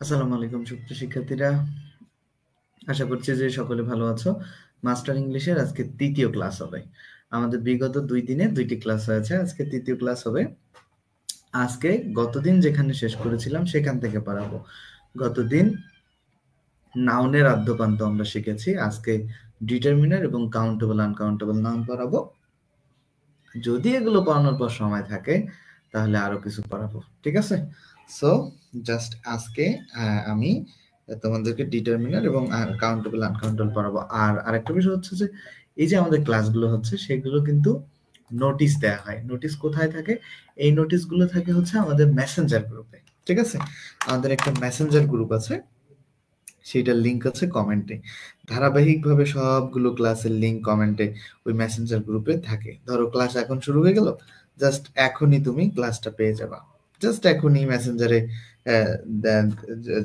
আসসালামু আলাইকুম সুপ্রিয় শিক্ষার্থীরা, আশা করছি যে সকলে ভালো আছো। মাস্টার ইংলিশের আজকে তৃতীয় ক্লাস হবে। আমাদের বিগত 2 দিনে 2টি ক্লাস হয়েছে, আজকে তৃতীয় ক্লাস হবে। আজকে গতদিন যেখানে শেষ করেছিলাম সেখান থেকে পড়াবো। গতদিন নাউনের আদ্যপান্ত আমরা শিখেছি, আজকে ডিটারমিনার এবং কাউন্টেবল আনকাউন্টেবল নাউন পড়াবো। যদি এগুলো পড়ানোর পর সময় থাকে তাহলে আরো কিছু পড়াবো, ঠিক আছে? সো জাস্ট আজকে আমি তোমাদেরকে ডিটারমিনার এবং কাউন্টেবল আনকাউন্টেবল পড়াবো। আর আরেকটা বিষয় হচ্ছে যে এই যে আমাদের ক্লাসগুলো হচ্ছে সেগুলো কিন্তু নোটিশ দেয়া হয়। নোটিশ কোথায় থাকে? এই নোটিশগুলো থাকে হচ্ছে আমাদের মেসেঞ্জার গ্রুপে, ঠিক আছে? আমাদের একটা মেসেঞ্জার গ্রুপ আছে, সেটার লিংক আছে কমেন্টে। ধারাবাহিকভাবে সবগুলো ক্লাসের লিংক কমেন্টে ওই মেসেঞ্জার গ্রুপে থাকে। ধরো ক্লাস এখন শুরু হয়ে গেল, জাস্ট এখনই তুমি ক্লাসটা পেয়ে যাবা। জাস্ট এখনই মেসেঞ্জারে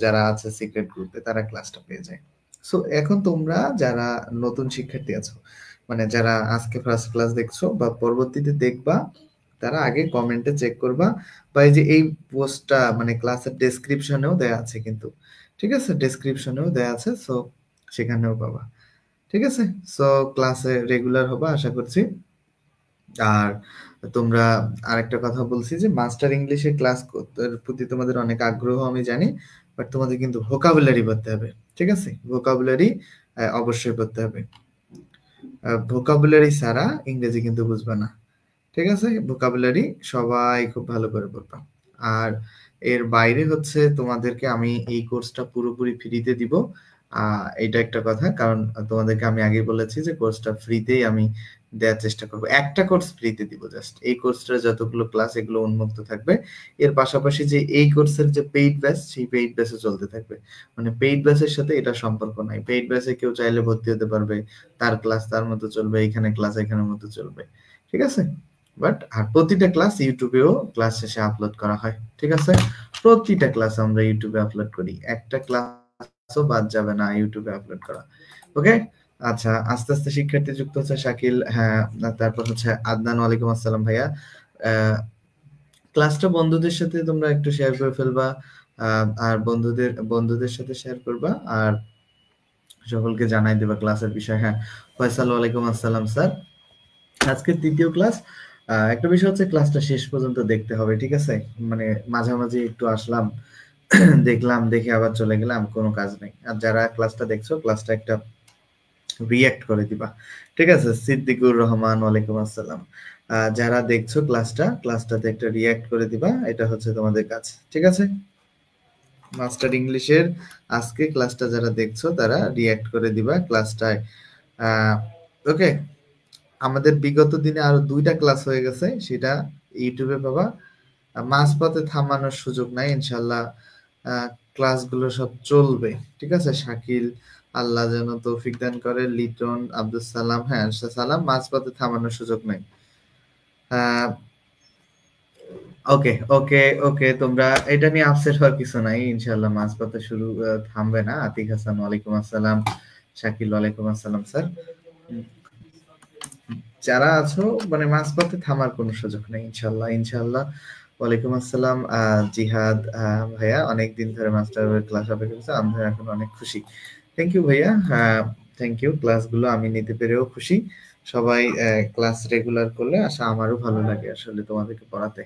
যারা আছে সিক্রেট গ্রুপে তারা ক্লাসটা পেয়ে যায়। সো এখন তোমরা যারা নতুন শিক্ষার্থী আছো, মানে যারা আজকে ফার্স্ট ক্লাস দেখছো বা পরবর্তীতে দেখবা, তারা আগে কমেন্টে চেক করবা, বা এই যে এই পোস্টটা মানে ক্লাসের ডেসক্রিপশনেও দেয়া আছে কিন্তু, ঠিক আছে? ডেসক্রিপশনেও দেয়া আছে, সো সেখানেও পাবা, ঠিক আছে? সো ক্লাসে রেগুলার হবা আশা করছি। আর তোমরা আরেকটা কথা বলছি যে মাস্টার ইংলিশের ক্লাস প্রতি তোমাদের অনেক আগ্রহ আমি জানি, বাট তোমাদের কিন্তু ভোকাবুলারি পড়তে হবে, ঠিক আছে? ভোকাবুলারি অবশ্যই পড়তে হবে। ভোকাবুলারি ছাড়া ইংরেজি কিন্তু বুঝবা না, ঠিক আছে? ভোকাবুলারি সবাই খুব ভালো করে পড়বা। আর এর বাইরে হচ্ছে তোমাদেরকে আমি এই কোর্সটা পুরোপুরি ফ্রিতে দিব। এটা একটা কথা, কারণ তোমাদেরকে আমি আগে বলেছি যে কোর্সটা ফ্রিতেই আমি দেওয়ার চেষ্টা করব। একটা কোর্স ফ্রিতে দিব, জাস্ট এই কোর্সটার যতগুলো ক্লাস এগুলো উন্মুক্ত থাকবে। এর পাশাপাশি যে এই কোর্সের যে পেইড ব্যাচ, সেই পেইড ব্যাচে চলতে থাকবে। মানে পেইড ব্যাচের সাথে এটা সম্পর্ক নাই। পেইড ব্যাচে কেউ চাইলে ভর্তি হতে পারবে, তার ক্লাস তার মতো চলবে, এখানে ক্লাস এখানের মতো চলবে, ঠিক আছে? বাট আর প্রতিটা ক্লাস ইউটিউবেও ক্লাস শেষে আপলোড করা হয়, ঠিক আছে? প্রতিটা ক্লাস আমরা ইউটিউবে আপলোড করি, একটা ক্লাসও বাদ যাবে না ইউটিউবে আপলোড করা। ওকে, আচ্ছা, আস্তে আস্তে শিক্ষার্থী যুক্ত হচ্ছে। শাকিল, হ্যাঁ, তারপর হচ্ছে আদনান, ওয়ালাইকুম আসসালাম ভাইয়া। ক্লাসটা বন্ধুদের সাথে তোমরা একটু শেয়ার করে ফেলবা, আর বন্ধুদের সাথে শেয়ার করবা, আর সকলকে জানাই দেবা ক্লাসের বিষয়। হ্যাঁ, ফয়সাল, ওয়ালাইকুম আসসালাম স্যার। আজকে তৃতীয় ক্লাস। একটা বিষয় হচ্ছে ক্লাসটা শেষ পর্যন্ত দেখতে হবে, ঠিক আছে? মানে মাঝামাঝি একটু আসলাম, দেখলাম, দেখে আবার চলে গেলাম, কোনো কাজ নেই। আর যারা ক্লাসটা দেখছো ক্লাসটা একটা রিয়্যাক্ট করে দিবা, ঠিক আছে? সিদ্দিকুর রহমান, ওয়ালাইকুম আসসালাম। যারা দেখছো ক্লাসটাতে একটা রিয়্যাক্ট করে দিবা, এটা হচ্ছে তোমাদের কাজ, ঠিক আছে? মাস্টার ইংলিশের আজকে ক্লাসটা যারা দেখছো তারা রিয়্যাক্ট করে দিবা ক্লাসটায়। ওকে, আমাদের বিগত দিনে আরো 2টা ক্লাস হয়ে গেছে, সেটা ইউটিউবে পাবা। মাঝপথে থামানোর সুযোগ নাই ইনশাল্লাহ। ক্লাসগুলো সব চলবে, ঠিক আছে? শাকিল, আল্লাহ যেন তৌফিক দান করে। লিটন, আব্দুল সালাম, হ্যাঁ সালাম, মাঝপথে থামানোর সুযোগ নাই। ওকে ওকে ওকে, তোমরা এটা নিয়ে আপসেট হওয়ার কিছু নাই, ইনশাল্লাহ মাঝপথে শুরু থামবে না। আতিক হাসান, ওয়ালাইকুম আসসালাম। শাকিল, ওয়ালাইকুম আসসালাম স্যার। যারা আছো মানে মাঝপথে থামার কোনো সুযোগ নেই, ইনশাল্লাহ ইনশাল্লাহ। ওয়ালাইকুম আসসালাম জিহাদ, ভাইয়া অনেকদিন ধরে মাস্টার ক্লাস অপেক্ষা করছে, আমি এখন অনেক খুশি। থ্যাংক ইউ ভাইয়া, থ্যাংক ইউ। ক্লাসগুলো আমি নিতে পেরেও খুশি। সবাই ক্লাস রেগুলার করলে আশা আমারও ভালো লাগে আসলে তোমাদেরকে পড়াতে।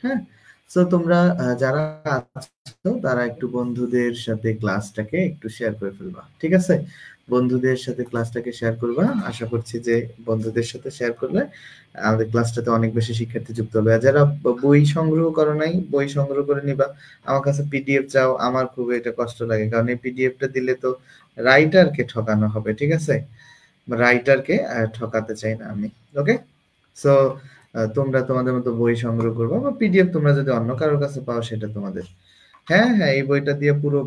হ্যাঁ, সো তোমরা যারা আছো তারা একটু বন্ধুদের সাথে ক্লাসটাকে একটু শেয়ার করে ফেলবা, ঠিক আছে? বন্ধুদের সাথে ক্লাসটাকে শেয়ার করবা। আশা করছি যে বন্ধুদের সাথে শেয়ার করলে আমাদের ক্লাসটাতে অনেক বেশি শিক্ষার্থী যুক্ত হবে। আর যারা বই সংগ্রহ করো নাই, বই সংগ্রহ করে নিবা। আমার কাছে পিডিএফ চাও, আমার খুব এটা কষ্ট লাগে, কারণ এই পিডিএফটা দিলে তো রাইটারকে ঠকানো হবে, ঠিক আছে? রাইটারকে ঠকাতে চাই না আমি। ওকে, সো তোমরা তোমাদের মতো বই সংগ্রহ করবো, বা পিডিএফ তোমরা যদি অন্য কারোর কাছে পাও সেটা তোমাদের। হ্যাঁ হ্যাঁ, এই বইটা দিয়ে পুরো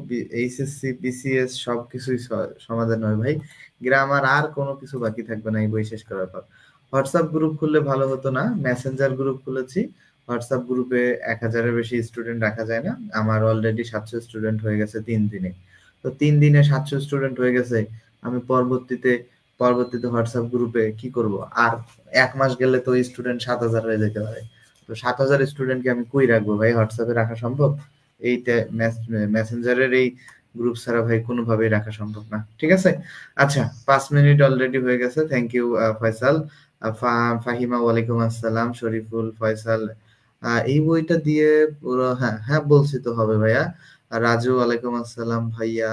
এইচএসসি বিসিএস সবকিছুই সমাধান হয় ভাই। গ্রামার আর কোনো কিছু বাকি থাকবে না এই বই শেষ করার পর। হোয়াটসঅ্যাপ গ্রুপ খুললে ভালো হতো না? মেসেঞ্জার গ্রুপ খুলেছি। হোয়াটসঅ্যাপ গ্রুপে 1000-এর বেশি স্টুডেন্ট রাখা যায় না। আমার অলরেডি 700 স্টুডেন্ট হয়ে গেছে 3 দিনে। তো 3 দিনে 700 স্টুডেন্ট হয়ে গেছে। আমি পরবর্তীতে হোয়াটসঅ্যাপ গ্রুপে কি করব? আর 1 মাস গেলে তো স্টুডেন্ট 7000 হয়ে যেতে পারে। তো 7000 স্টুডেন্টকে আমি কই রাখবো ভাই? হোয়াটসঅ্যাপে রাখা সম্ভব? এই মেসেঞ্জারের এই গ্রুপ ছাড়া ভাই কোনোভাবেই রাখা সম্ভব না, ঠিক আছে? আচ্ছা, 5 মিনিট অলরেডি হয়ে গেছে। Thank you Faisal. ফাহিমা ওয়ালাইকুম আসসালাম, শরীফুল, ফয়সাল। এই বইটা দিয়ে পুরো, হ্যাঁ হ্যাঁ বলছি তো হবে ভাইয়া। রাজু ওয়ালাইকুম আসসালাম ভাইয়া,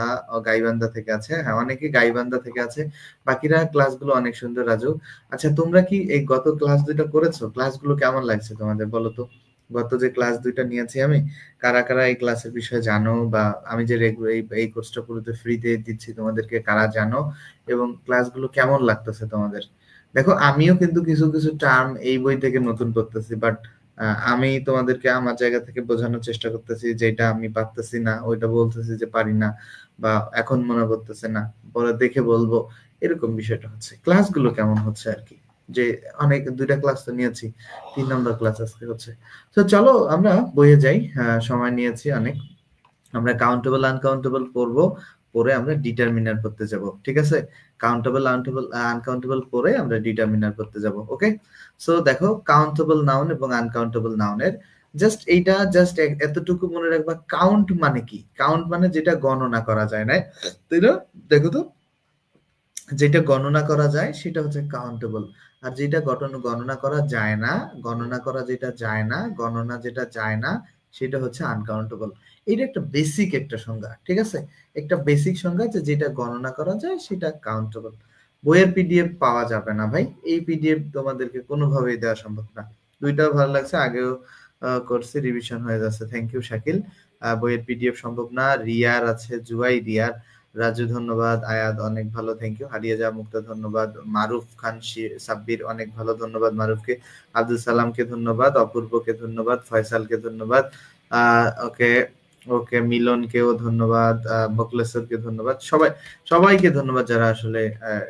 গাইবান্ধা থেকে আছে। হ্যাঁ, অনেকে গাইবান্ধা থেকে আছে। বাকিরা ক্লাসগুলো অনেক সুন্দর রাজু। আচ্ছা, তোমরা কি এই গত ক্লাস দুইটা করেছো? ক্লাসগুলো কেমন লাগছে তোমাদের বলো তো? গত যে ক্লাস দুইটা নিয়েছি আমি, কারা কারা এই ক্লাসের বিষয়ে জানো, বা আমি যে এই কোর্সটা পুরোতে ফ্রিতে দিচ্ছি তোমাদেরকে, কারা জানো, এবং ক্লাসগুলো কেমন লাগতেছে তোমাদের? দেখো, আমিও কিন্তু কিছু কিছু টার্ম এই বই থেকে নতুন করতেছি, বাট আমি তোমাদেরকে আমার জায়গা থেকে বোঝানোর চেষ্টা করতেছি, যেটা আমি পারতেছি না ওইটা বলতেছি যে পারি না, বা এখন মনে করতেছে না, পরে দেখে বলবো। এরকম বিষয়টা হচ্ছে। ক্লাসগুলো কেমন হচ্ছে আর কি, যে অনেক, দুইটা ক্লাস তো নিয়েছি, 3 নম্বর ক্লাস আজকে হচ্ছে। তো চলো আমরা বইয়ে যাই, সময় নিয়েছি অনেক। আমরা কাউন্টেবল আনকাউন্টেবল পড়বো, পরে আমরা ডিটারমিনার করতে যাব, ঠিক আছে? কাউন্টেবল আনকাউন্টেবল পরে আমরা ডিটারমিনার করতে যাব, ওকে? সো দেখো, কাউন্টেবল নাউন এবং আনকাউন্টেবল নাউনের জাস্ট এইটা, জাস্ট এতটুকু মনে রাখবা, কাউন্ট মানে কি? কাউন্ট মানে যেটা গণনা করা যায় না, তাই না? দেখো তো, যেটা গণনা করা যায় সেটা হচ্ছে কাউন্টেবল, আর যেটা গণনা করা যায় না, গণনা করা যেটা যায় না, গণনা যেটা যায় না, সেটা হচ্ছে আনকাউন্টেবল। এটা একটা বেসিক একটা সংজ্ঞা, ঠিক আছে? একটা বেসিক সংজ্ঞা, যে যেটা গণনা করা যায় সেটা কাউন্টেবল। বইয়ের পিডিএফ পাওয়া যাবে না ভাই, এই পিডিএফ তোমাদেরকে কোনোভাবেই দেওয়া সম্ভব না। দুইটাও ভালো লাগছে, আগেও করছি, রিভিশন হয়ে যাচ্ছে। Thank you Shakil. বইয়ের পিডিএফ সম্ভব না। রিয়ার আছে, জুয়াই রিয়ার, রাজু ধন্যবাদ, আয়াদ অনেক ভালো, থ্যাংক ইউ, হারিয়ে যা মুক্তা ধন্যবাদ, মারুফ খান সাব্বির অনেক ভালো, ধন্যবাদ মারুফকে, আব্দুল সালামকে ধন্যবাদ, অপূর্বকে ধন্যবাদ, ফয়সালকে ধন্যবাদ, ওকে ওকে, মিলনকেও ধন্যবাদ, বকলেশ্বরকে ধন্যবাদ, সবাইকে ধন্যবাদ যারা আসলে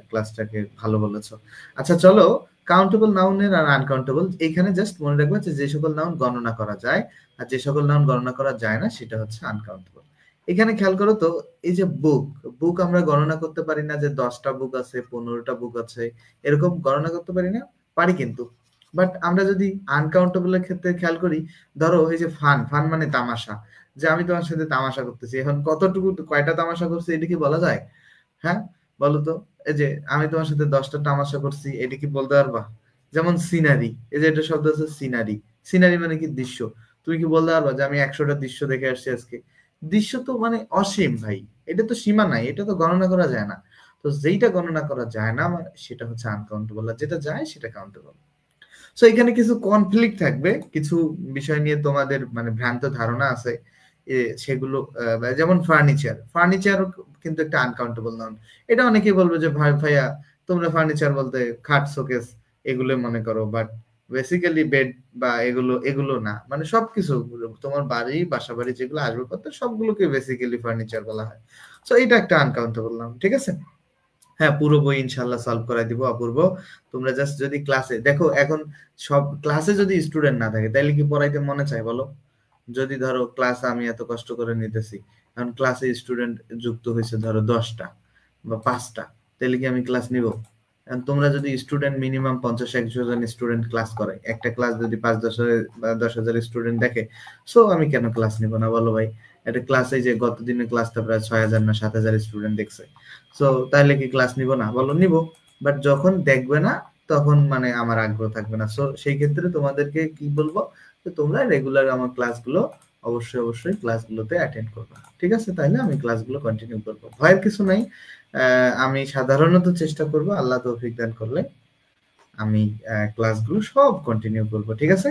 ক্লাসটাকে ভালো বলেছো। আচ্ছা চলো, কাউন্টেবল নাউনের আর আনকাউন্টেবল, এখানে জাস্ট মনে রাখবা যে সকল নাউন গণনা করা যায় আর যে সকল নাউন গণনা করা যায় না সেটা হচ্ছে আনকাউন্টেবল। এখানে খেয়াল করো তো, এই যে বুক, বুক আমরা গণনা করতে পারি না, যে 10টা বুক আছে, 15টা বুক আছে, এরকম গণনা করতে পারি না? পারি কিন্তু। বাট আমরা যদি আনকাউন্টেবলের ক্ষেত্রে খেয়াল করি, ধরো এই যে ফান, ফান মানে তামাশা, যে আমি তোমার সাথে তামাশা করতেছি, এখন কতটুকু, কয়টা তামাশা করছি এটা কি বলা যায়? হ্যাঁ, বলো তো। এই যে আমি তোমার সাথে 10টা তামাশা করছি, এটা কি বলতে পারবা? যেমন সিনারি, এই যে একটা শব্দ আছে সিনারি, সিনারি মানে কি? দৃশ্য। তুমি কি বলতে পারবা যে আমি 100টা দৃশ্য দেখে আসছি আজকে? দৃশ্য তো মানে অসীম ভাই, এটা তো সীমা নাই, এটা তো গণনা করা যায় না। তো যেইটা গণনা করা যায় না সেটা হচ্ছে আনকাউন্টেবল, আর যেটা যায় সেটা কাউন্টেবল। সো এখানে কিছু কনফ্লিক্ট থাকবে, কিছু বিষয় নিয়ে তোমাদের মানে ভ্রান্ত ধারণা আছে, সেগুলো যেমন ফার্নিচার, ফার্নিচার কিন্তু একটা আনকাউন্টেবল নাউন। এটা অনেকেই বলবে যে ভাই ভাইয়া, তোমরা ফার্নিচার বলতে খাট, শোকেস এগুলো মনে করো, বাট বেসিক্যালি বেড বা এগুলো এগুলো না, মানে সবকিছু, তোমার বাড়ি, বাসা বাড়ি যেগুলো আসবাবপত্র সবগুলোকে বেসিক্যালি ফার্নিচার বলা হয়। সো এটা একটা আনকাউন্টেবল নাউন, ঠিক আছে? হ্যাঁ, পুরো বই ইনশাল্লাহ সলভ করাই দিব অপূর্ব। তোমরা জাস্ট যদি ক্লাসে দেখো, এখন সব ক্লাসে যদি স্টুডেন্ট না থাকে তাহলে কি পড়াইতে মনে চায় বলো? যদি ধরো ক্লাস আমি এত কষ্ট করে নিতেছি, এখন ক্লাসে স্টুডেন্ট যুক্ত হয়েছে ধরো 10টা বা 5টা, তাহলে কি আমি ক্লাস নিব? এখন তোমরা যদি স্টুডেন্ট মিনিমাম 50-100 জন স্টুডেন্ট ক্লাস করে, একটা ক্লাস যদি 5-10 বা 10,000 স্টুডেন্ট দেখে, সো আমি কেন ক্লাস নিব না বলো ভাই? একটা ক্লাসে যে গত দিনের ক্লাসটা প্রায় 6,000 না 7,000 স্টুডেন্ট দেখছে, সো তাহলে কি ক্লাস নিব না? বলো নিব। বাট যখন দেখবে না, তখন মানে আমার আগ্রহ থাকবে না। সো সেই ক্ষেত্রে তোমাদেরকে কি বলবো, যে তোমরা রেগুলার আমার ক্লাসগুলো অবশ্যই অবশ্যই ক্লাসগুলোতে অ্যাটেন্ড করবে, ঠিক আছে? তাহলে আমি ক্লাসগুলো কন্টিনিউ করবো, ভয়ের কিছু নাই। আমি সাধারণত চেষ্টা করব, আল্লাহ তৌফিক দান করলে আমি ক্লাসগুলো সব কন্টিনিউ করব, ঠিক আছে?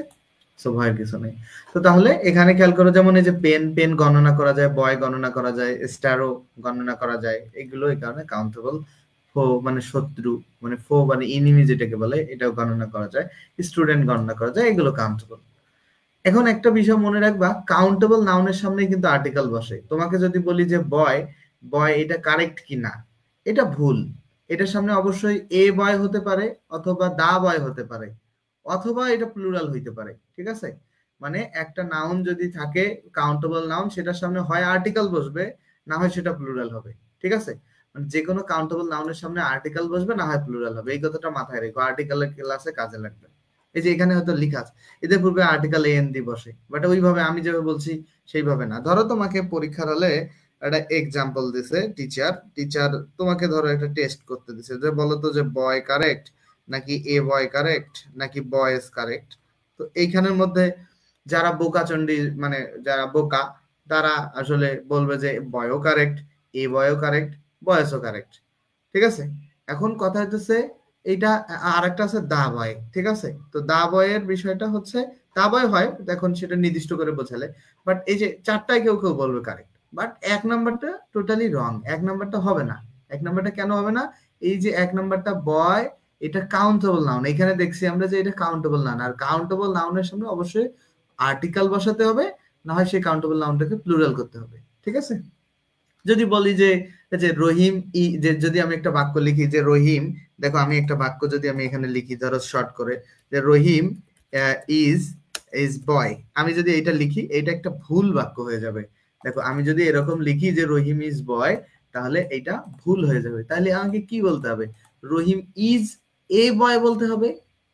সো ভয়ের কিছু নেই। তো তাহলে এখানে খেয়াল করো, যেমন এই যে পেন, পেন গণনা করা যায়, বয় গণনা করা যায়, স্টারও গণনা করা যায়, এগুলো এই কারণে কাউন্টেবল। ফো মানে শত্রু, মানে ফো মানে ইনিমি যেটাকে বলে, এটাও গণনা করা যায়, স্টুডেন্ট গণনা করা যায়, এগুলো কাউন্টেবল। এখন একটা বিষয় মনে রাখবা, কাউন্টেবল নাউনের সামনে কিন্তু আর্টিকেল বসে। তোমাকে যদি বলি যে বয়, বয় এটা কারেক্ট কি না, এটা ভুল। এটার সামনে অবশ্যই এ বয় হতে পারে, অথবা দা বয় হতে পারে, অথবা এটা প্লুরাল হইতে পারে, ঠিক আছে? মানে একটা নাউন যদি থাকে, কাউন্টেবল নাউন, সেটার সামনে হয় আর্টিকেল বসবে, না হয় সেটা প্লুরাল হবে, ঠিক আছে? মানে যে কোনো কাউন্টেবল নাউনের সামনে আর্টিকেল বসবে, না হয় প্লুরাল হবে, এই কথাটা মাথায় রেখো, আর্টিকেলের ক্লাসে কাজে লাগবে। এই যে এখানে হয়তো লেখা আছে এদের পূর্বে আর্টিকেল এন দিয়ে বসে, বাট ওইভাবে আমি যেভাবে বলছি সেইভাবে না। ধরো তোমাকে পরীক্ষার হলে একটা এক্সাম্পল দিছে টিচার, তোমাকে ধরো একটা টেস্ট করতে দিছে যে বলো তো যে বয় কারেক্ট নাকি এ বয় কারেক্ট নাকি বয়েজ কারেক্ট। তো এইখানের মধ্যে যারা বোকাচন্ডী মানে যারা বোকা তারা আসলে বলবে যে বয়ও কারেক্ট, এ বয়ও কারেক্ট, বয়েসও কারেক্ট। ঠিক আছে, এখন কথা হইতেছে এইটা আর একটা আছে দা বয়। ঠিক আছে, তো দা বয়ের বিষয়টা হচ্ছে দা বয় হয় এখন সেটা নির্দিষ্ট করে বোঝালে, বাট এই যে চারটায় কেউ কেউ বলবে কারেক্ট, বাট এক নাম্বারটা টোটালি রং। এক নাম্বারটা হবে না। এক নাম্বারটা কেন হবে না? এই যে এক নাম্বারটা বয়, এটা কাউন্টেবল নাউন। এখানে দেখছি আমরা যে এটা কাউন্টেবল নাউন, আর কাউন্টেবল নাউনের সামনে অবশ্যই আর্টিকেল বসাতে হবে, না হয় সেই কাউন্টেবল নাউনটাকে প্লুরাল করতে হবে। ঠিক আছে, যদি বলি যে যে রহিম যে যদি আমি একটা বাক্য লিখি যে রহিম, দেখো আমি একটা বাক্য যদি আমি এখানে লিখি ধরো শর্ট করে যে রহিম ইজ ইজ বয়, আমি যদি এটা লিখি এটা একটা ভুল বাক্য হয়ে যাবে। দেখো আমি যদি এরকম লিখি যে রহিম ইজ বয়, তাহলে এটা ভুল হয়ে যাবে। তাহলে আমাকে কি বলতে হবে? রহিম ইজ এ বয় বলতে হবে।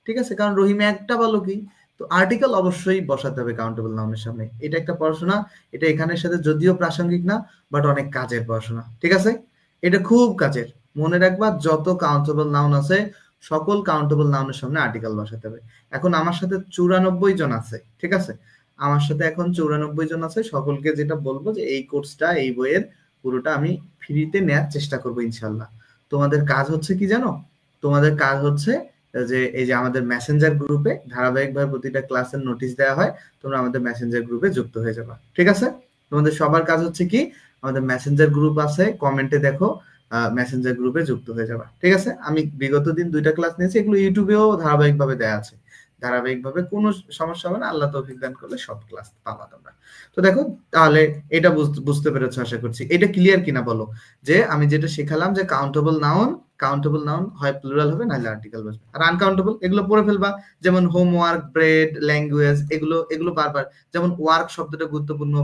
ঠিক আছে, কারণ রহিম একটা বালকই। তো আর্টিকেল অবশ্যই বসাতে হবে কাউন্টেবল নাউনের সামনে। এটা একটা পড়াশোনা, এটা এখানের সাথে যদিও প্রাসঙ্গিক না, বাট অনেক কাজের পড়াশোনা। ঠিক আছে, এটা খুব কাজের। মনে রাখবা যত কাউন্টেবল নাউন আছে সকল কাউন্টেবল নাউনের সামনে আর্টিকেল বসাতে হবে। এখন আমার সাথে 94 জন আছে। ঠিক আছে, আমার সাথে এখন 94 জন আছে। সকলকে যেটা বলবো যে এই কোর্সটা এই বইয়ের পুরোটা আমি ফ্রিতে নেওয়ার চেষ্টা করবো ইনশাল্লাহ। তোমাদের কাজ হচ্ছে কি জানো? তোমাদের কাজ হচ্ছে যে এই যে আমাদের মেসেঞ্জার গ্রুপে ধারাবাহিকভাবে প্রতিটা ক্লাসের নোটিশ দেওয়া হয়, তোমরা আমাদের মেসেঞ্জার গ্রুপে যুক্ত হয়ে যাবা। ঠিক আছে, তোমাদের সবার কাজ হচ্ছে কি, আমাদের মেসেঞ্জার গ্রুপ আছে, কমেন্টে দেখো, মেসেঞ্জার গ্রুপে যুক্ত হয়ে যাবা। ঠিক আছে, আমি বিগত দিন 2টা ক্লাস নিয়েছি, এগুলো ইউটিউবেও ধারাবাহিকভাবে দেওয়া আছে। ধারাবাহিকভাবে কোনো সমস্যা হবে না, আল্লাহ তৌফিক দান করলে সব ক্লাস পাবা তোমরা। তো দেখো, তাহলে এটা বুঝতে পেরেছো আশা করছি। এটা ক্লিয়ার কিনা বলো, যে আমি যেটা শেখালাম যে কাউন্টেবল নাউন হয় প্লুরাল হবে নাহলে আর্টিকেল বসবে, আর আনকাউন্টেবল এগুলো পড়ে ফেলবা। যেমন হোমওয়ার্ক, ব্রেড, ল্যাঙ্গুয়েজ, এগুলো এগুলো বারবার। যেমন ওয়ার্ক শব্দটা গুরুত্বপূর্ণ,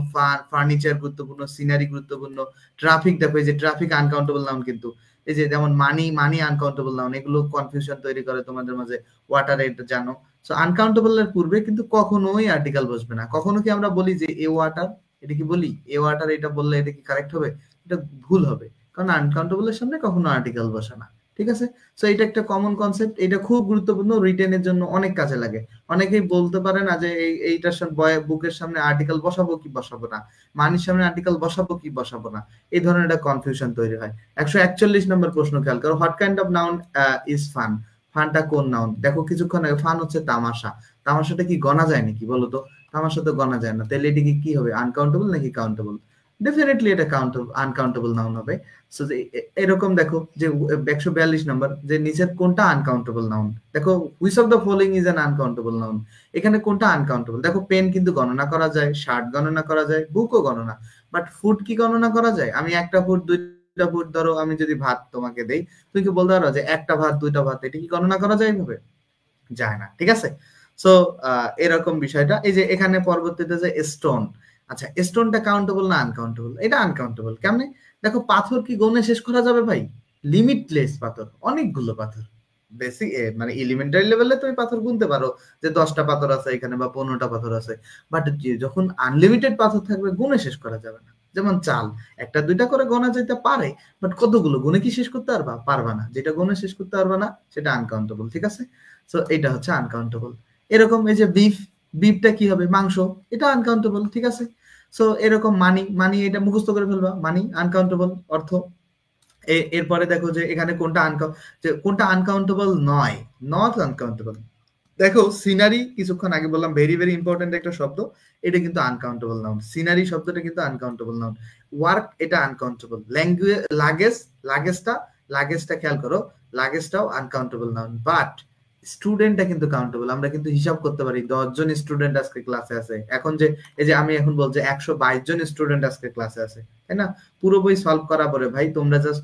ফার্নিচার গুরুত্বপূর্ণ, সিনারি গুরুত্বপূর্ণ, ট্রাফিক, দেখো এই যে ট্রাফিক আনকাউন্টেবল নাউন কিন্তু। এই যে যেমন মানি আনকাউন্টেবল নাউন, এগুলো কনফিউশন তৈরি করে তোমাদের মাঝে। ওয়াটার এটা জানো। সো আনকাউন্টেবল এর পূর্বে কিন্তু কখনোই আর্টিকেল বসবে না। কখনো কি আমরা বলি যে এ ওয়াটার, এটা কি বলি এ ওয়াটার, এটা বললে এটা কি কারেক্ট হবে? এটা ভুল হবে, কারণ আনকাউন্টেবল এর সামনে কখনো আর্টিকেল বসে না। ঠিক আছে, সো এটা একটা কমন কনসেপ্ট, এটা খুব গুরুত্বপূর্ণ, রিটেনের জন্য অনেক কাজে লাগে। অনেকেই বলতে পারে না যে এইটার বুকের সামনে আর্টিকেল বসাবো কি বসাবো না, মানির সামনে আর্টিকেল বসাবো কি বসাবো না, এই ধরনের একটা কনফিউশন তৈরি হয়। 141 নম্বর প্রশ্ন খেয়াল করো, what kind of noun is fun? ফানটা কোন নাউন? দেখো কিছুক্ষণ আগে ফান হচ্ছে তামাশা। তামাশাটা কি গণা যায় নাকি বলো তো? তামাশা তো গণা যায় না, তাহলে এটা কি হবে, আনকাউন্টেবল নাকি কাউন্টেবল? ডেফিনেটলি এটা আনকাউন্টেবল নাউন হবে। সো এরকম দেখো যে 142 নম্বর, যে নিচের কোনটা আনকাউন্টেবল নাউন? দেখো which of the following is an uncountable noun, এখানে কোনটা আনকাউন্টেবল? দেখো পেন কিন্তু গণনা করা যায়, শার্ট গণনা করা যায়, বুকও গণনা, বাট ফুড কি গণনা করা যায়? আমি একটা ফুড, দুইটা ফুড, ধরো আমি যদি ভাত তোমাকে দেই, তুমি কি বলতে পারো যে একটা ভাত, দুইটা ভাত, এটা কি গণনা করা যায় ভাবে? যায় না। ঠিক আছে, সো এরকম বিষয়টা। এই যে এখানে পরবর্তীতে যে স্টোন, আচ্ছা স্টোনটা কাউন্টেবল না আনকাউন্টেবল? এটা আনকাউন্টেবল। কেমনে? দেখো পাথর কি গণে শেষ করা যাবে ভাই? লিমিটলেস পাথর, অনেকগুলো পাথর। বেসিক মানে এলিমেন্টারি লেভেলে তুমি পাথর গুনতে পারো যে 10টা পাথর আছে এখানে বা 15টা পাথর আছে, বাট যখন আনলিমিটেড পাথর থাকবে গুনে শেষ করা যাবে না। যেমন চাল, একটা দুইটা করে গোনা যেতে পারে, বাট কতগুলো গুনে কি শেষ করতে পারবা না। যেটা গুনে শেষ করতে পারবা না সেটা আনকাউন্টেবল। ঠিক আছে, সো এটা হচ্ছে আনকাউন্টেবল। এরকম এই যে বিফটা কি হবে? মাংস, এটা আনকাউন্টেবল। ঠিক আছে, সো এরকম মানি এটা মুখস্থ করে ফেলবা, মানি আনকাউন্টেবল অর্থ। এরপরে দেখো যে এখানে কোনটা আনকাউন্টেবল নয়, নট আনকাউন্টেবল। দেখো সিনারি, কিছুক্ষণ আগে বললাম ভেরি ভেরি ইম্পর্টেন্ট একটা শব্দ, এটা কিন্তু আনকাউন্টেবল নাউন। সিনারি শব্দটা কিন্তু আনকাউন্টেবল নাউন। ওয়ার্ক এটা আনকাউন্টেবল। ল্যাঙ্গুয়েজ, লাগেজটা খেয়াল করো, লাগেজটাও আনকাউন্টেবল নাউন, বাট স্টুডেন্টটা কিন্তু কাউন্টেবল। আমরা কিন্তু হিসাব করতে পারি 10 জন স্টুডেন্ট আজকে ক্লাসে আছে। এখন যে এই যে আমি এখন বলছি 122 জন স্টুডেন্ট আজকে ক্লাসে আছে, তাই না? পুরো বই সলভ করা পরে ভাই তোমরা জাস্ট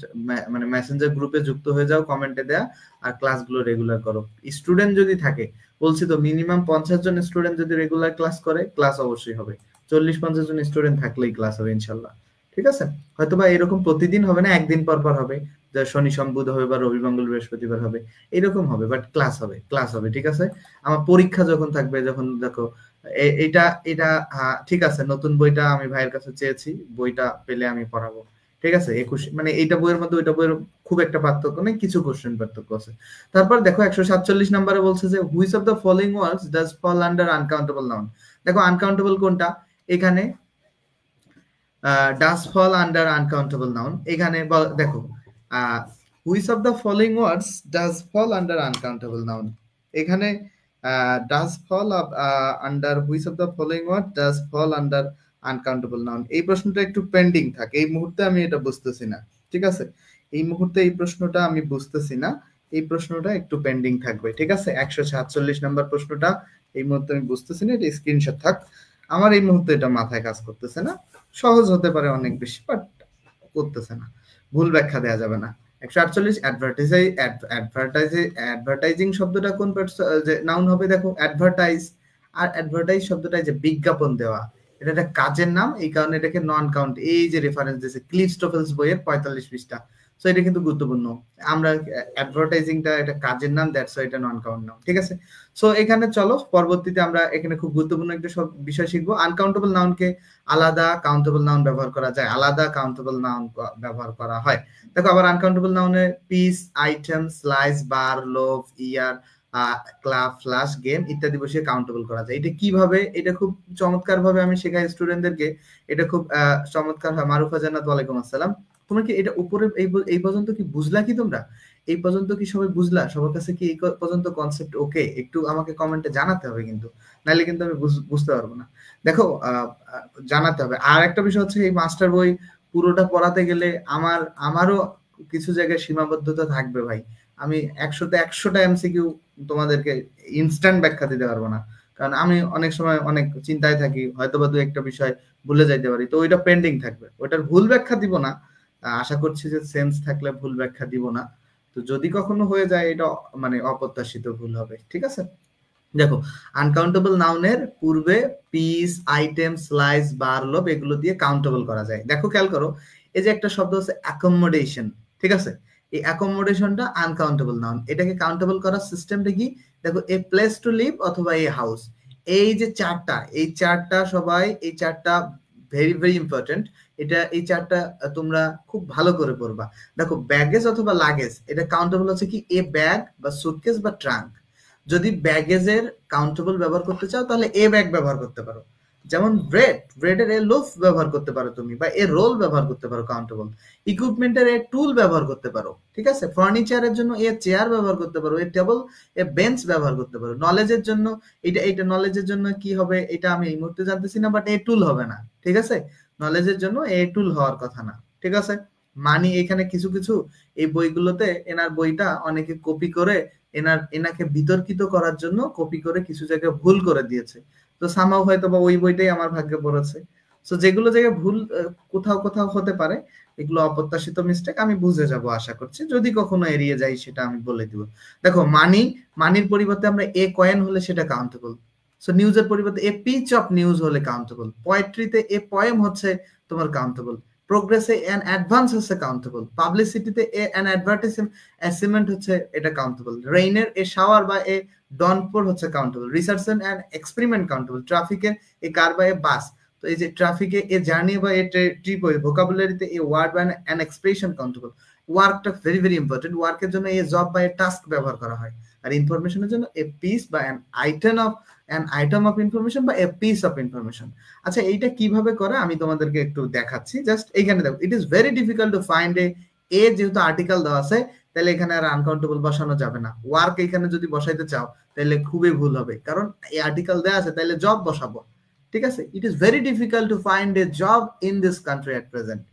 মানে মেসেঞ্জার গ্রুপে যুক্ত হয়ে যাও, কমেন্টে দেয়া, আর ক্লাসগুলো রেগুলার করো। স্টুডেন্ট যদি থাকে, বলছি তো মিনিমাম 50 জন স্টুডেন্ট যদি রেগুলার ক্লাস করে, ক্লাস অবশ্যই হবে। 40-50 জন স্টুডেন্ট থাকলেই ক্লাস হবে ইনশাল্লাহ। ঠিক আছে? হয়তোবা এরকম প্রতিদিন হবে না, একদিন পর পর হবে, যে শনি সোম বুধ হবে বা রবি মঙ্গল বৃহস্পতিবার হবে, এরকম হবে, বাট ক্লাস হবে, ঠিক আছে? আমার পরীক্ষা যখন থাকবে, যখন দেখো এটা এটা ঠিক আছে, নতুন বইটা আমি ভাইয়ের কাছে চেয়েছি, বইটা পেলে আমি পড়াবো, ঠিক আছে? 21 মানে এইটা বইয়ের মধ্যে ওইটা বইয়ের খুব একটা পার্থক্য নেই, কিছু কোশ্চেন পার্থক্য আছে। তারপর দেখো 147 নম্বরে বলছে যে which of the following words does fall under uncountable noun. দেখো আনকাউন্টেবল কোনটা এখানে, does fall under uncountable noun, এখানে দেখো which of the following words does fall under uncountable noun, এখানে does fall under which of the following word does fall under uncountable noun, এই প্রশ্নটা একটু pending থাকে, এই মুহূর্তে আমি এটা বুঝতেছি না, ঠিক আছে? এই মুহূর্তে এই প্রশ্নটা আমি বুঝতেছি না, এই প্রশ্নটা একটু পেন্ডিং থাকবে, ঠিক আছে? 147 নম্বর প্রশ্নটা এই মুহূর্তে আমি বুঝতেছি না, এটা স্ক্রিনশট থাক, আমার এই মুহূর্তে এটা মাথায় কাজ করতেছে না, সহজ হতে পারে অনেক বেশি, বাট করতেছে না, ভুল ব্যাখ্যা দেওয়া যাবে না। 148 অ্যাডভার্টাইজিং শব্দটা কোন যে নাউন হবে, দেখো অ্যাডভার্টাইজ, আর অ্যাডভার্টাইজ শব্দটা যে বিজ্ঞাপন দেওয়া, এটা একটা কাজের নাম, এই কারণে এটাকে নন কাউন্ট, এই যে রেফারেন্স দিয়েছে ক্লিফস্টোফেলস বইয়ের 45 পৃষ্ঠা, সো এটা কিন্তু গুরুত্বপূর্ণ, আমরা অ্যাডভার্টাইজিংটা এটা কাজের নাম, দ্যাটস ওয়াই এটা নন কাউন্ট নাউন, ঠিক আছে? সো এখানে চলো পরবর্তীতে আমরা এখানে খুব গুরুত্বপূর্ণ একটা বিষয় শিখবো, আনকাউন্টেবল নাউনকে আলাদা, কাউন্টেবল নাউন ব্যবহার করা যায়, আলাদা কাউন্টেবল নাউন ব্যবহার করা হয়। দেখো আবার আনকাউন্টেবল নাউনে পিস, আইটেম, স্লাইস, বার, লোভ, ইয়ার, ক্লাব, ফ্লাশ, গেম ইত্যাদি বসিয়ে কাউন্টেবল করা যায়। এটা কিভাবে, এটা খুব চমৎকার ভাবে আমি শেখাই স্টুডেন্টদেরকে, এটা খুব চমৎকার হয়। মারুফা জান্নাত, ওয়ালাইকুম আসসালাম। তোমরা কি এটা উপরে এই পর্যন্ত কি বুঝলা, কি তোমরা এই পর্যন্ত কি সবাই বুঝলা? সবার কাছে কি এই পর্যন্ত কনসেপ্ট ওকে? একটু আমাকে কমেন্টে জানাতে হবে কিন্তু, নাহলে কিন্তু আমি বুঝতে পারবো না। দেখো জানাতে হবে। আর একটা বিষয় হচ্ছে, এই মাস্টার বই পুরোটা পড়াতে গেলে আমারও কিছু জায়গায় সীমাবদ্ধতা থাকবে ভাই, আমি 100টা এমসিকিউ তোমাদেরকে ইনস্ট্যান্ট ব্যাখ্যা দিতে পারবো না, কারণ আমি অনেক সময় অনেক চিন্তায় থাকি, হয়তো বা দু একটা বিষয় ভুলে যাইতে পারি, তো ওইটা পেন্ডিং থাকবে, ওইটার ভুল ব্যাখ্যা দিব না, আশা করছি যে সেন্স থাকলে ভুল ব্যাখ্যা দিব না, তো যদি কখনো হয়ে যায় এটা মানে অপ্রত্যাশিত ভুল হবে, ঠিক আছে? দেখো আনকাউন্টেবল নাউনের পূর্বে পিস, আইটেম, স্লাইস, বার, লোভ এগুলো দিয়ে কাউন্টেবল করা যায়। দেখো খেয়াল করো, এই যে একটা শব্দ আছে অ্যাকোমোডেশন, ঠিক আছে? এই অ্যাকোমোডেশনটা আনকাউন্টেবল নাউন, এটাকে কাউন্টেবল করার সিস্টেমটা কি? দেখো এ প্লেস টু লিভ অথবা এ হাউস, এই যে চারটা, এই চারটা সবাই, এই চারটা ভেরি ভেরি ইম্পর্টেন্ট, এটা এই চারটা তোমরা খুব ভালো করে পড়বা। দেখো ব্যাগেজ অথবা লাগেজ, এটা কাউন্টেবল হচ্ছে কি এ ব্যাগ বা সুটকেস বা ট্রাঙ্ক। যদি ব্যাগেজের কাউন্টেবল ব্যবহার করতে চাও তাহলে এ ব্যাগ ব্যবহার করতে পারো, যেমন ব্রেডের এ লোফ ব্যবহার করতে পারো তুমি, বা এ রোল ব্যবহার করতে পারো কাউন্টেবল। ইকুইপমেন্টের এ টুল ব্যবহার করতে পারো, ঠিক আছে? ফার্নিচারের জন্য এ চেয়ার ব্যবহার করতে পারো, এ টেবল, এ বেঞ্চ ব্যবহার করতে পারো। নলেজের জন্য এটা নলেজের জন্য কি হবে এটা আমি এই মুহূর্তে জানতেছি না, বাট এ টুল হবে না, ঠিক আছে? নলেজের জন্য এ টুল হওয়ার কথা না, ঠিক আছে? মানি এখানে কিছু কিছু এই বইগুলোতে, এনার বইটা অনেকে কপি করে এনাকে বিতর্কিত করার জন্য কপি করে কিছু জায়গায় ভুল করে দিয়েছে, তো সামাও হয়তো বা ওই বইটাই আমার ভাগ্যে পড়েছে। তো যেগুলো জায়গায় ভুল কোথাও কোথাও হতে পারে, এগুলো অপ্রত্যাশিত মিস্টেক, আমি বুঝে যাব আশা করছি, যদি কখনো এড়িয়ে যাই সেটা আমি বলে দিব। দেখো মানির পরিবর্তে আমরা এ কয়েন হলে সেটা কাউন্টেবল, সো নিউজের পরিবর্তে এ পিচ অফ নিউজ হলে কাউন্টেবল, পোয়েট্রিতে এ পয়েম হচ্ছে তোমার কাউন্টেবল, প্রোগ্রেসে এন অ্যাডভান্স হচ্ছে কাউন্টেবল, পাবলিসিটিতে এ অ্যান অ্যাডভার্টাইজমেন্ট হচ্ছে এটা কাউন্টেবল, রেইনের এ শাওয়ার বা এ ডনপোর হচ্ছে countable, research and experiment countable, ট্রাফিকের এ কার বা এ বাস, তো এই যে ট্রাফিকে এ জার্নি বা এ ট্রিপ, ভোকাবুলারিতে এ ওয়ার্ড বা অ্যান এক্সপ্রেশন কাউন্টেবল। ওয়ার্কটা ভেরি ভেরি ইম্পর্টেন্ট, ওয়ার্কের জন্য এ জব বা এ টাস্ক ব্যবহার করা হয়, আর ইনফরমেশনের জন্য এ পিস বা অ্যান আইটেম অফ ইনফরমেশন বা এ পিস অফ ইনফরমেশন। আচ্ছা এইটা কিভাবে করে আমি তোমাদেরকে একটু দেখাচ্ছি, জাস্ট এইখানে দেখো, it is very difficult to find a যেহেতু আর্টিকেল দেওয়া আছে, তাহলে এখানে আর আনকাউন্টেবল বসানো যাবে না, ওয়ার্ক এখানে যদি বসাইতে চাও তাহলে খুবই ভুল হবে, কারণ এই আর্টিকেল দেওয়া আছে, তাহলে জব বসাবো, ঠিক আছে? It is very difficult to find a job in this country at present,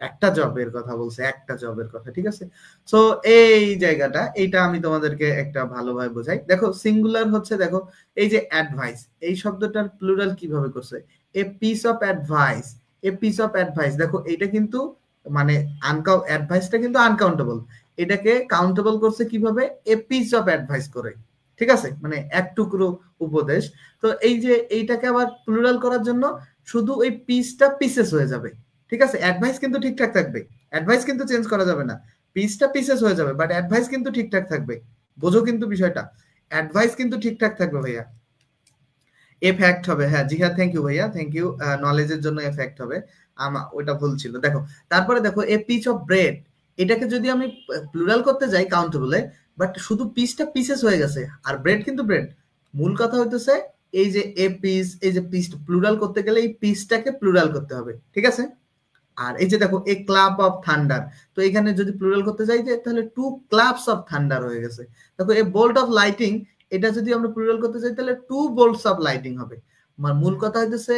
একটা জবের কথা বলছে, একটা জবের কথা, ঠিক আছে? সো এই জায়গাটা, এইটা আমি তোমাদেরকে একটা ভালোভাবে বোঝাই। দেখো সিঙ্গুলার হচ্ছে, দেখো এই যে অ্যাডভাইস, এই শব্দটার প্লুরাল কিভাবে করছে, এ piece of advice, A piece of advice, দেখো এটা কিন্তু মানে অ্যাডভাইসটা কিন্তু আনকাউন্টেবল, এটাকে কাউন্টেবল করছে কিভাবে, এ পিস অফ অ্যাডভাইস করে, ঠিক আছে? মানে এক টুকরো উপদেশ। তো এই যে এইটাকে আবার প্লুরাল করার জন্য শুধু ওই পিসটা পিসেস হয়ে যাবে, ঠিক আছে, অ্যাডভাইস কিন্তু ঠিকঠাক থাকবে, অ্যাডভাইস কিন্তু চেঞ্জ করা যাবে না, পিসটা পিসেস হয়ে যাবে, বাট অ্যাডভাইস কিন্তু ঠিকঠাক থাকবে। বোঝো কিন্তু বিষয়টা, অ্যাডভাইস কিন্তু ঠিকঠাক থাকবে ভাইয়া। এফেক্ট হবে, হ্যাঁ জি হ্যাঁ, থ্যাংক ইউ ভাইয়া, থ্যাংক ইউ, নলেজের জন্য এফেক্ট হবে। ওটা ভুল ছিল। দেখো তারপরে দেখো এ পিস অফ ব্রেড, এটাকে যদি আমি প্লুরাল করতে যাই কাউন্টেবলে, বাট শুধু পিসটা পিসেস হয়ে গেছে, আর ব্রেড কিন্তু ব্রেড। মূল কথা হইতেছে এই যে এ পিস, এই যে পিস প্লুরাল করতে গেলে এই পিসটাকে প্লুরাল করতে হবে, ঠিক আছে। আর এই যে দেখো এ ক্লাব অফ থান্ডার, তো এখানে যদি প্লুরাল করতে যাই যে তাহলে টু ক্লাবস অফ থান্ডার হয়ে গেছে। দেখো এ বোল্ট অফ লাইটিং, এটা যদি আমরা প্লুরাল করতে চাই তাহলে টু বোল্টস অফ লাইটিং হবে। মূল কথা হইতেছে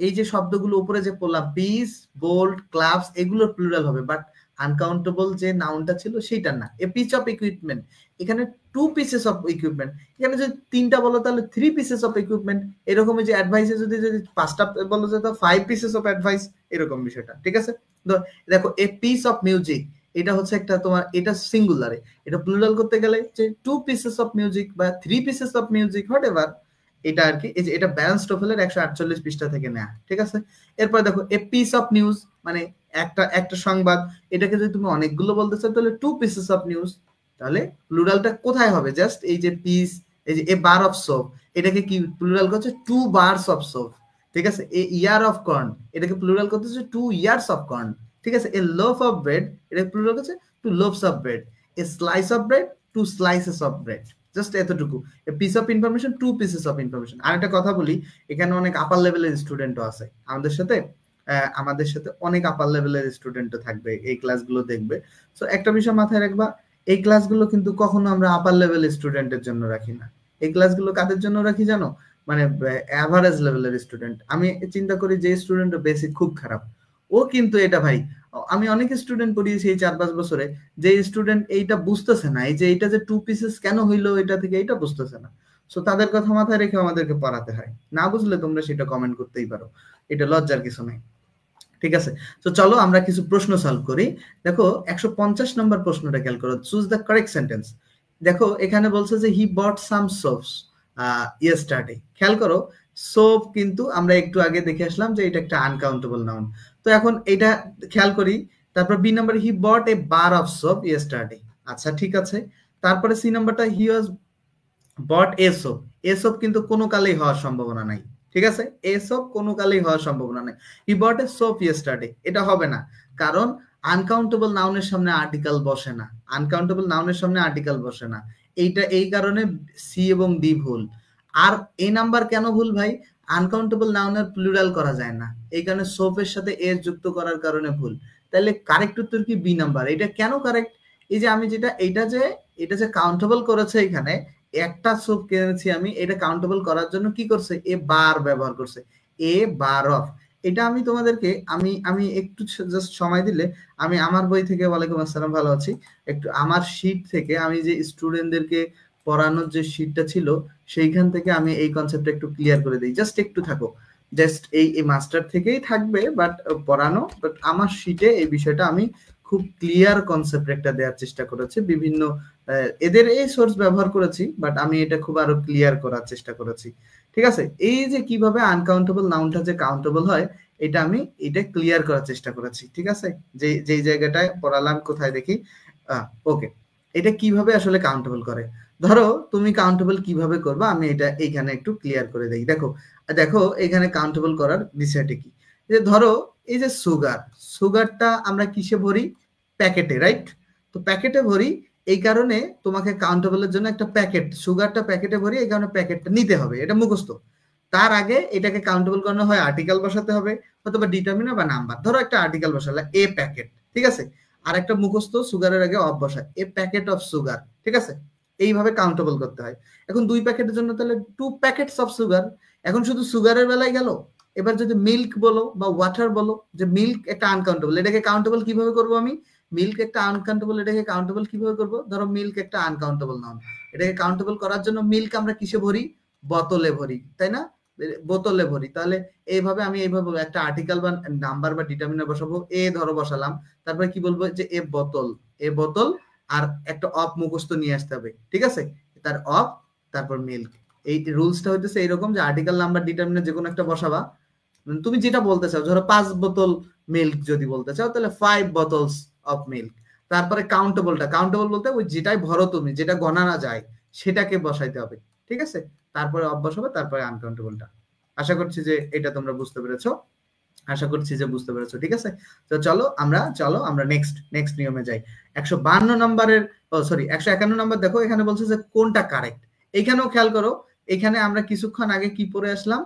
এই যে শব্দগুলো উপরে যে পড়লাম, পিস, বোল্ট, ক্লাবস, এগুলোর প্লুরাল হবে, বাট আনকাউন্টেবল যে নাউনটা ছিল সেইটা না। এ পিস অফ ইকুইপমেন্ট, এখানে টু পিসেস অফ ইকুইপমেন্ট, এখানে যদি তিনটা বলো তাহলে থ্রি পিসেস অফ ইকুইপমেন্ট। এরকমই যে অ্যাডভাইসে যদি যদি পাঁচটা বলো যে ফাইভ পিসেস অফ অ্যাডভাইস, এরকম বিষয়টা, ঠিক আছে। দেখো এ পিস অফ মিউজিক, এটা হচ্ছে একটা তোমার, এটা সিঙ্গুলারে, এটা প্লুরাল করতে গেলে যে টু পিসেস অফ মিউজিক বা three pieces of music, whatever, এটা আর কি। এই যে এটা ব্যালেন্স টোফেলের 148 পৃষ্ঠা থেকে নেয়া, ঠিক আছে। এরপর দেখো এ পিস অফ নিউজ, মানে একটা সংবাদ, এটাকে যদি তুমি অনেকগুলো বলতে চাও তাহলে টু পিসেস অফ নিউজ। তাহলে প্লুরালটা কোথায় হবে? জাস্ট এই যে পিস, এই যে এ বার অফ সোপ, এটাকে কি প্লুরাল করছে? টু বারস অফ সোপ, ঠিক আছে। এ ইয়ার অফ কর্ন, এটাকে প্লুরাল করতেছে টু ইয়ার্স অফ কর্ন, ঠিক আছে। এ লোফ অফ ব্রেড, এটাকে প্লুরাল করছে two loafs of bread. A slice of bread, two slices of bread. Just এতটুকু, a piece of information, two pieces of information. আর একটা কথা বলি, এখানে অনেক আপার লেভেলের স্টুডেন্টও আছে আমাদের সাথে অনেক আপার লেভেলের স্টুডেন্টও থাকবে, এই ক্লাসগুলো দেখবে। সো একটা বিষয় মাথায় রাখবা, এই ক্লাসগুলো কিন্তু কখনো আমরা আপার লেভেল স্টুডেন্টের জন্য রাখি না। এই ক্লাসগুলো কাদের জন্য রাখি জানো? মানে অ্যাভারেজ লেভেলের স্টুডেন্ট। আমি চিন্তা করি যে স্টুডেন্ট বেসিক খুব খারাপ, ও কিন্তু এটা ভাই, আমি অনেক স্টুডেন্ট পড়িয়েছি এই 4-5 বছরে, যে স্টুডেন্ট এইটা বুঝতেছে না, এই যে এটা যে টু পিসেস কেন হইলো এটা থেকে, এটা বুঝতেছে না। সো তাদের কথা মাথায় রেখে আমাদেরকে পড়াতে হয়। না বুঝলে তোমরা সেটা কমেন্ট করতেই পারো, এটা লজ্জার কিছু নেই, ঠিক আছে। তো চলো আমরা কিছু প্রশ্ন সলভ করি। দেখো 150 নম্বর প্রশ্নটা খেয়াল করো, চুজ দ্য কারেক্ট সেন্টেন্স। দেখো এখানে বলছে যে হি বট সাম সোপস ইয়েস্টারডে। খেয়াল করো, সোপ কিন্তু আমরা একটু আগে দেখে আসলাম যে এটা একটা আনকাউন্টেবল নাউন। তো এখন এটা খেয়াল করি। তারপর B number, he bought a bar of soap yesterday. আচ্ছা ঠিক আছে। তারপরে সি নাম্বারটা, হি ওয়াজ বট এ সোপ। এ সোপ কিন্তু কোনো কালেই হওয়ার সম্ভাবনা নাই, ঠিক আছে। এ সোপ কোনো কালেই হওয়ার সম্ভাবনা নাই। হি বট এ সোপ ইয়েস্টারডে, এটা হবে না, কারণ আনকাউন্টেবল নাউনের সামনে আর্টিকেল বসে না, আনকাউন্টেবল নাউনের সামনে আর্টিকেল বসে না। এইটা এই কারণে সি এবং ডি ভুল। আর এই নাম্বার কেন ভুল ভাই? আনকাউন্টেবল নাউনের প্লুরাল করা যায় না, এই কারণে সোপের সাথে এ যুক্ত করার কারণে ভুল। তাহলে কারেক্ট উত্তর কি? B number. এটা কেন কারেক্ট? এই যে আমি যেটা এটা যে কাউন্টেবল করেছে, এখানে একটা সোপ কিনেছি আমি, এটা কাউন্টেবল করার জন্য কি করছে? এ বার ব্যবহার করছে, এ বার অফ। এটা আমি তোমাদেরকে আমি একটু জাস্ট সময় দিলে আমি আমার বই থেকে, ওয়ালাইকুম আসসালাম, ভালো আছি, একটু আমার শীট থেকে আমি যে স্টুডেন্টদেরকে পড়ানোর যে শীটটা ছিল সেইখান থেকে আমি এই কনসেপ্টটা একটু ক্লিয়ার করে দিই। জাস্ট একটু থাকো, জাস্ট এই মাস্টার থেকেই থাকবে বাট পড়ানো, বাট আমার শীটে এই বিষয়টা আমি খুব ক্লিয়ার কনসেপ্ট একটা দেওয়ার চেষ্টা করেছি। বিভিন্ন এদের এই সোর্স ব্যবহার করেছি, বাট আমি এটা খুব আরো ক্লিয়ার করার চেষ্টা করেছি, ঠিক আছে। এই যে কিভাবে আনকাউন্টেবল নাউনটা যে কাউন্টেবল হয়, এটা ক্লিয়ার করার চেষ্টা করেছি, ঠিক আছে। যেই জায়গাটায় পড়ালাম, কোথায় দেখি, ওকে, এটা কিভাবে আসলে কাউন্টেবল করে। ধরো তুমি কাউন্টেবল কিভাবে করবা, আমি এটা এইখানে একটু ক্লিয়ার করে দেই। দেখো দেখো এখানে কাউন্টেবল করার বিষয়টা কি, যে ধরো এই যে সুগারটা আমরা কিসে ভরি? প্যাকেটে, রাইট। তো প্যাকেটে ভরি, এই কারণে তোমাকে কাউন্টেবলের জন্য একটা প্যাকেট, সুগারটা প্যাকেটে ভরি, এই কারণে প্যাকেটটা নিতে হবে, এটা মুখস্থ। তার আগে এটাকে কাউন্টেবল করানো হয়, আর্টিকেল বসাতে হবে, অথবা ডিটারমিনার বা নাম্বার। ধরো একটা আর্টিকেল বসালে এ প্যাকেট, ঠিক আছে। আর একটা মুখস্থ, সুগারের আগে অফ বসায়, এ প্যাকেট অফ সুগার, ঠিক আছে। এইভাবে কাউন্টেবল করতে হয়। এখন 2 প্যাকেটের জন্য তাহলে 2 প্যাকেটস অফ সুগার। এখন শুধু সুগারের বেলায় গেল, এবার যদি মিল্ক বলো বা ওয়াটার বলো, যে মিল্ক একটা আনকাউন্টেবল, এটাকে কাউন্টেবল কিভাবে করবো আমি? মিল্ক একটা আনকাউন্টেবল, এটাকে কাউন্টেবল কিভাবে করবো? ধরো মিল্ক একটা আনকাউন্টেবল নাউন, এটাকে কাউন্টেবল করার জন্য মিল্ক আমরা কিসে ভরি? বোতলে ভরি, তাই না? বোতলে ভরি। তাহলে এইভাবে একটা আর্টিকেল বা নাম্বার বা ডিটারমিনার বসাবো। এ ধরো বসালাম, তারপরে কি বলবো? যে এ বোতল, আর একটা অফ মুখস্থ নিয়ে আসতে হবে, ঠিক আছে। তার অফ, তারপর মিল্ক। এই রুলসটা হইতেছে এইরকম, যে আর্টিকেল নাম্বার ডিটারমিনার যে কোনো একটা বসাবা, তুমি যেটা বলতে চাও। ধরো 5 বোতল মিল্ক যদি বলতে চাও তাহলে 5 bottles অফ মিল্ক। তারপরে কাউন্টেবলটা, কাউন্টেবল বলতে ওই যেটাই ভরো তুমি, যেটা গণা না যায় সেটাকে বসাইতে হবে, ঠিক আছে? তারপরে অফ বসাবে, তারপরে আনকাউন্টেবলটা। আশা করছি যে এটা তোমরা বুঝতে পেরেছো, আশা করছি যে বুঝতে পেরেছো, ঠিক আছে? তো চলো আমরা নেক্সট নিয়মে যাই। 152 নম্বরের, সরি 151 নম্বর দেখো, এখানে বলছে যে কোনটা কারেক্ট। এখানেও খেয়াল করো, এখানে আমরা কিছুক্ষণ আগে কি পড়ে আসলাম,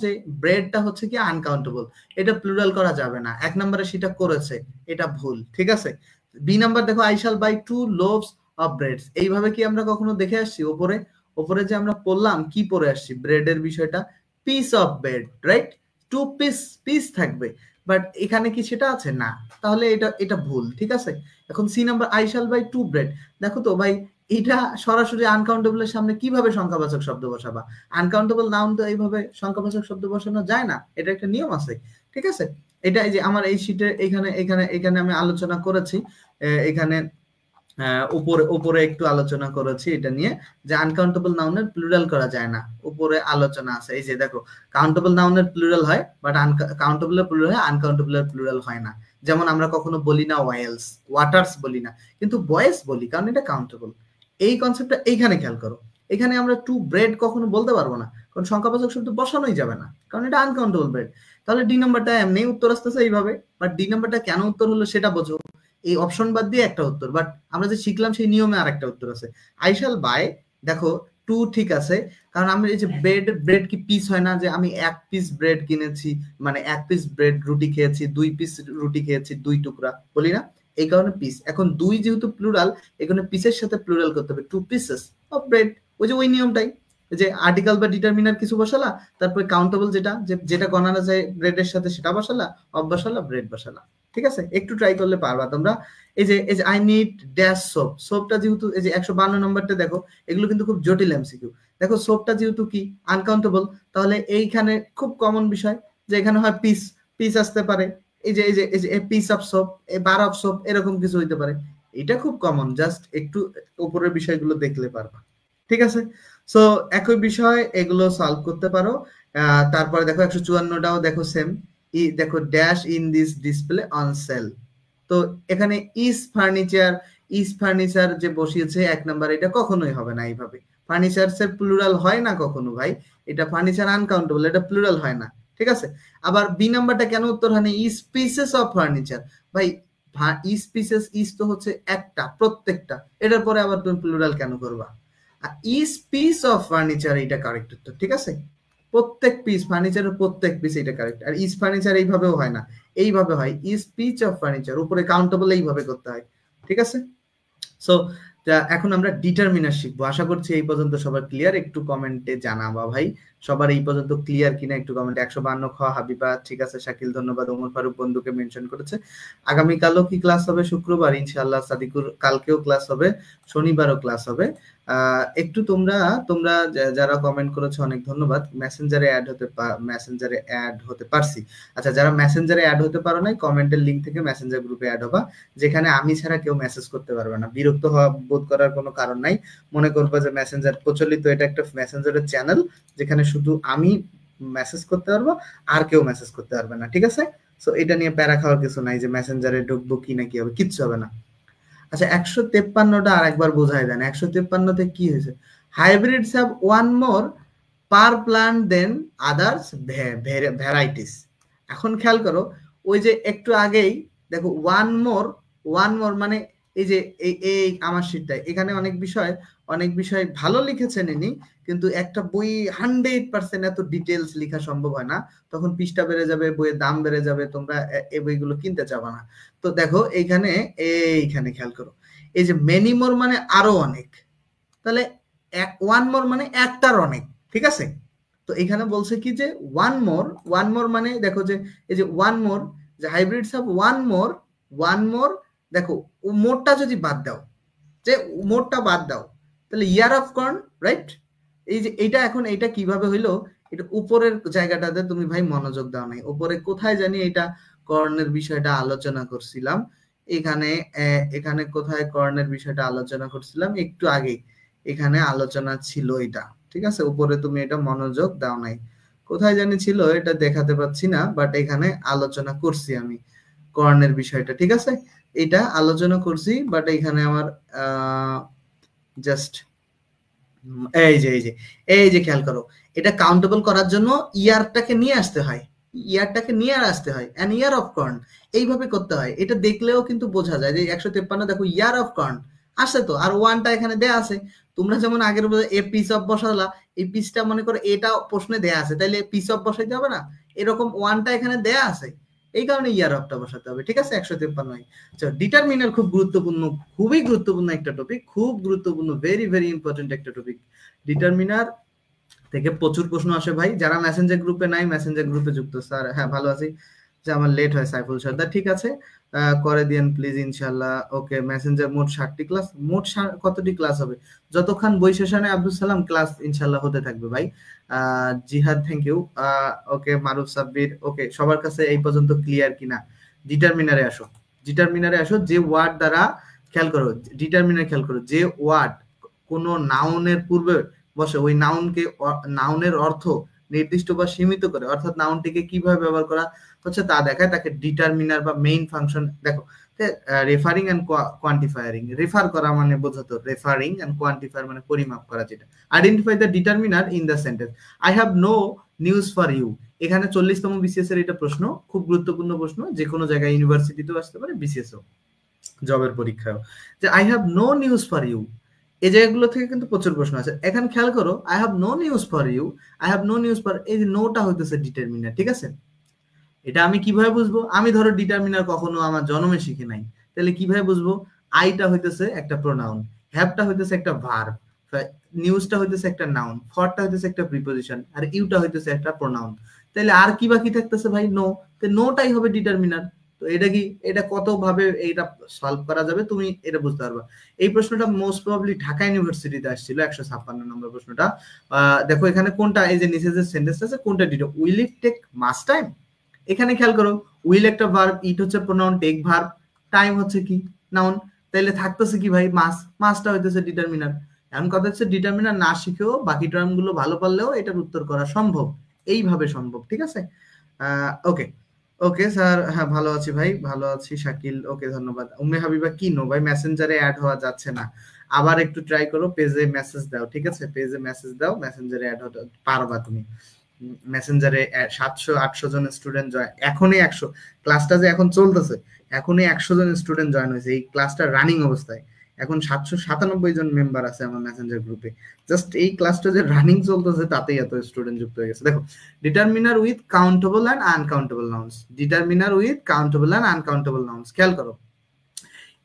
যে ব্রেডটা হচ্ছে কি আনকাউন্টেবল, এটা প্লুরাল করা যাবে না। 1 নম্বরে সেটা করেছে, এটা ভুল, ঠিক আছে? বি নাম্বার দেখো, I shall buy 2 loaves of breads, এইভাবে কি আমরা কখনো দেখে আসছি? ওপরে যে আমরা পড়লাম কি পড়ে আসছি ব্রেডের বিষয়টা, piece of bread, right? 2 piece থাকবে, বাট এখানে কি সেটা আছে? না, তাহলে এটা ভুল, ঠিক আছে? এখন C number, I shall buy 2 bread, দেখো তো ভাই এটা সরাসরি আনকাউন্টেবলের সামনে কিভাবে সংখ্যাবাচক শব্দ বসাবা? আনকাউন্টেবল নাউন তো এইভাবে সংখ্যাবাচক শব্দ বসানো যায় না, এটা একটা নিয়ম আছে, ঠিক আছে? এটা এই যে আমার এই শীটে এখানে আমি আলোচনা করেছি, এখানে উপরে একটু আলোচনা করেছি এটা নিয়ে, যে আনকাউন্টেবল নাউনের প্লুরাল করা যায় না, উপরে আলোচনা আছে। এই যে দেখো, কাউন্টেবল নাউনের প্লুরাল হয়, বাট কাউন্টেবলের প্লুরাল হয়, আনকাউন্টেবলের প্লুরাল হয় না। যেমন আমরা কখনো বলি না ওয়েলস, ওয়াটার্স বলি না, কিন্তু বয়েস বলি, কারণ এটা কাউন্টেবল। এই কনসেপ্টটা এইখানে খেয়াল করো, এখানে আমরা 2 ব্রেড কখনো বলতে পারবো না, কারণ সংখ্যাবাচক শব্দ বসানোই যাবে না, কারণ এটা আনকাউন্টেবল ব্রেড। তাহলে ডি নাম্বারটা এমনি উত্তর আসতেছে এইভাবে, বাট ডি নাম্বারটা কেন উত্তর হলো সেটা বোঝো। এই অপশন বাদ দিয়ে একটা উত্তর, বাট আমরা যে শিখলাম সেই নিয়মে আরেকটা উত্তর আছে। আই শ্যাল বাই, দেখো 2 ঠিক আছে, কারণ আমি এই যে ব্রেড কি পিস হয় না, যে আমি 1 পিস ব্রেড কিনেছি, মানে 1 পিস ব্রেড রুটি খেয়েছি, 2 পিস রুটি খেয়েছি 2 টুকরা, বলি না? এই কারণে পিস। এখন 2 যেহেতু প্লুরাল, এখানে পিসের সাথে প্লুরাল করতে হবে, 2 পিসেস অফ ব্রেড। ওই যে ওই নিয়মটাই, যে আর্টিকেল বা ডিটারমিনার কিছু বসালা, তারপরে কাউন্টেবল যেটা গণনা যায় ব্রেডের সাথে সেটা বসালা, অফ বসালা, ব্রেড বসালা, ঠিক আছে? একটু ট্রাই করলে পারবা তোমরা। এই যে আই নিড ড্যাশ সোপ, সোপটা যেহেতু এই যে 152 নম্বরটা দেখো, এগুলো কিন্তু খুব জটিল এমসিকিউ। দেখো সোপটা যেহেতু কি আনকাউন্টেবল, তাহলে এইখানে খুব কমন বিষয় যে এখানে হয় পিস আসতে পারে, এই যে পিস অফ সোপ, এই বার অফ সোপ, এরকম কিছু হইতে পারে। এটা খুব কমন, জাস্ট একটু উপরের বিষয়গুলো দেখলে পারবা, ঠিক আছে? সো একই বিষয়, এগুলো সলভ করতে পারো। তারপরে দেখো 154টাও দেখো সেম, দেখো dash in this display on sell. তো এখানে ইজ ফার্নিচার যে বসিয়েছে 1 নাম্বার, এটা কখনোই হবে না এইভাবে। ফার্নিচারস এর প্লুরাল হয় না কখনো ভাই, এটা ফার্নিচার আনকাউন্টেবল, এটা প্লুরাল হয় না, ঠিক আছে? আবার বি নাম্বারটা কেন উত্তর হয় না? ইজ পিসেস অফ ফার্নিচার, ভাই ইজ পিসেস, ইজ তো হচ্ছে একটা, প্রত্যেকটা, এটার পরে আবার তুমি প্লুরাল কেন করবা? ইজ পিস অফ ফার্নিচার, এটা কারেক্ট উত্তর, ঠিক আছে? প্রত্যেক পিস, ফার্নিচারের প্রত্যেক পিস, এটা কারেক্ট। আর ইজ ফার্নিচার এইভাবেও হয় না, এইভাবে হয় ইজ পিস অফ ফার্নিচার, উপরে কাউন্টেবল এইভাবে করতে হয়, ঠিক আছে? সো এখন আমরা ডিটারমিনার শিখবো। আশা করছি এই পর্যন্ত সবার ক্লিয়ার, একটু কমেন্টে জানাবা ভাই সবার এই পর্যন্ত ক্লিয়ার কিনা, একটু কমেন্টে। 152 খ হাবিবা, ঠিক আছে, শাকিল ধন্যবাদ, ওমর ফারুক বন্ধুকে মেনশন করেছে। আগামীকালও কি ক্লাস হবে? শুক্রবার ইনশাআল্লাহ। সাদিকুর কালকেও ক্লাস হবে, শনিবারও ক্লাস হবে। একটু তোমরা যারা কমেন্ট করেছো অনেক ধন্যবাদ। মেসেঞ্জারে অ্যাড হতে পারছি। আচ্ছা, যারা মেসেঞ্জারে অ্যাড হতে পারো নাই, কমেন্টের লিংক থেকে মেসেঞ্জার গ্রুপে অ্যাড হবা, যেখানে আমি ছাড়া কেউ মেসেজ করতে পারবে না। বিরক্ত হওয়া বোধ করার কোনো কারণ নাই। মনে করবা যে মেসেঞ্জার প্রচলিত, এটা একটা মেসেঞ্জারের চ্যানেল, যেখানে শুধু আমি মেসেজ করতে পারবো, আর কেউ মেসেজ করতে পারবে না, ঠিক আছে? সো এটা নিয়ে প্যারা খাওয়ার কিছু নাই যে মেসেঞ্জারে ঢুকবো কি না কি হবে, কিচ্ছু হবে না। আচ্ছা, 153টা আর একবার বোঝাই দেন। 153তে কি হয়েছে? Hybrids have one more per plant than others varieties. এখন খেয়াল করো, ওই যে একটু আগেই দেখো ওয়ান মোর মানে এই যে এই আমার শীটটাই, এখানে অনেক বিষয় ভালো লিখেছেন ইনি, কিন্তু একটা বই 100% এত ডিটেলস লেখা সম্ভব হয় না, তখন পৃষ্ঠা বেড়ে যাবে, বইয়ের দাম বেড়ে যাবে, তোমরা এই বইগুলো কিনতে চাবা না। তো দেখো এইখানে খেয়াল করো, এই যে মেনি মোর মানে আরো অনেক, তাহলে ওয়ান মোর মানে একটার অনেক, ঠিক আছে? তো এখানে বলছে কি যে ওয়ান মোর মানে দেখো যে এই যে ওয়ান মোর, যে হাইব্রিডস অফ ওয়ান মোর, দেখো মোরটা যদি বাদ দাও, যে মোরটা বাদ দাও, তাহলে ইয়ার অফ কর্ন, রাইট? এই যে এইটা কিভাবে হইলো, এটা উপরের জায়গাটাতে তুমি ভাই মনোযোগ দাও নাই। উপরে কোথায় জানি এটা কর্নের বিষয়টা আলোচনা করছিলাম, এখানে কোথায় কর্নের বিষয়টা আলোচনা করছিলাম একটু আগে, এখানে আলোচনা ছিল এটা, ঠিক আছে? উপরে তুমি এটা মনোযোগ দাও নাই। কোথায় জানি ছিল, এটা দেখাতে পাচ্ছি না, বাট এখানে আলোচনা করছি আমি কর্নের বিষয়টা, ঠিক আছে? এটা আলোচনা করছি, বাট এখানে আমার জাস্ট এই যে খেয়াল করো, এটা কাউন্টেবল করার জন্য ইয়ারটাকে নিয়ে আসতে হয়, অ্যান ইয়ার অফ কর্ন, এইভাবে করতে হয়। এটা দেখলেও কিন্তু বোঝা যায় যে 153 দেখো ইয়ার অফ কর্ন আসে তো, আর ওয়ানটা এখানে দেয়া আছে। তোমরা যেমন আগের এ পিস অফ বসালা, এই পিসটা মনে করো এটা প্রশ্নে দেয়া আছে, তাইলে পিস অফ বসাইতে হবে না? এরকম ওয়ানটা এখানে দেয়া আছে, এই কারণে ইয়ার অফটা বসাতে হবে, ঠিক আছে? 153। আচ্ছা, ডিটারমিনার খুব গুরুত্বপূর্ণ, খুবই গুরুত্বপূর্ণ একটা টপিক, খুব গুরুত্বপূর্ণ, ভেরি ভেরি ইম্পর্টেন্ট একটা টপিক। ডিটারমিনার থেকে প্রচুর প্রশ্ন আসে ভাই। যারা মেসেঞ্জার গ্রুপে নাই, মেসেঞ্জার গ্রুপে যুক্ত। স্যার হ্যাঁ ভালো আছি, যে আমার লেট হয় সাইফুল সর্দার, ঠিক আছে করে দিয়েন প্লিজ ইনশাল্লাহ। ওকে, মেসেঞ্জার মোট 60টি ক্লাস, মোট কতটি ক্লাস হবে? যতক্ষণ বই সেশনে আব্দুল সালাম ক্লাস ইনশাল্লাহ হতে থাকবে ভাই। জিহাদ থ্যাংক ইউ। ওকে মারুফ সাব্বির, ওকে সবার কাছে এই পর্যন্ত ক্লিয়ার কিনা? ডিটারমিনারে আসো, ডিটারমিনারে আসো। যে ওয়ার্ড দ্বারা, খেয়াল করো ডিটারমিনার, খেয়াল করো যে ওয়ার্ড কোন নাউনের পূর্বে বসে, ওই নাউনকে, নাউনের অর্থ নির্দিষ্ট বা সীমিত করে, অর্থাৎ নাউনটিকে কিভাবে ব্যবহার করা হচ্ছে তা দেখায়, তাকে ডিটারমিনার বা মেইন ফাংশন। দেখো রেফারিং এন্ড কোয়ান্টিফায়ারিং, রেফার করা মানে বোঝাতো, রেফারিং এন্ড কোয়ান্টিফায়ার মানে পরিমাপ করা, যেটা identify the determiner in the sentence. I have no news for you, এখানে 40তম বিসিএস এর এটা প্রশ্ন, খুব গুরুত্বপূর্ণ প্রশ্ন, যে কোনো জায়গায় ইউনিভার্সিটিতেও আসতে পারে, বিসিএসও, জবের পরীক্ষায়, যে I have no news for you, এই জায়গাগুলো থেকে কিন্তু প্রচুর প্রশ্ন আছে। এখন খেয়াল করো, I have no news for you, I have no news for, এই যে নোটা হইতেছে ডিটারমিনার, ঠিক আছে? এটা আমি কিভাবে বুঝবো? আমি ধরো ডিটারমিনার কখনো আমার জন্মে শিখি নাই, তাহলে কিভাবে বুঝবো? আইটা হইতেছে একটা প্রোনাউন, হ্যাভটা হইতেছে একটা ভার্ব, নিউজটা হইতেছে একটা নাউন, ফরটা হইতেছে একটা প্রিপোজিশন, আর ইউটা হইতেছে একটা প্রোনাউন। তাহলে আর কি বাকি থাকতেছে ভাই? নো। তো নোটাই হবে ডিটারমিনার। তো এটা কি, এটা কত ভাবে এটা সলভ করা যাবে তুমি এটা বুঝতে পারবা। এই প্রশ্নটা মোস্ট প্রবাবলি ঢাকা ইউনিভার্সিটিতে আসছিল, 156 নম্বর প্রশ্নটা। দেখো এখানে কোনটা, এই যে নিচে যে সেন্টেন্স আছে কোনটা ditto, will it take much time, এখানে খেয়াল করো উইল একটা ভার্ব, ইট হচ্ছে প্রোনাউন, টেক ভার্ব, টাইম হচ্ছে কি নাউন, তাইলে থাকতেছে কি ভাই? মাস, মাসটা হইতেছে ডিটারমিনার। এখন কথা হচ্ছে ডিটারমিনার না শিখেও বাকি টার্ম গুলো ভালো পারলেও এটার উত্তর করা সম্ভব, এইভাবে সম্ভব, ঠিক আছে? ওকে ওকে স্যার, হ্যাঁ ভালো আছি ভাই, ভালো আছি। শাকিল, ওকে ধন্যবাদ। উম্মে হাবিবা, কি নো ভাই মেসেঞ্জারে অ্যাড হওয়া যাচ্ছে না, আবার একটু ট্রাই করো, পেজে মেসেজ দাও, ঠিক আছে? পেজে মেসেজ দাও, মেসেঞ্জারে অ্যাড হতে পারবা তুমি। মেসেঞ্জারে 700-800 জন স্টুডেন্ট জয়েন, এখনই 100, ক্লাসটা যে এখন চলতেছে, এখনই 100 জন স্টুডেন্ট জয়েন হয়েছে এই ক্লাসটা রানিং অবস্থায়, এখন 797 জন মেম্বার আছে আমার মেসেঞ্জার গ্রুপে, জাস্ট এই ক্লাসটা যে রানিং চলতেছে তাতেই এত স্টুডেন্ট যুক্ত হয়ে গেছে। দেখো determiner with countable and uncountable nouns, determiner with countable and uncountable nouns, খেয়াল করো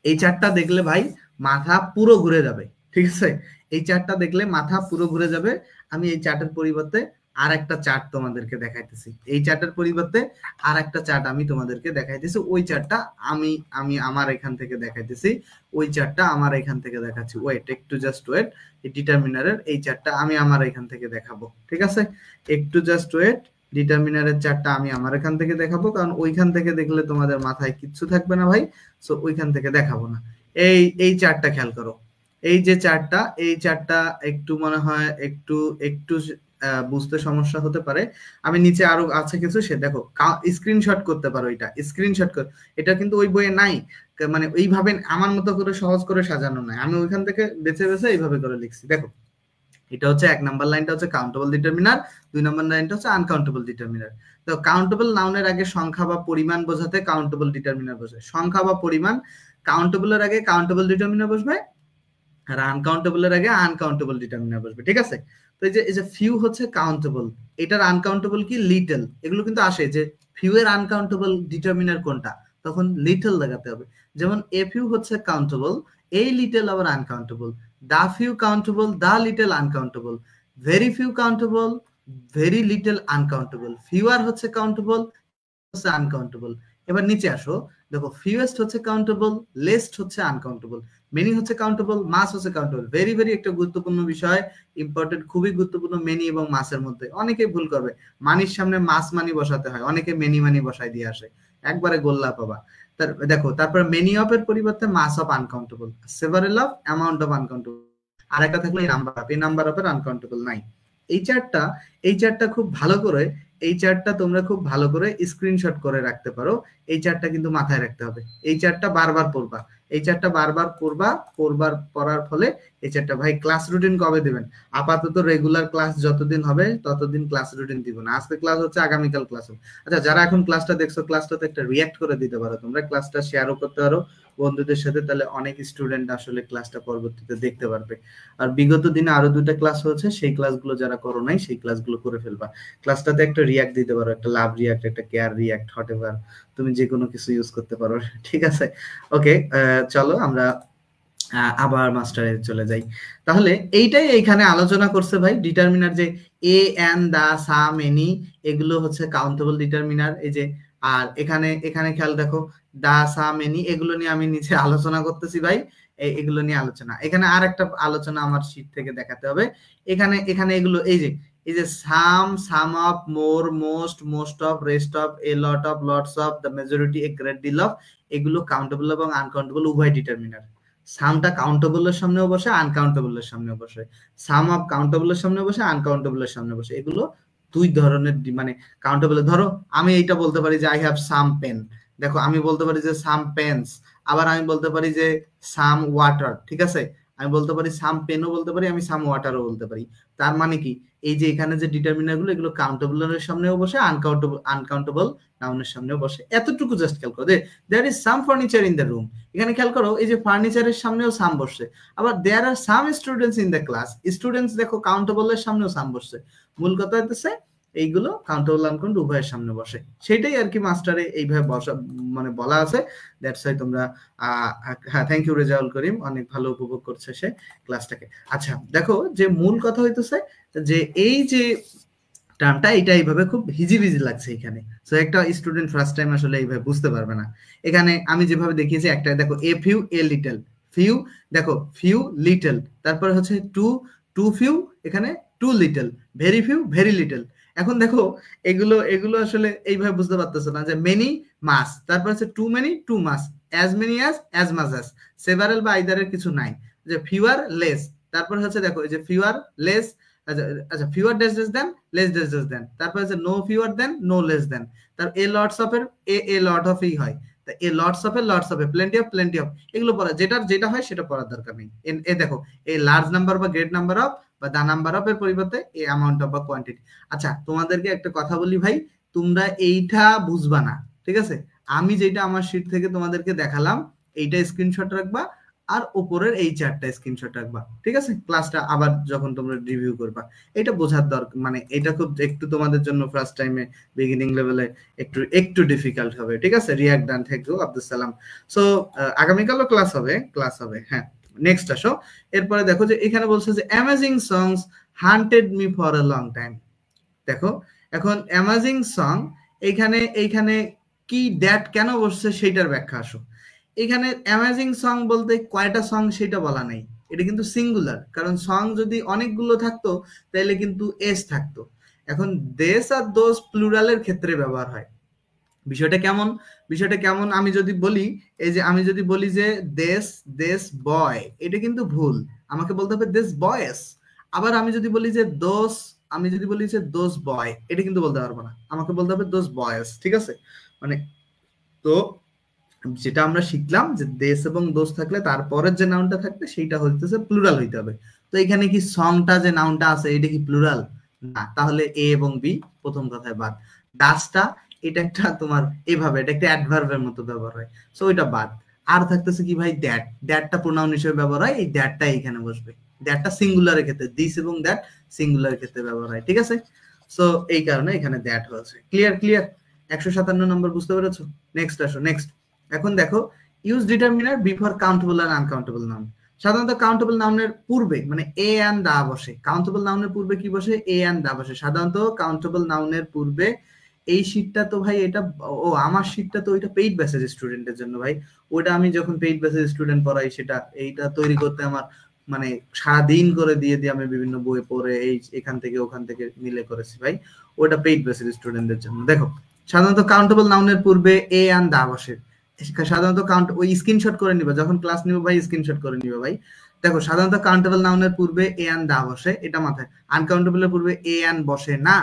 এই চারটা দেখলে ভাই মাথা পুরো ঘুরে যাবে, ঠিক আছে? এই চারটা দেখলে মাথা পুরো ঘুরে যাবে। আমি এই চার্টের পরিবর্তে আর একটা চার্ট তোমাদেরকে দেখাইতেছি, এই চার্টের পরিবর্তে আর একটা চার্ট আমি তোমাদেরকে দেখাইতেছি, ওই চার্টটা আমি আমি আমার এখান থেকে দেখাইতেছি, ওই চার্টটা আমার এখান থেকে দেখাচ্ছি। ওয়েট, একটু জাস্ট ওয়েট, এই ডিটারমিনারের এই চার্টটা আমি আমার এখান থেকে দেখাবো, ঠিক আছে? একটু জাস্ট ওয়েট, ডিটারমিনারের চার্টটা আমি আমার এখান থেকে দেখাবো, কারণ ওইখান থেকে দেখলে তোমাদের মাথায় কিচ্ছু থাকবে না ভাই, সো ওইখান থেকে দেখাবো না। এই চার্টটা খেয়াল করো, এই যে চার্টটা, এই চার্টটা একটু মনে হয় একটু একটু বুঝতে সমস্যা হতে পারে, আমি নিচে আরো আছে কিছু, সে দেখো স্ক্রিনশট করতে পারো, এটা স্ক্রিনশট কর, এটা কিন্তু ওই বইয়ে নাই, মানে এইভাবে আমার মতো করে সহজ করে সাজানো নাই, আমি ওইখান থেকে বেছে বেছে এইভাবে করে লিখছি। দেখো এটা হচ্ছে 1 নাম্বার লাইনটা হচ্ছে কাউন্টেবল ডিটারমিনার, 2 নাম্বার লাইনটা হচ্ছে আনকাউন্টেবল ডিটারমিনার। তো কাউন্টেবল নাউনের আগে সংখ্যা বা পরিমাণ বোঝাতে কাউন্টেবল ডিটারমিনার বসে, সংখ্যা বা পরিমাণ, কাউন্টেবলের আগে কাউন্টেবল ডিটারমিনার বসবে, আর আনকাউন্টেবলের আগে আনকাউন্টেবল ডিটারমিনার বসবে, ঠিক আছে? তো এই যে ফিউ হচ্ছে কাউন্টেবল, এটার আনকাউন্টেবল কি লিটল, এগুলো কিন্তু আসে যে ফিউ এর আনকাউন্টেবল ডিটারমিনার কোনটা, তখন লিটল লাগাতে হবে। যেমন এ ফিউ হচ্ছে কাউন্টেবল, এই লিটল আবার uncountable, the few countable, the little uncountable, very few countable, very little uncountable, fewer হচ্ছে কাউন্টেবল, হচ্ছে আনকাউন্টেবল। এবার নিচে আসো, দেখো ফিউয়েস্ট হচ্ছে কাউন্টেবল, লেস্ট হচ্ছে আনকাউন্টেবল, মেনি হচ্ছে কাউন্টেবল, মাস হচ্ছে কাউন্টেবল। ভেরি ভেরি একটা গুরুত্বপূর্ণ বিষয়, ইম্পর্টেন্ট, খুবই গুরুত্বপূর্ণ, মেনি এবং মাসের মধ্যে। অনেকে ভুল করবে, মানির সামনে মাস মানি বসাতে হয়, অনেকে মেনি মানি বসাই দিয়ে আসে, একবারে গোল্লা পাবা। দেখো তারপর মেনি অফ এর পরিবর্তে mass of uncountable, several of, amount of uncountable, আর একটা থাকলো এই নাম্বার অফ, এই নাম্বার অফ এর আনকাউন্টেবল নাই। এই চার্টটা খুব ভালো করে, এই চার্টটা তোমরা খুব ভালো করে স্ক্রিনশট করে রাখতে পারো। এই চার্টটা কিন্তু মাথায় রাখতে হবে। এই চার্টটা বারবার পড়বা, এই চার্টটা বারবার পড়ার ফলে এই চার্টটা ভাই ক্লাস রুটিন কবে দিবেন? আপাতত রেগুলার ক্লাস যতদিন হবে ততদিন ক্লাস রুটিন দিব না। আজকে ক্লাস হচ্ছে, আগামীকাল ক্লাস হবে। আচ্ছা, যারা এখন ক্লাসটা দেখছো, ক্লাসটাতে একটা রিয়াক্ট করে দিতে পারো তোমরা, ক্লাসটা শেয়ারও করতে পারো বন্ধুদের সাথে, তাহলে অনেক স্টুডেন্ট আসলে ক্লাসটা পরবর্তীতে দেখতে পারবে। আর বিগত দিনে আরো 2টা ক্লাস হচ্ছে, সেই ক্লাসগুলো যারা করো নাই সেই ক্লাসগুলো করে ফেলবা। ক্লাসটাতে একটা রিয়াক্ট দিতে পারো, একটা লাভ রিয়াক্ট, একটা কেয়ার রিয়াক্ট, হট এভার, তুমি যে কোনো কিছু ইউজ করতে পারো। ঠিক আছে, ওকে, চলো আমরা আবার মাস্টারে চলে যাই। তাহলে এইটাই এইখানে আলোচনা করছে ভাই, ডিটারমিনার যে A N the some any, এগুলো হচ্ছে কাউন্টেবল ডিটারমিনার। এই যে, আর এখানে এখানে খেয়াল দেখো, দা সাম এনি, এগুলো নিয়ে আমি নিচে আলোচনা করতেছি ভাই, এগুলো নিয়ে আলোচনা। এখানে আর একটা আলোচনা আমার শীট থেকে দেখাতে হবে। এখানে এখানে এগুলো, এই যে some of, more, most of, rest of, a lot of, lots of, the majority, a great deal of, এগুলো কাউন্টেবল এবং আনকাউন্টেবল উভয় ডিটারমিনার। সামটা কাউন্টেবলের সামনেও বসে, আনকাউন্টেবলের সামনেও বসে। সাম অফ কাউন্টেবলের সামনে বসে, আনকাউন্টেবলের সামনে বসে। এগুলো দুই ধরনের, মানে কাউন্টেবল। ধরো আমি এইটা বলতে পারি যে আই হ্যাভ সাম পেন, দেখো আমি বলতে পারি যে সাম পেন্স, আবার আমি বলতে পারি যে সাম ওয়াটার। ঠিক আছে, আমি বলতে পারি সাম পেনও বলতে পারি, আমি সাম ওয়াটারও বলতে পারি। তার মানে কি, এই যে এখানে যে ডিটারমিনার গুলো, এগুলো কাউন্টেবলের সামনেও বসে, আনকাউন্টেবল নাউনের সামনেও বসে। এতটুকু জাস্ট খেয়াল করো যে there is some furniture in the room, এখানে খেয়াল করো এই যে ফার্নিচারের সামনেও সাম বসছে। আবার there are some students in the class, students দেখো কাউন্টেবলের সামনেও সাম বসছে। মূল কথা হচ্ছে এইগুলো কাউন্টেবল আনকাউন্টেবল উভয়ের সামনে বসে, সেটাই আর কি মাস্টারে এইভাবে বসা, মানে বলা আছে। দ্যাটস ওয়াই তোমরা হ্যাঁ, থ্যাংক ইউ রেজাউল করিম, অনেক ভালো উপভোগ করছে সে ক্লাসটাকে। আচ্ছা দেখো, যে মূল কথা হইতেছে যে এই যে টার্মটা, এটা এইভাবে খুব হিজিবিজি লাগছে এখানে, সো একটা স্টুডেন্ট ফার্স্ট টাইম আসলে এইভাবে বুঝতে পারবে না। এখানে আমি যেভাবে দেখিয়েছি, একটা দেখো a few, a little, few, দেখো ফিউ লিটল, তারপরে হচ্ছে টু ফিউ, এখানে too little, very few, very little. এখন দেখো এগুলো এগুলো আসলে এইভাবে বুঝতে পারতেছো না যে মেনি মাস, তারপর হচ্ছে too many, too mass, as many as mass as, several বা আইদারের কিছু নাই, যে ফিউয়ার লেস, তারপর হচ্ছে দেখো এই যে ফিউয়ার লেস, আচ্ছা ফিউয়ার ড্যাশ ড্যাশ দেন, লেস ড্যাশ ড্যাশ দেন, তারপর হচ্ছে নো ফিউয়ার দেন, নো লেস দেন। তার এ লটস অফ এর এ লট অফ ই হয়, তা এ লটস অফ এর lots of A, plenty of, এগুলো পড়া, যেটা হয় সেটা পড়ার দরকার নেই। এ দেখো এ লার্জ নাম্বার বা গ্রেট নাম্বার অফ বা দা নাম্বার অফ এর পরিবর্তে এ অ্যামাউন্ট অফ বা কোয়ান্টিটি। আচ্ছা তোমাদেরকে একটা কথা বলি ভাই, তোমরা এইটা বুঝবা না, ঠিক আছে? আমি যেটা আমার শীট থেকে তোমাদেরকে দেখালাম, এইটা স্ক্রিনশট রাখবা, আর উপরের এই চারটা স্ক্রিনশট রাখবা, ঠিক আছে? ক্লাসটা আবার যখন তোমরা রিভিউ করবা, এটা বোঝার দরকার, মানে এটা খুব একটু তোমাদের জন্য ফার্স্ট টাইমে বিগিনিং লেভেলে একটু ডিফিকাল্ট হবে, ঠিক আছে? React done, thank you Abdul Salam. So আগামীকালও class হবে, হ্যাঁ। নেক্সট আসো, এরপরে দেখো যে এখানে বলছে যে amazing songs haunted me for a long time. দেখো এখন অ্যামেজিং সং, এইখানে কি দ্যাট কেন বসছে সেইটার ব্যাখ্যা আসো। এখানে অ্যামেজিং সং বলতে কয়টা সং সেটা বলা নেই, এটা কিন্তু সিঙ্গুলার, কারণ সং যদি অনেকগুলো থাকতো তাহলে কিন্তু এস থাকতো। এখন দেশ আর দোষ প্লুরালের ক্ষেত্রে ব্যবহার হয়। বিষয়টা কেমন আমি যদি বলি, এই যে আমি যদি বলি যে দেশ বয়, এটা কিন্তু ভুল, আমাকে বলতে হবে দেশ বয়েস। আবার আমি যদি বলি যে দোষ বয়, এটা কিন্তু বলতে পারবো না, আমাকে বলতে হবে দোষ বয়েস, ঠিক আছে? মানে তো যেটা আমরা শিখলাম যে দেশ এবং দোষ থাকলে তারপরের যে নাউনটা থাকবে সেইটা হইতেছে প্লুরাল হইতে হবে। তো এখানে কি সংটা যে নাউনটা আছে এটা কি প্লুরাল? না, তাহলে এ এবং বি প্রথম কথায় বাদ। ডাসটা, এটা একটা তোমার এভাবে, এটা একটা অ্যাডভার্বের মতো ব্যবহার হয়, সো ওইটা বাদ। আর থাকতেছে কি ভাই, দ্যাটটা প্রোনাউন হিসেবে ব্যবহার হয়, এই দ্যাটটা এখানে বসবে। দ্যাটটা সিঙ্গুলারের ক্ষেত্রে, দিস এবং দ্যাট সিঙ্গুলারের ক্ষেত্রে ব্যবহার হয়, ঠিক আছে? সো এই কারণে এখানে দ্যাট হয়েছে। ক্লিয়ার 157 নম্বর বুঝতে পেরেছো? নেক্সট আসো, নেক্সট। এখন দেখো ইউজ ডিটারমিনার বিফোর কাউন্টেবল আর আনকাউন্টেবল নাউন। সাধারণত কাউন্টেবল নাউনের পূর্বে মানে এ এন্ড দা বসে। কাউন্টেবল নাউনের পূর্বে কি বসে? এ এন্ড দা বসে সাধারণত কাউন্টেবল নাউনের পূর্বে। এই শীটটা তো ভাই এটা, ও আমার শীটটা তো ওইটা পেইড ব্যাচের স্টুডেন্টের জন্য ভাই। ওটা আমি যখন পেইড ব্যাচের স্টুডেন্ট পড়াই, সেটা এইটা তৈরি করতে আমার মানে সারাদিন করে দিয়ে আমি বিভিন্ন বই পড়ে এই এখান থেকে ওখান থেকে মিলে করেছি ভাই। ওটা পেইড ব্যাচের স্টুডেন্টদের জন্য। দেখো সাধারণত কাউন্টেবল নাউনের পূর্বে এ এন্ড দা বসে। সাধারণত ওই স্ক্রিনশট করে নিবা, যখন ক্লাস নিবে ভাই স্ক্রিনশট করে নিবে ভাই। দেখো সাধারণত কাউন্টেবল নাউনের পূর্বে এ অ্যান দা বসে, এটা মাথায়। আনকাউন্টেবলের পূর্বে এ অ্যান বসে না,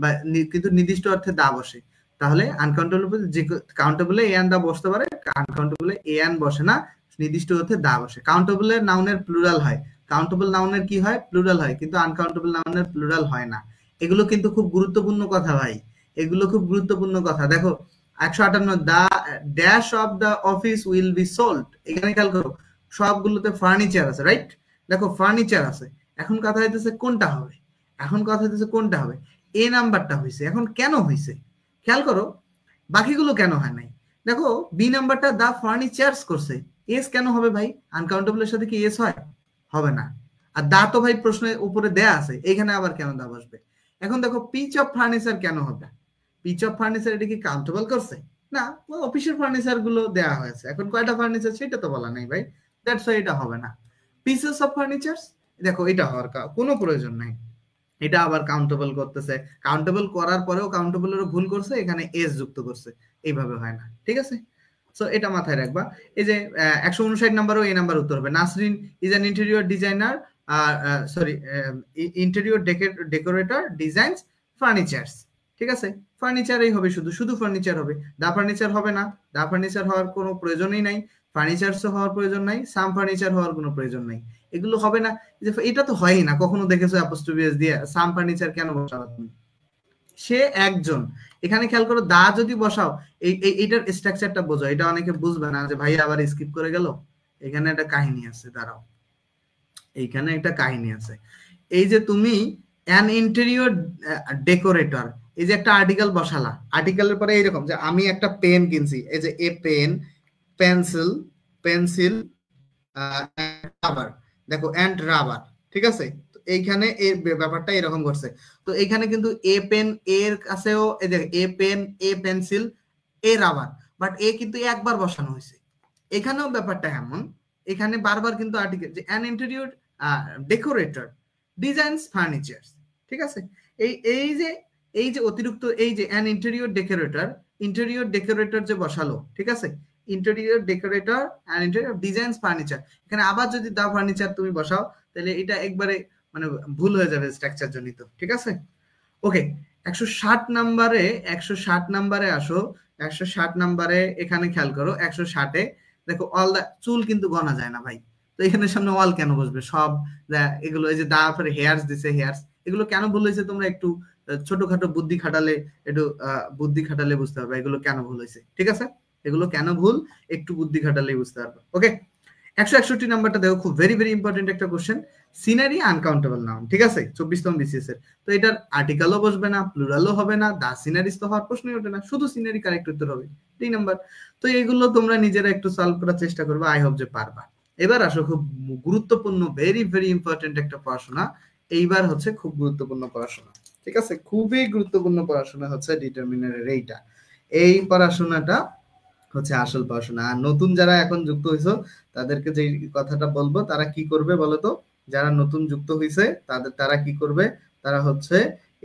বা কিন্তু নির্দিষ্ট অর্থে দা বসে। তাহলে আনকাউন্টেবল যে কাউন্টেবলে এ অ্যান দা বসতে পারে, আনকাউন্টেবলে এ অ্যান বসে না, নির্দিষ্ট অর্থে দা বসে। কাউন্টেবলের নাউনের প্লুরাল হয়, কাউন্টেবল নাউনের কি হয়? প্লুরাল হয়, কিন্তু আনকাউন্টেবল নাউনের প্লুরাল হয় না। এগুলো কিন্তু খুব গুরুত্বপূর্ণ কথা ভাই, এগুলো খুব গুরুত্বপূর্ণ কথা। দেখো 158 the dash of the office will be sold, এখানে খেয়াল করো সবগুলোতে ফার্নিচার আছে, রাইট? দেখো ফার্নিচার আছে, এখন কথা হইতেছে কোনটা হবে, এখন কথা হইতেছে কোনটা হবে। এ নাম্বারটা হয়েছে, এখন কেন হয়েছে খেয়াল করো, বাকিগুলো কেন হয় নাই। দেখো বি নাম্বারটা দা ফার্নিচার্স করছে, এস কেন হবে ভাই? আনকাউন্টেবলের সাথে কি এস হয়? হবে না। আর দা তো ভাই প্রশ্নের উপরে দেয়া আছে, এখানে আবার কেন দা বসবে? এখন দেখো পিচ অফ ফার্নিচার কেন হবে? পিচ অফ ফার্নিচার এটা কি কাউন্টেবল করছে? না, অফিসের ফার্নিচার গুলো দেওয়া হয়েছে, এখন কয়টা ফার্নিচার সেটা তো বলা নাই ভাই, দ্যাটস ওয়াই এটা হবে না। পিসেস অফ ফার্নিচার্স, দেখো এটা হওয়ার কোনো প্রয়োজন নাই, এটা আবার কাউন্টেবল করতেছে, কাউন্টেবল করার পরেও কাউন্টেবলেরও ভুল করছে, এখানে এস যুক্ত করছে, এইভাবে হয় না, ঠিক আছে? সো এটা মাথায় রাখবা। এই যে 159 নাম্বারও এই নাম্বার উত্তর হবে। Nasrin is an interior designer, sorry interior decorator designs furnitures, ঠিক আছে? ফার্নিচারই হবে, শুধু শুধু ফার্নিচার হবে, দা ফার্নিচার হবে না, দা ফার্নিচার হওয়ার কোনো প্রয়োজনই নাই, ফার্নিচারসও হওয়ার প্রয়োজন নাই, সাম ফার্নিচার হওয়ার কোনো প্রয়োজন নাই, এগুলো হবে না। এটা তো হয়ই না, কখনো দেখেছো অ্যাপোস্ট্রফি এস দিয়ে সাম ফার্নিচার কেন বসাও তুমি? সে একজন। এখানে খেয়াল করো দা যদি বসাও, এইটার স্ট্রাকচারটা বোঝো, এটা অনেকে বুঝবে না যে ভাই আবার স্কিপ করে গেল, এখানে একটা কাহিনী আছে, দাঁড়াও, এইখানে একটা কাহিনী আছে। এই যে তুমি অ্যান ইন্টেরিয়র ডেকোরেটর, এই যে একটা আর্টিকেল বসালা, আর্টিকেলের পরে এইরকম যে আমি একটা পেন কিনছি, এই যে a pen, pencil, pencil, rubber, দেখো অ্যান্ড রাবার, ঠিক আছে? এইখানে এই ব্যাপারটা এরকম করছে। তো এখানে কিন্তু এ পেন এর কাছেও এই যে a pen, a pencil, a rubber, but a কিন্তু একবার বসানো হয়েছে। এখানেও ব্যাপারটা এমন, এখানে বারবার কিন্তু আর্টিকেল যে an interior decorator designs furniture, ঠিক আছে? এই যে অতিরিক্ত এই যে অ্যান ইন্টেরিয়র ডেকোরেটর যে বসালো, ঠিক আছে? Interior decorator and interior designs furniture, এখানে আবার যদি দা ফার্নিচার তুমি বসাও, তাহলে এটা একবারে মানে ভুল হয়ে যাবে স্ট্রাকচার জনিত, ঠিক আছে? ওকে, 160 নাম্বারে, 160 নাম্বারে আসো। 160 নাম্বারে এখানে খেয়াল করো, 160-এ দেখো অল দা, চুল কিন্তু গণা যায় না ভাই, তো এখানে সামনে অল কেন বসবে? সব এগুলো, এই যে দা পরে হেয়ার্স দিছে, হেয়ার্স, এগুলো কেন ভুল হয়েছে তোমরা একটু ছোটখাটো বুদ্ধি খাটালে, একটু বুদ্ধি খাটালে বুঝতে পারবে এগুলো কেন ভুল হয়েছে, ঠিক আছে? এগুলো কেন ভুল একটু বুদ্ধি খাটালেই বুঝতে পারবে। ওকে, 161 নাম্বারটা দেখো, খুব ভেরি ভেরি ইম্পর্টেন্ট একটা কোশ্চেন। সিনারি আনকাউন্টেবল নাউন, ঠিক আছে? 24তম বিসিএস এর। তো এটার আর্টিকেলও বসবে না, প্লুরালও হবে না, দা সিনারিস তো হওয়ার প্রশ্নই ওঠে না, শুধু সিনারি কারেক্ট উত্তর হবে 3 নাম্বার। তো এইগুলো তোমরা নিজেরা একটু সলভ করার চেষ্টা করবে, আই হোপ যে পারবা। এবার আসো খুব গুরুত্বপূর্ণ, ভেরি ভেরি ইম্পর্টেন্ট একটা পড়াশোনা, এইবার হচ্ছে খুব গুরুত্বপূর্ণ পড়াশোনা, ঠিক আছে? খুবই গুরুত্বপূর্ণ পড়াশোনা হচ্ছে ডিটারমিনারের এইটা, এই পড়াশোনাটা হচ্ছে আসল পড়াশোনা। আর নতুন যারা এখন যুক্ত হয়েছে তাদেরকে যে কথাটা বলবো, তারা কি করবে বলতো? যারা নতুন যুক্ত হয়েছে তারা কি করবে? তারা হচ্ছে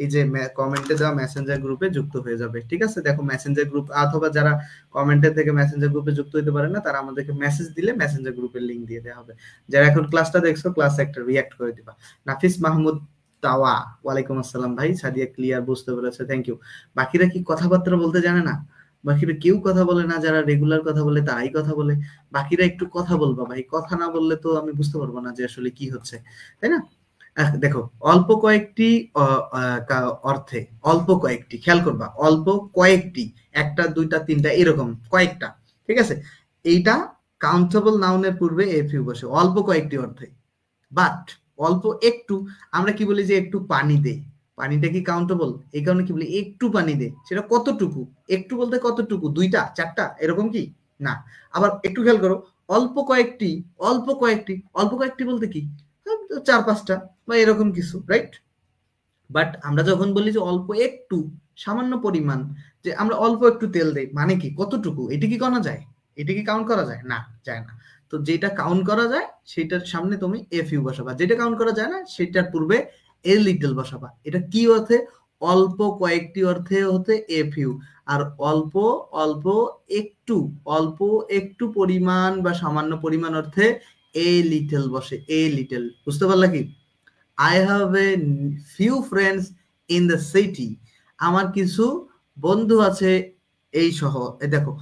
এই যে কমেন্টে দেওয়া মেসেঞ্জার গ্রুপে যুক্ত হয়ে যাবে, ঠিক আছে? দেখো মেসেঞ্জার গ্রুপ, অথবা যারা কমেন্টে থেকে মেসেঞ্জার গ্রুপে যুক্ত হতে পারে না, তারা আমাদেরকে মেসেজ দিলে মেসেঞ্জার গ্রুপের লিংক দিয়ে দেওয়া হবে। যারা এখন ক্লাসটা দেখছো, ক্লাস একটা রিঅ্যাক্ট করে দিবা। নাফিস মাহমুদ তাওয়া, ওয়ালাইকুম আসসালাম ভাই। সাদিয়া ক্লিয়ার, বুঝতে পেরেছে, থ্যাংক ইউ। বাকিরা কি কথাবার্তা বলতে জানে না? বাকিরা কেউ কথা বলে না, যারা রেগুলার কথা বলে তারাই কথা বলে। বাকিরা একটু কথা বলবা ভাই, কথা না বললে তো আমি বুঝতে পারবো না যে আসলে কি হচ্ছে, তাই না? দেখো অল্প কয়েকটি অর্থে, অল্প কয়েকটি, খেয়াল করবা, অল্প কয়েকটি, একটা দুইটা তিনটা এরকম কয়েকটা, ঠিক আছে? এইটা কাউন্টেবল নাউনের পূর্বে এফইউ বসে অল্প কয়েকটি অর্থে। বাট অল্প একটু, আমরা কি বলি যে একটু পানি দেই, পানিটা কি কাউন্টেবল? এই কারণে কি বলি একটু পানি দে, সেটা কতটুকু? একটু বলতে কতটুকু? দুইটা চারটা এরকম কি? না। আবার একটু খেয়াল করো, অল্প কয়েকটি, অল্প কয়েকটি, অল্প কয়েকটি বলতে কি? 4-5টা বা এরকম কিছু, রাইট? বাট আমরা যখন বলি যে অল্প একটু, সামান্য পরিমাণ, যে আমরা অল্প একটু তেল দেই, মানে কি কতটুকু? এটা কি গণা যায়? এটা কি কাউন্ট করা যায়? না, যায় না। তো যেটা কাউন্ট করা যায় সেটার সামনে তুমি এফ ইউ বসাবা, যেটা কাউন্ট করা যায় না সেটার পূর্বে এ লিটল বসাবা। এটা কি অর্থে? অল্প কয়েকটি অর্থে হতে এফ ইউ। আর অল্প, অল্প একটু, অল্প একটু পরিমাণ বা সামান্য পরিমাণ অর্থে এ লিটল বসে, এ লিটল, বুঝতে পারলা কি? I have a few friends in the city, আমার কিছু বন্ধু আছে এই শহর, দেখো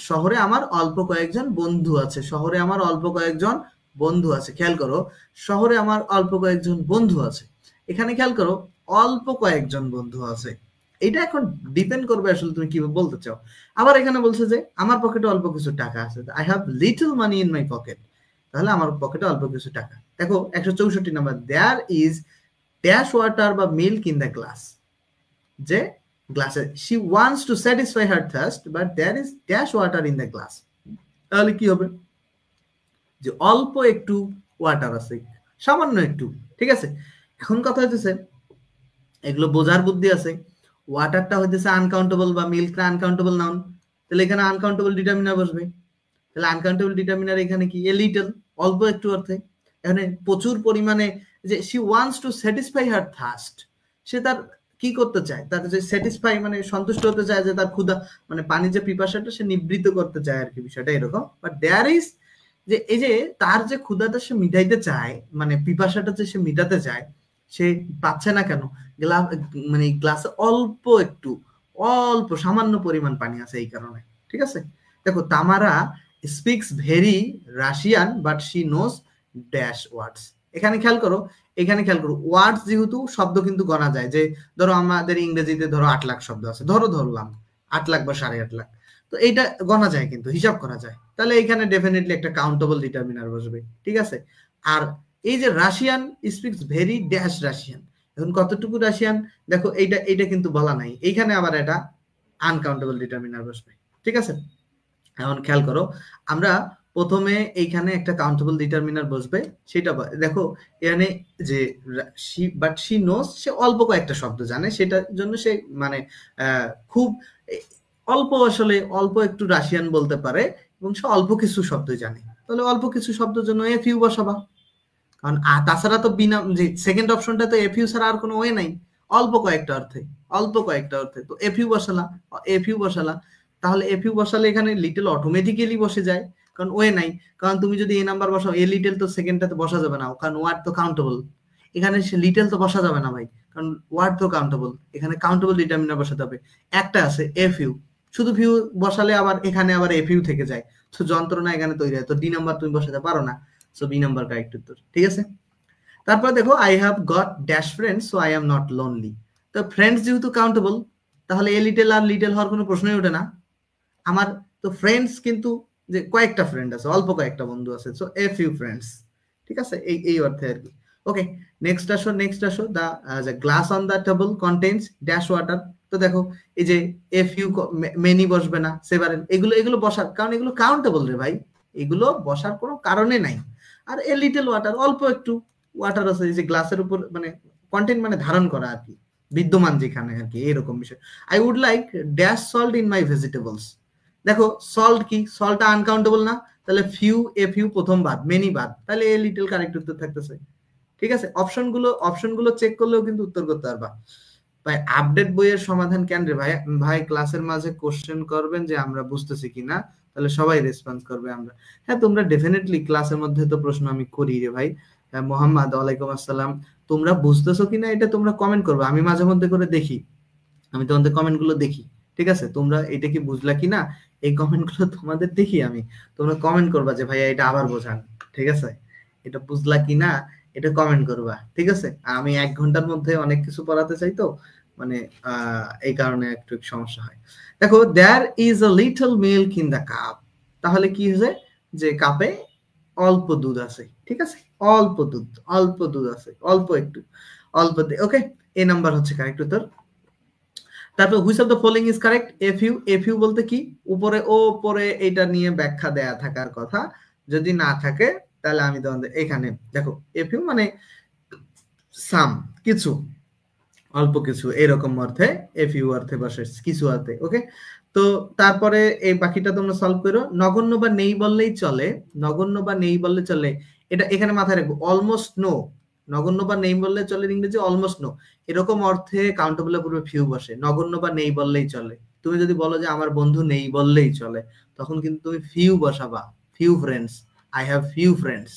শহরে আমার অল্প কয়েকজন বন্ধু আছে, শহরে আমার অল্প কয়েকজন বন্ধু আছে, খেয়াল করো, শহরে আমার অল্প কয়েকজন বন্ধু আছে, এখানে খেয়াল করো অল্প কয়েকজন বন্ধু আছে, এটা এখন ডিপেন্ড করবে আসলে তুমি কি বলতে চাও। আবার এখানে বলছে যে আমার পকেটে অল্প কিছু টাকা আছে, I have little money in my pocket, তাহলে আমার পকেটে অল্প কিছু টাকা। দেখো 164 number, there is dash water বা মিল্ক ইন দ্য গ্লাস, যে গ্লাসে she wants to satisfy her thirst but there is dash water in the glass, তাহলে কি হবে, যে অল্প একটু ওয়াটার আছে, সামান্য একটু, ঠিক আছে। এখন কথা হইতেছে এগুলো বোঝার বুদ্ধি আছে, ওয়াটারটা হইতেছে আনকাউন্টেবল বা মিল্কটা আনকাউন্টেবল নাউন, তাহলে এখানে আনকাউন্টেবল ডিটারমিনার বসবে, তাহলে আনকাউন্টেবল ডিটারমিনার এখানে কি, এ লিটল, অল্প একটু অর্থে। এখানে প্রচুর পরিমাণে, যে she wants to satisfy her thirst, সে তার কি করতে চায়, তার যে স্যাটিসফাই মানে সন্তুষ্ট হতে চায়, যে তার ক্ষুধা মানে পানি যে পিপাসাটা সে নিবৃত্ত করতে চায় আর কি, বিষয়টা এরকম। বাট দেয়ার ইজ, যে এই যে তার যে ক্ষুধাটা সে মিটাইতে চায়, মানে পিপাসাটা যে সে মিটাতে চায়, সে পাচ্ছে না কেন, মানে গ্লাসে অল্প একটু, অল্প সামান্য পরিমাণ পানি আছে এই কারণে, ঠিক আছে। দেখো Tamara speaks very Russian but she knows dash words, এখানে খেয়াল করো, এখানে খেয়াল করো ওয়ার্ডস যেহেতু শব্দ কিন্তু গণা যায়, যে ধরো আমাদের ইংরেজিতে ধরো 8 লাখ শব্দ আছে, ধরলাম 8 লাখ বা 8.5 লাখ, তো এইটা গণা যায় কিন্তু হিসাব করা যায়, তাহলে এখানে ডেফিনেটলি একটা কাউন্টেবল ডিটারমিনার বসবে, ঠিক আছে। আর এই যে Russian speaks very dash Russian, এখন কতটুকু রাশিয়ান, দেখো এইটা কিন্তু বলা নাই, এইখানে আবার এটা আনকাউন্টেবল ডিটারমিনার বসবে, ঠিক আছে। এখন খেয়াল করো, আমরা প্রথমে এইখানে একটা কাউন্টেবল ডিটারমিনার বসবে, সেটা দেখো এখানে যে বাট শি নোস, সে অল্প কয়েকটা শব্দ জানে, সেটার জন্য সে মানে খুব অল্প, আসলে অল্প একটু রাশিয়ান বলতে পারে, এবং সে অল্প কিছু শব্দ জানে, তাহলে অল্প কিছু শব্দের জন্য এ ফিউ বসাবা, কারণ তাছাড়া তো বিনা, যে সেকেন্ড অপশনটা তো এফ ইউ ছাড়া আর কোনো ওয়ে নাই, অল্প কয়েকটা অর্থে, অল্প কয়েকটা অর্থে, তো এফ ইউ বসালা, তাহলে এফ ইউ বসালে এখানে লিটল অটোমেটিক্যালি বসে যায়, কারণ ওয়ে নাই, কারণ তুমি যদি এ নাম্বার বসাও, এ লিটল তো সেকেন্ডটাতে বসা যাবে না, কারণ ওয়ার্ড তো কাউন্টেবল, এখানে সে লিটল তো বসা যাবে না ভাই, কারণ ওয়ার্ড তো কাউন্টেবল, এখানে কাউন্টেবল ডিটারমিনার বসাতে হবে, একটা আছে এফ ইউ, শুধু ভিউ বসালে আবার এখানে আবার এফ ইউ থেকে যায়, তো যন্ত্রণা এখানে তৈরি হয়, তো ডি নাম্বার তুমি বসাতে পারো না, সো বি নাম্বার কারেক্ট উত্তর, ঠিক আছে। তারপর দেখো I have got dash friends so I am not lonely, তো ফ্রেন্ডস যেহেতু কাউন্টেবল, তাহলে এ লিটল আর লিটল হওয়ার কোনো প্রশ্নই ওঠে না, আমার তো ফ্রেন্ডস কিন্তু যে কয়েকটা ফ্রেন্ড আছে, অল্প কয়েকটা বন্ধু আছে, সো এ ফিউ ফ্রেন্ডস, ঠিক আছে, এই অর্থে আর কি। ওকে, নেক্সট আসো the glass on the table contains dash water, তো দেখো এই যে এ ফিউ মেনি বসবে না, সেভারেল, এগুলো বসার কারণ এগুলো কাউন্টেবল রে ভাই, এগুলো বসার কোনো কারণে নাই। আর এ লিটল ওয়াটার, অল্প একটু ওয়াটার আছে, এই যে গ্লাসের উপর মানে কন্টেন্ট মানে ধারণ করা আর কি, বিদ্যমান যেখানে আর কি, এরকম বিষয়। I would like dash salt in my vegetables, দেখো সল্ট কি, সল্টটা আনকাউন্টেবল না, তাহলে ফিউ, এ ফিউ প্রথম বাদ, মেনি বাদ, তাহলে এ লিটল কারেক্ট উত্তর থাকতেছে, ঠিক আছে। অপশনগুলো চেক করলেও কিন্তু উত্তর করতে পারবা। ভাই আপডেট বইয়ের সমাধান কেন রে ভাই, ভাই ক্লাসের মাঝে কোশ্চেন করবেন যে আমরা বুঝতেছি কিনা, তাহলে সবাই রেসপন্স করবে আমরা, হ্যাঁ তোমরা ডেফিনেটলি ক্লাসের মধ্যে তো প্রশ্ন আমি করি রে ভাই। মোহাম্মদ ওয়ালাইকুম আসসালাম, তোমরা বুঝতেছো কিনা এটা তোমরা কমেন্ট করবে, আমি মাঝে মধ্যে করে দেখি, আমি তোমাদের কমেন্ট গুলো দেখি, ঠিক আছে। তোমরা এটা কি বুঝলা কিনা এই কমেন্ট গুলো তোমাদের দেখি আমি, তোমরা কমেন্ট করবা যে ভাইয়া এটা আবার বোঝান, ঠিক আছে, এটা বুঝলা কিনা এটা কমেন্ট করবা, ঠিক আছে। আমি 1 ঘন্টার মধ্যে অনেক কিছু পড়াতে চাই, তো মানে এই কারণে একটু সমস্যা হয়। দেখো there is a little milk in the cup, তাহলে কি হয়েছে, যে কাপে অল্প দুধ আছে, ঠিক আছে, অল্প দুধ আছে, অল্প একটু, অল্প, ওকে, এ নাম্বার হচ্ছে কারেক্ট উত্তর। তারপর which of the following is correct, F U বলতে কি, উপরে এটা নিয়ে ব্যাখ্যা দেয়া থাকার কথা, যদি না থাকে তাহলে আমি তোমাদের এখানে দেখো এফ ইউ মানে সাম, কিছু, অল্প কিছু, এরকম অর্থে এফ ইউ অর্থে বসে, কিছু অর্থে, ওকে। তো তারপরে এই বাকিটা তোমরা সলভ করো। নগণ্য বা নেই বললেই চলে, নগণ্য বা নেই বললে চলে, এটা এখানে মাথায় রাখবো, অলমোস্ট নো, নগণ্য বা নেই বললে চলে ইংরেজি অলমোস্ট নো, এরকম অর্থে কাউন্টেবল পূর্বে ফিউ বসে, নগণ্য বা নেই বললেই চলে। তুমি যদি বলো যে আমার বন্ধু নেই বললেই চলে, তখন কিন্তু তুমি ফিউ বসাবা, few friends, I have few friends,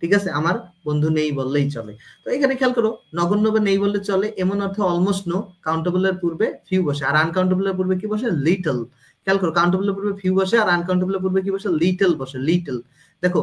ঠিক আছে, আমার বন্ধু নেই বললেই চলে। তো এখানে খেয়াল করো, নগণ্য বা নেই বললে চলে এমন অর্থে অলমোস্ট নো, কাউন্টেবলের পূর্বে ফিউ বসে, আর আনকাউন্টেবলের পূর্বে কি বসে? লিটল। খেয়াল করো, কাউন্টেবলের পূর্বে ফিউ বসে আর আনকাউন্টেবলের পূর্বে কি বসে? লিটল বসে, লিটল। দেখো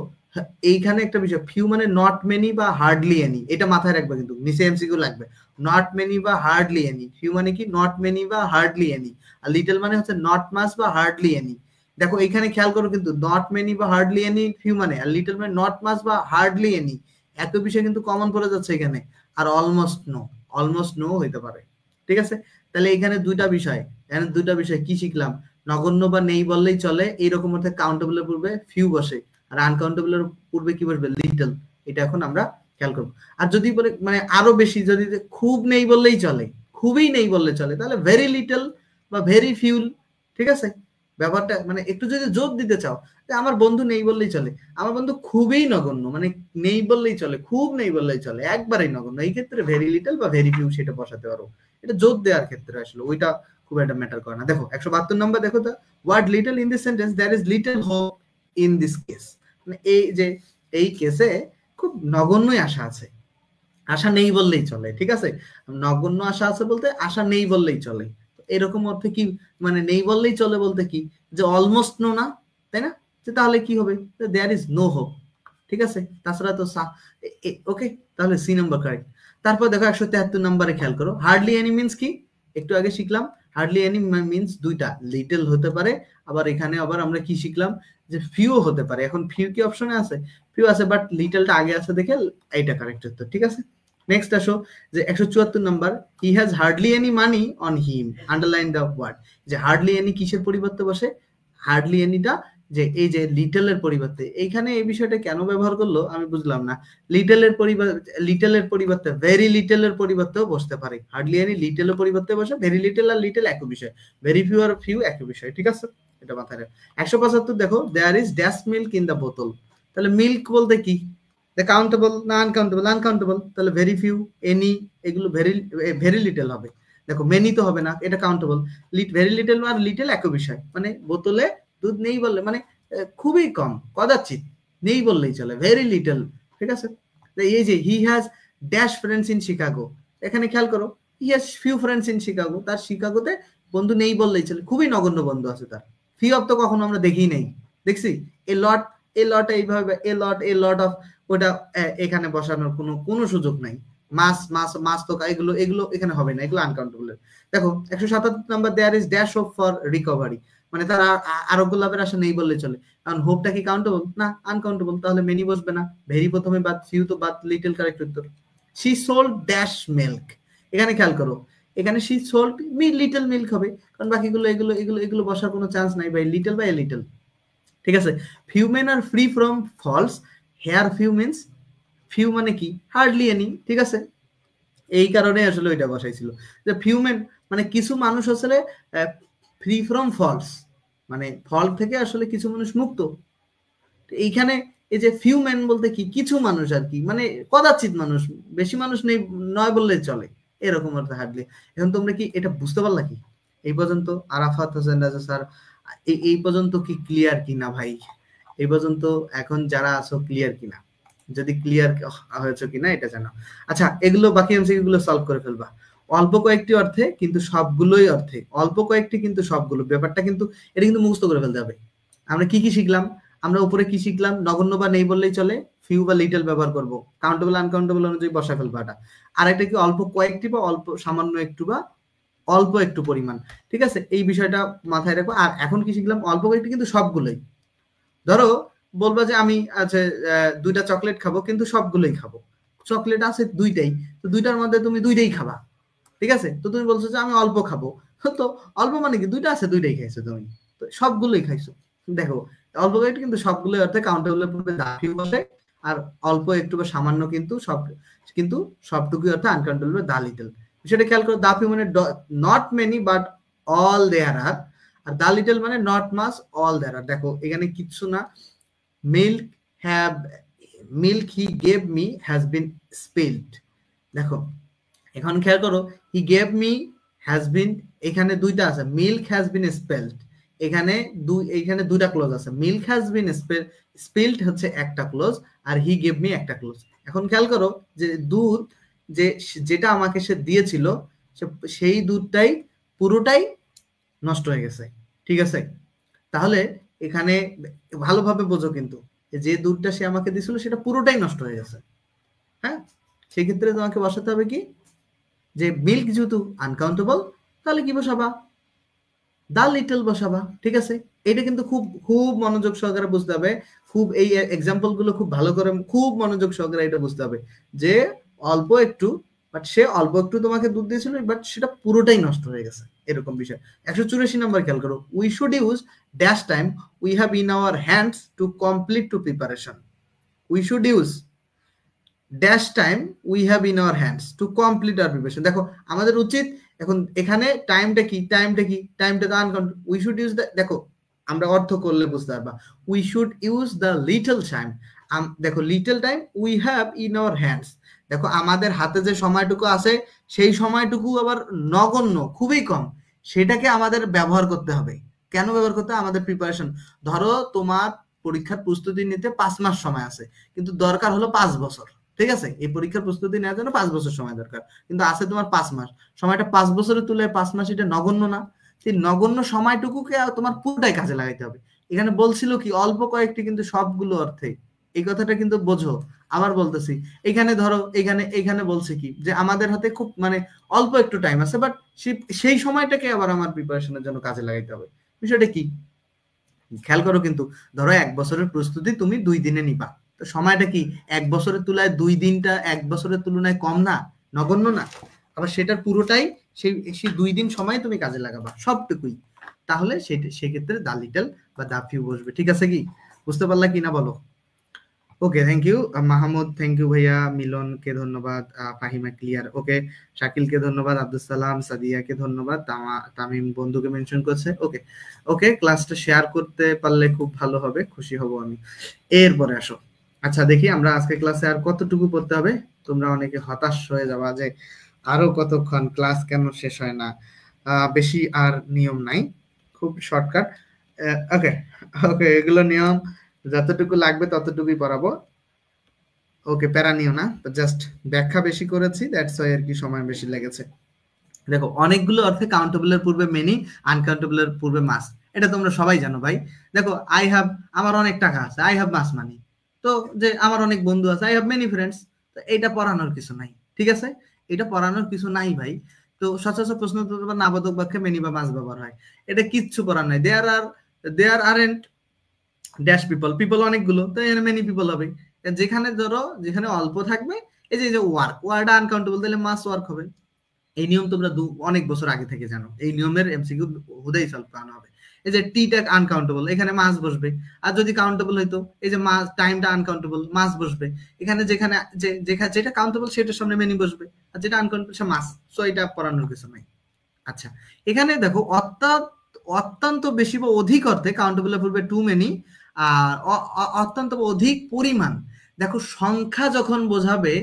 এইখানে একটা বিষয়, ফিউ মানে নট মেনি বা হার্ডলি এনি, এটা মাথায় রাখবে, কিন্তু নিচে এমসিকিউ লাগবে। নট মেনি বা হার্ডলি এনি, ফিউ মানে কি? নট মেনি বা হার্ডলি এনি। আর লিটল মানে হচ্ছে নট মাস বা হার্ডলি এনি। দেখো এখানে খেয়াল করো, কিন্তু নট মেনি বা হার্ডলি এনি ফিউ মানে, আর লিটল মানে নট মাস বা হার্ডলি এনি, এত বিষয় কিন্তু কমন পড়ে যাচ্ছে এখানে। আর অলমোস্ট নো, অলমোস্ট নো হইতে পারে। ঠিক আছে, তাহলে এখানে দুইটা বিষয়, এখানে দুইটা বিষয় কি শিখলাম? নগণ্য বা নেই বললেই চলে এইরকম অর্থে কাউন্টেবলের পূর্বে ফিউ বসে, আর আনকাউন্টেবলের পূর্বে কি বসবে? লিটল। এটা এখন আমরা খেয়াল করবো। আর যদি বলে মানে আরো বেশি, যদি খুব নেই বললেই চলে, খুবই নেই বললে চলে, তাহলে ভেরি লিটল বা ভেরি ফিউল। ঠিক আছে, ব্যাপারটা মানে একটু যদি জোর দিতে চাও, আমার বন্ধু নেই বললেই চলে, আমার বন্ধু খুবই নগণ্য, মানে নেই বললেই চলে, খুব নেই বললেই চলে, একবারেই নগণ্য, এই ক্ষেত্রে ভেরি লিটল বা ভেরি ফিউ সেটা বসাতে পারো। এটা জোর দেওয়ার ক্ষেত্রে আসলে ওইটা খুব একটা ম্যাটার করে না। দেখো 172 নম্বর, দেখো তো, word little in this sentence, there is little hope in this case. মানে এই যে এই কেসে খুব নগণ্যই আশা আছে, আশা নেই বললেই চলে। ঠিক আছে, নগণ্য আশা আছে বলতে আশা নেই বললেই চলে। এরকম অর্থে কি মানে নেই বললেই চলে বলতে কি, যে অলমোস্ট নো না, তাই না? যে তাহলে কি হবে? There is no hope. ঠিক আছে, তাছাড়া তো ওকে, তাহলে সি নাম্বার কারেক্ট। তারপর দেখো 173 নম্বরে খেয়াল করো, হার্ডলি এনি মিন্স কি? একটু আগে শিখলাম, হার্ডলি এনি মিন্স দুইটা, লিটল হতে পারে, আবার এখানে আবার আমরা কি শিখলাম, যে ফিউ হতে পারে। এখন ফিউ কি অপশনে আছে? ফিউ আছে, বাট লিটলটা আগে আছে দেখে এইটা কারেক্ট হতো। ঠিক আছে, নেক্সট আসো, যে 174 number, he has hardly any money on him, underline the word. যে হার্ডলি এনি কিসের পরিবর্তে বসে? হার্ডলি এনিটা যে এই যে লিটলের পরিবর্তে, এইখানে এই বিষয়টা কেন ব্যবহার করলো আমি বুঝলাম না। লিটলের পরিবর্তে ভেরি লিটলের পরিবর্তেও বসতে পারে। হার্ডলি এনি লিটলের পরিবর্তে বসে, ভেরি লিটল আর লিটল একই বিষয়, ভেরি ফিউ আর ফিউ একই বিষয়। ঠিক আছে, এটা মাথায় রাখ। 175 দেখো, there is dash milk in the বোতল। তাহলে মিল্ক বলতে কি? কাউন্টেবল না আনকাউন্টেবল? আনকাউন্টেবল। তাহলে ভেরি ফিউ, এনি, এগুলো ভেরি ভেরি লিটল হবে। দেখো মেনি তো হবে না, এটা কাউন্টেবল। ভেরি লিটল আর লিটল একই বিষয়, মানে বোতলে দুধ নেই বললে মানে খুবই কম, কদাচিৎ, নেই বললেই চলে, ভেরি লিটল। ঠিক আছে, এই যে he has dash friends in Chicago, এখানে খেয়াল করো, he has few friends in Chicago, তার শিকাগোতে বন্ধু নেই বললেই চলে, খুবই নগণ্য বন্ধু আছে তার। ফিউ অফ তো কখনো আমরা দেখি নেই, দেখছি? এ লট, এ লট এইভাবে, এ লট অফ, ওটা এখানে বসানোর কোনো সুযোগ নাই। মাস মাস মাস তো এগুলো এগুলো এখানে হবে না, এগুলো আনকাউন্টেবল। দেখো 177 number, there is dash hope for recovery, মানে তার আরোগ্য লাভের আশা নেই বললে চলে। কারণ হোপটা কি কাউন্টেবল? না, আনকাউন্টেবল। তাহলে মেনি বসবে না, ভেরি প্রথমে বাদ, ফিউ তো বাদ, লিটল কারেক্ট উত্তর। শি সোল্ড ড্যাশ মিল্ক, এখানে খেয়াল করো, এখানে শি সোল্ড লিটল মিল্ক হবে, কারণ বাকিগুলো এগুলো এগুলো এগুলো বসার কোনো চান্স নাই ভাই, লিটল বাই লিটল। ঠিক আছে, few men are free from faults, here few means, few মানে কি? Hardly any. ঠিক আছে, এই কারণে আসলে ওইটা বসাইছিল, যে ফিউ মেন মানে কিছু মানুষ আসলে ফ্রি ফ্রম ফলস, মানে ফল থেকে আসলে কিছু মানুষ মুক্ত। এইখানে এই যে ফিউ ম্যান বলতে কি? কিছু মানুষ আর কি, মানে কদাচিৎ মানুষ, বেশি মানুষ নেই নয় বললে চলে, এরকম অর্থে হার্ডলি। এখন তোমরা কি এটা বুঝতে পারলা কি এই পর্যন্ত? আরাফাত হোসেন রাজা স্যার, এই পর্যন্ত কি ক্লিয়ার কিনা ভাই? এই পর্যন্ত এখন যারা আছো ক্লিয়ার কিনা? যদি ক্লিয়ার হয়েছে কিনা এটা জানো। আচ্ছা, এগুলো বাকি এমসিকিউ গুলো সলভ করে ফেলবা। অল্প কয়েকটি অর্থে কিন্তু সবগুলোই অর্থে, অল্প কয়েকটি কিন্তু সবগুলো, ব্যাপারটা কিন্তু এটা কিন্তু মুখস্থ করে ফেলতে হবে। আমরা কি কি শিখলাম? আমরা উপরে কি শিখলাম? নগণ্য বা নেই বললেই চলে, ফিউ বা লিটল ব্যবহার করব, কাউন্টেবল আনকাউন্টেবল অনুযায়ী বসা ফেলবো এটা। আর একটা কি অল্প কয়েকটি বা অল্প সামান্য একটু বা অল্প একটু পরিমাণ। ঠিক আছে, এই বিষয়টা মাথায় রাখবো। আর এখন কি শিখলাম? অল্প কয়েকটি কিন্তু সবগুলোই। ধরো বলবা যে আমি আছে 2টা চকলেট খাবো, কিন্তু সবগুলোই খাবো। চকলেট আছে 2টাই, তো 2টার মধ্যে তুমি 2টাই খাবা। ঠিক আছে, তো তুমি বলছো যে আমি অল্প খাবো, তো অল্প মানে কি? 2টা আছে 2টাই খাইছো তুমি, তো সবগুলোই খাইছো। দেখো অল্প কয়েকটি কিন্তু সবগুলোই অর্থে কাউন্টেবলের পূর্বে দাফিউ বসে, আর অল্প একটু বা সামান্য কিন্তু সব, কিন্তু সবটুকুই অর্থে আনকাউন্টেবল দা লিটল। সেটা খেয়াল করো, দাফিউ মানে not many but all there are, আর দা লিটল মানে not mass all there are. দেখো এখানে কিচ্ছু না, milk have, milk he gave me has been spilled. দেখো এখন খেয়াল করো, he gave me has been, এখানে দুইটা আছে, মিল্ক হ্যাজ বিন স্পেলড, এইখানে দুইটা ক্লোজ আছে, মিল্ক হ্যাজ বিন স্পিল্ড হচ্ছে একটা ক্লোজ, আর হি গেভ মি একটা ক্লোজ। এখন খেয়াল করো যে দুধ যেটা আমাকে সে দিয়েছিল সেই দুধটাই পুরোটাই নষ্ট হয়ে গেছে, ঠিক আছে? তাহলে এখানে ভালোভাবে বোঝো কিন্তু, যে দুধটা সে আমাকে দিয়েছিল সেটা পুরোটাই নষ্ট হয়ে গেছে। হ্যাঁ, সেই ক্ষেত্রে তোমাকে বসাতে হবে কি, যে মিল্ক যেহেতু আনকাউন্টেবল, তাহলে কি বসাবা? দা লিটল বসাবা, ঠিক আছে? এটা কিন্তু খুব খুব মনোযোগ সহকারে বুঝতে হবে, খুব এই এক্সাম্পল গুলো খুব ভালো করে খুব মনোযোগ সহকারে এটা বুঝতে হবে, যে অল্প একটু, বাট সে অল্প একটু তোমাকে দুধ দিয়েছিল, বাট সেটা পুরোটাই নষ্ট হয়ে গেছে, এরকম বিষয়। 184 নাম্বার খেয়াল করো, we should use dash time we have in our hands to complete to preparation. We should use dash time we have in our hands to complete our preparation. দেখো আমাদের উচিত এখন এখানে টাইমটা কি, টাইমটা তো uncount, we should use the, দেখো আমরা অর্থ করলে বুঝতে পারবা, we should use the little time. দেখো little time we have in our hands, দেখো আমাদের হাতে যে সময়টুকু আছে সেই সময়টুকু আবার নগণ্য, খুবই কম, সেটাকে আমাদের ব্যবহার করতে হবে। কেন ব্যবহার করতে হবে? আমাদের প্রিপারেশন। ধরো তোমার পরীক্ষার প্রস্তুতি নিতে 5 মাস সময় আছে, কিন্তু দরকার হলো 5 বছর, ঠিক আছে? এই পরীক্ষার প্রস্তুতি নেওয়ার জন্য 5 বছর সময় দরকার, কিন্তু আছে তোমার 5 মাস, সময়টা 5 বছরের তুলে 5 মাস এটা নগণ্য না? সেই নগণ্য সময়টুকুকে তোমার পুরোটাই কাজে লাগাইতে হবে। এখানে বলছিল কি অল্প কয়েকটি, কিন্তু সবগুলো অর্থে, এই কথাটা কিন্তু বোঝো। আবার বলতেছি, এখানে ধরো এখানে বলছে কি, যে আমাদের হাতে খুব মানে অল্প একটু টাইম আছে, বাট সেই সময়টাকে আবার আমার প্রিপারেশনের জন্য কাজে লাগাইতে হবে। বিষয়টা কি খেয়াল করো কিন্তু, ধরো 1 বছরের প্রস্তুতি তুমি 2 দিনে নিবা, তো সময়টা কি 1 বছরের তুলনায় 2 দিনটা 1 বছরের তুলনায় কম না, নগণ্য না? আবার সেটার পুরোটাই সেই 2 দিন সময় তুমি কাজে লাগাবা, সবটুকুই। তাহলে সেক্ষেত্রে দা লিটল বা দা ফিউ বসবে, ঠিক আছে? কি বুঝতে পারলা কি না বলো? Okay, thank you Mahmud, thank you ভাইয়া, মিলনকে ধন্যবাদ, ফাহিমা ক্লিয়ার, ওকে, শাকিলকে ধন্যবাদ, আব্দুল সালাম, সাদিয়াকে ধন্যবাদ, তামিম বন্ধুকে মেনশন করছে, ওকে ওকে। ক্লাসটা শেয়ার করতে পারলে খুব ভালো হবে, খুশি হব আমি। এরপরে আসো, আচ্ছা দেখি আমরা আজকে ক্লাসে আর কতটুকু পড়তে হবে। তোমরা অনেকে হতাশ হয়ে যাবা যে আরো কতক্ষণ, ক্লাস কেন শেষ হয় না। বেশি আর নিয়ম নাই, খুব শর্টকাট। ওকে ওকে, এগুলো নিয়ম, যতটুকু লাগবে ততটুকুই পড়াবো। ওকে, প্যারা নিও না, জাস্ট ব্যাখ্যা বেশি করেছি, দ্যাটস ওয়াই আর কি সময় বেশি লেগেছে। দেখো অনেকগুলো অর্থে কাউন্টেবলের পূর্বে মেনি, আনকাউন্টেবলের পূর্বে মাস, এটা তোমরা সবাই জানো ভাই। দেখো আই হ্যাভ, আমার অনেক টাকা আছে, আই হ্যাভ মাস মানি। তো যে আমার অনেক বন্ধু আছে, আই হ্যাভ মেনি ফ্রেন্ডস। তো এটা পড়ানোর কিছু নাই, ঠিক আছে? এটা পড়ানোর কিছু নাই ভাই। তো সচরাচর প্রশ্ন নাবাদক বাক্যে মেনি বা মাস ব্যবহার হয়, এটা কিচ্ছু করার নাই। দেয়ার আরেন্ট ড্যাশ পিপল অনেকগুলো, তো এখানে মেনি পিপল হবে। যেখানে ধরো যেখানে অল্প থাকবে, এই যে ওয়ার্ক আনকাউন্টেবল, তাহলে মাস ওয়ার্ক হবে। এই নিয়ম তোমরা অনেক বছর আগে থেকে জানো, এই নিয়মের এমসিকিউ হুদাই সলভ করানো হবে। এই যে টিটা আনকাউন্টেবল, এখানে মাস বসবে। আর যদি কাউন্টেবল হইতো, এই যে মাস, টাইমটা আনকাউন্টেবল, মাস বসবে। এখানে যেখানে যেটা কাউন্টেবল সেটার সামনে মেনি বসবে, আর যেটা আনকাউন্টেবল সে মাস। সো এটা পড়ানোর কিছু নাই। আচ্ছা, এখানে দেখো অত্যন্ত বেশি বা অধিক অর্থে কাউন্টেবলের পূর্বে টু মেনি, আর অত্যন্ত অধিক পরিমাণ, দেখো সংখ্যা যখন বোঝাবে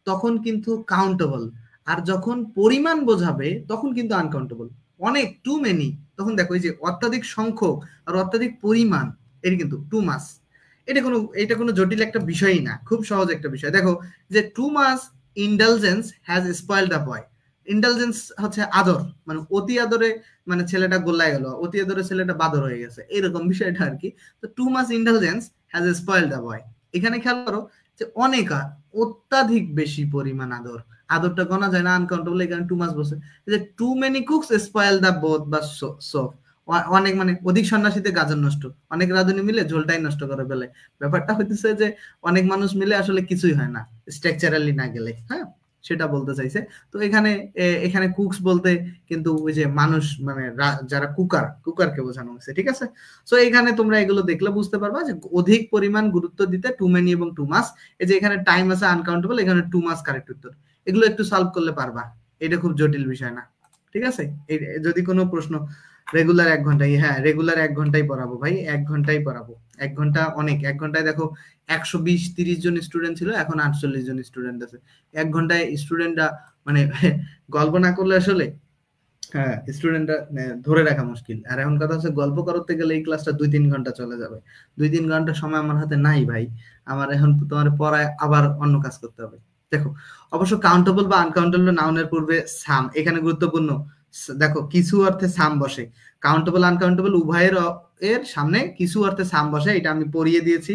তখন কিন্তু কাউন্টেবল, আর যখন পরিমাণ বোঝাবে তখন কিন্তু আনকাউন্টেবল। অনেক, টু মেনি, তখন দেখো এই যে অত্যাধিক সংখ্যক আর অত্যাধিক পরিমাণ, এটা কিন্তু টু মাস। এটা কোনো জটিল একটা বিষয়ই না, খুব সহজ একটা বিষয়। দেখো যে too much indulgence has spoiled the boy. Indulgence হচ্ছে আদর, মানে অতি আদরে মানে ছেলেটা গোল্লায় গেল, অতি আদরে ছেলেটা বাদর হয়ে গেছে, এরকম বিষয়টা আর কি। তো too much indulgence has spoiled the boy, এখানে খেয়াল করো যে অনেক, অত্যাধিক বেশি পরিমাণ আদর, আদরটা গোনা যায় না, আনকাউন্টেবল, এখানে টু মাস বসে। যে too many cooks spoil the broth বা সোপ, অনেক মানে অধিক সন্ন্যাসীতে গাজন নষ্ট, অনেক রাঁধুনি মিলে ঝোলটাই নষ্ট করে ফেলে। ব্যাপারটা হইতেছে যে অনেক মানুষ মিলে আসলে কিছুই হয় না, স্ট্রাকচারালি না গেলে। হ্যাঁ, সেটা বলতে চাইছে। তো এখানে কুকস বলতে কিন্তু ওই যে মানুষ, মানে যারা কুকারকে বোঝানো হয়েছে, ঠিক আছে? সো এখানে তোমরা এগুলো দেখলে বুঝতে পারবা যে অধিক পরিমাণ গুরুত্ব দিতে টু মেনি এবং টু মাস। এই যে এখানে টাইম আছে আনকাউন্টেবল, এখানে টু মাস কারেক্ট উত্তর। এগুলো একটু সলভ করলে পারবা, এটা খুব জটিল বিষয় না, ঠিক আছে? যদি কোনো প্রশ্ন, রেগুলার 1 ঘন্টায়, হ্যাঁ রেগুলার 1 ঘন্টাই পড়াবো ভাই, 1 ঘন্টাই পড়াবো। 1 ঘন্টা অনেক, 1 ঘন্টায় দেখো 120-30 জন স্টুডেন্ট ছিল, এখন 48 জন স্টুডেন্ট আছে। 1 ঘন্টায় স্টুডেন্টরা মানে গল্প না করলে আসলে হ্যাঁ, স্টুডেন্টরা ধরে রাখা মুশকিল। আর এখন কথা হচ্ছে গল্প করতে গেলে এই ক্লাসটা 2-3 ঘন্টা চলে যাবে। 2-3 ঘন্টা সময় আমার হাতে নাই ভাই। আমার এখন তোমার পড়ায় আবার অন্য কাজ করতে হবে। দেখো, অবশ্য কাউন্টেবল বা আনকাউন্টেবল নাউনের পূর্বে সাম এখানে গুরুত্বপূর্ণ। দেখো, কিছু অর্থে সাম বসে। কাউন্টেবল আনকাউন্টেবল উভয়ের এর সামনে কিছু অর্থে সাম বসে, এটা আমি পড়িয়ে দিয়েছি।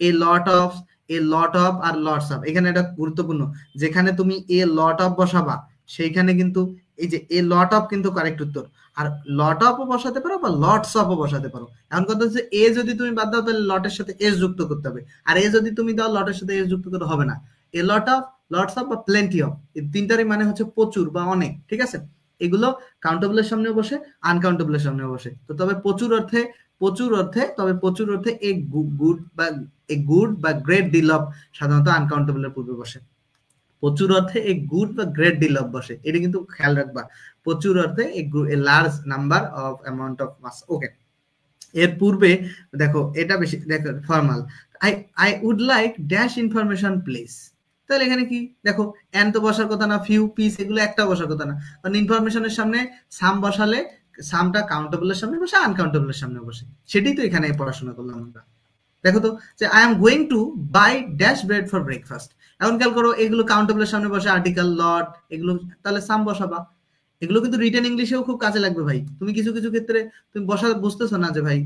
A lot of, a lot of আর লটস অফ, এখানে এটা গুরুত্বপূর্ণ। যেখানে তুমি এ লট অফ বসাবা সেইখানে কিন্তু এই যে এ লট অফ কিন্তু কারেক্ট উত্তর। আর লট অফও বসাতে পারো বা লটস অফও বসাতে পারো। এখন কথা হচ্ছে এ যদি তুমি বাদ দাও তাহলে লটের সাথে এস যুক্ত করতে হবে, আর এ যদি তুমি দাও লটের সাথে এস যুক্ত করতে হবে না। এ লট অফ, লটস অফ বা প্লেন্টি অফ, এই তিনটারই মানে হচ্ছে প্রচুর বা অনেক, ঠিক আছে? এগুলো কাউন্টেবলের সামনে বসে, আনকাউন্টেবলের সামনে বসে। তো তবে প্রচুর অর্থে, প্রচুর অর্থে এ গুড বা এ গুড বা গ্রেট ডিল অফ সাধারণত আনকাউন্টেবলের পূর্বে বসে। প্রচুর অর্থে এ গুড বা গ্রেট ডিল অফ বসে, এটা কিন্তু খেয়াল রাখবা। প্রচুর অর্থে a large number of amount of mass. Okay, এর পূর্বে দেখো এটা বেশি দেখো formal. I I would like dash information please. তাহলে এখানে কি দেখো, এন তো বসার কথা না, ফিউ, পিস এগুলো একটা বসার কথা না। কারণ ইনফরমেশনের সামনে সাম বসালে সামটা কাউন্টেবলের সামনে বসে, আনকাউন্টেবলের সামনে বসে। সেটাই তো এখানে পড়াশোনা করলাম আমরা। দেখো তো, যে I am going to buy dash bread for breakfast. এখন খেয়াল করো, এগুলো কাউন্টেবলের সামনে বসে, আর্টিকেল, লট, এগুলো তাহলে সাম বসাবা। এগুলো কিন্তু রিটেন ইংলিশেও খুব কাজে লাগবে ভাই। তুমি কিছু কিছু ক্ষেত্রে তুমি বসা বুঝতেছো না যে ভাই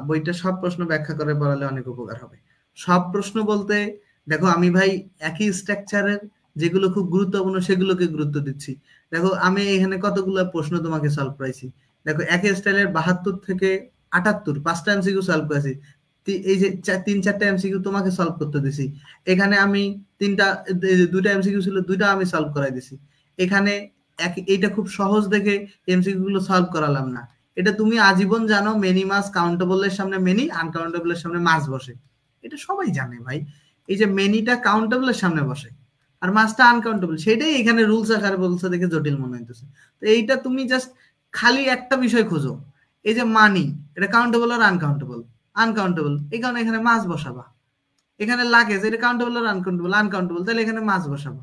বইটা সব প্রশ্ন ব্যাখ্যা করে পড়ালে অনেক উপকার হবে। সব প্রশ্ন বলতে দেখো, আমি ভাই একই স্ট্রাকচারের যেগুলো খুব গুরুত্বপূর্ণ সেগুলোকে গুরুত্ব দিচ্ছি। দেখো, আমি এখানে কতগুলো প্রশ্ন তোমাকে সলভ করাইছি। দেখো, একই স্টাইলের 72 থেকে 78 5টা এমসিকিউ সলভ করেছি। এই যে 3-4টা এমসিকিউ তোমাকে সলভ করতে দিছি। এখানে আমি তিনটা, দুইটা এমসিকিউ ছিল, দুইটা আমি সলভ করাই দিছি। এখানে এইটা খুব সহজ দেখে এমসিকিউ গুলো সলভ করালাম না। এটা তুমি আজীবন জানো, মেনি মাস কাউন্টেবলের সামনে মেনি, আনকাউন্টেবলের সামনে মাস বসে। এটা সবাই জানে ভাই। এই যে মেনিটা কাউন্টেবলের সামনে বসে আর মাসটা আনকাউন্টেবল, সেটাই এখানে রুলস আকারে বলছে দেখে জটিল মনে হইতেছে। তো এইটা তুমি জাস্ট খালি একটা বিষয় খোঁজো, এই যে মানি, এটা কাউন্টেবল আর আনকাউন্টেবল। আনকাউন্টেবল, এই কারণে এখানে মাস বসাবা। এখানে লাগেজ, এটা কাউন্টেবল আর আনকাউন্টেবল, আনকাউন্টেবল, তাহলে এখানে মাস বসাবা।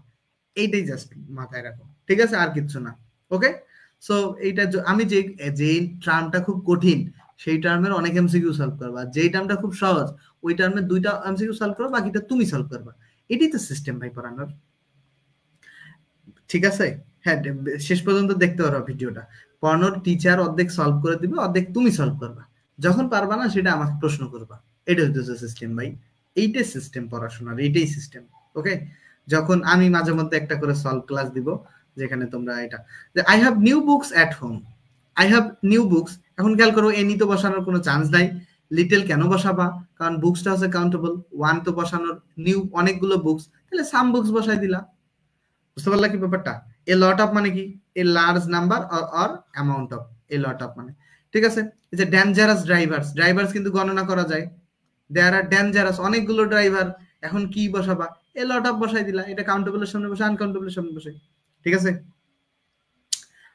এইটাই জাস্ট মাথায় রাখো, ঠিক আছে? আর কিচ্ছু না। ওকে, সো এইটা আমি যে যে টার্মটা খুব কঠিন সেই টার্মের অনেক এমসিকিউ সলভ করবা, যেই টার্মটা খুব সহজ ওই টার্মের দুইটা এমসিকিউ সলভ করবা, বাকিটা তুমি সলভ করবা। এটাই তো সিস্টেম ভাই পড়ানোর, ঠিক আছে? হ্যাঁ, শেষ পর্যন্ত দেখতে পারো ভিডিওটা। পড়ানোর টিচার অর্ধেক সলভ করে দিবে, অর্ধেক তুমি সলভ করবা। যখন পারবা না সেটা আমাকে প্রশ্ন করবা। এটা হইতেছে সিস্টেম ভাই। এইটাই সিস্টেম পড়াশোনার, এইটাই সিস্টেম। ওকে, যখন আমি মাঝে মধ্যে একটা করে সলভ ক্লাস দিব, যেখানে তোমরা এটা যে I have new books at home, I have new books. এখন খেয়াল করো, এনি তো বসানোর কোনো চান্স নাই। লিটল কেন বসাবা? কারণ বুকসটা হচ্ছে কাউন্টেবল। ওয়ান তো বসানোর, নিউ অনেকগুলো বুকস, তাহলে সাম বুকস বসাই দিলা। বুঝতে পারলা কি ব্যাপারটা? এ লট অফ মানে কি? এ large number or amount of, a lot of মানে, ঠিক আছে? এই যে ডেঞ্জারাস ড্রাইভার্স, ড্রাইভার্স কিন্তু গণনা করা যায়। দেয়ার আর ডেঞ্জারাস, অনেকগুলো ড্রাইভার। এখন কি বসাবা? এ লট অফ বসাই দিলা। এটা কাউন্টেবলের সামনে বসে, আনকাউন্টেবলের সামনে বসে, ঠিক আছে?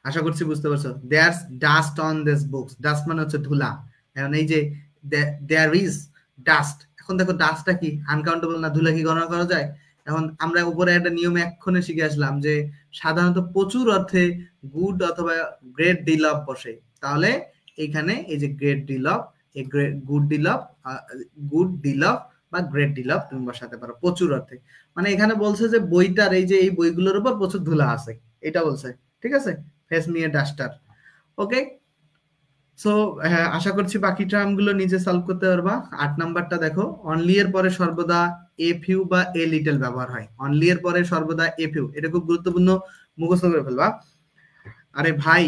আশা করছি বুঝতে পারছো। There's dust on this books, dust মানে হচ্ছে ধুলা। এখন এই যে দেয়ার ইজ ডাস্ট, এখন দেখো ডাস্টটা কি? আনকাউন্টেবল না, ধুলা কি গণনা করা যায়? এখন আমরা উপরে একটা নিয়ম এক্ষণে শিখে আসলাম যে সাধারণত প্রচুর অর্থে গুড অথবা গ্রেট ডিল অফ বসে। তাহলে এখানে এই যে গ্রেট ডিল অফ, এই good deal of, good deal of বা গ্রেট ডিল অফ তুমি বসাতে পারো প্রচুর অর্থে। মানে এখানে বলছে যে বইটার এই যে এই বইগুলোর উপর প্রচুর ধুলা আছে, এটা বলছে, ঠিক আছে? Face me a duster. Okay, so হ্যাঁ, আশা করছি বাকি টার্মগুলো নিজে সলভ করতে পারবা। 8 নাম্বারটা দেখো, অনলি এর পরে সর্বদা এ ফিউ বা এ লিটল ব্যবহার হয়। অনলি এর পরে সর্বদা এ ফিউ, এটা খুব গুরুত্বপূর্ণ, মুখস্থ করে ফেলবা। আরে ভাই,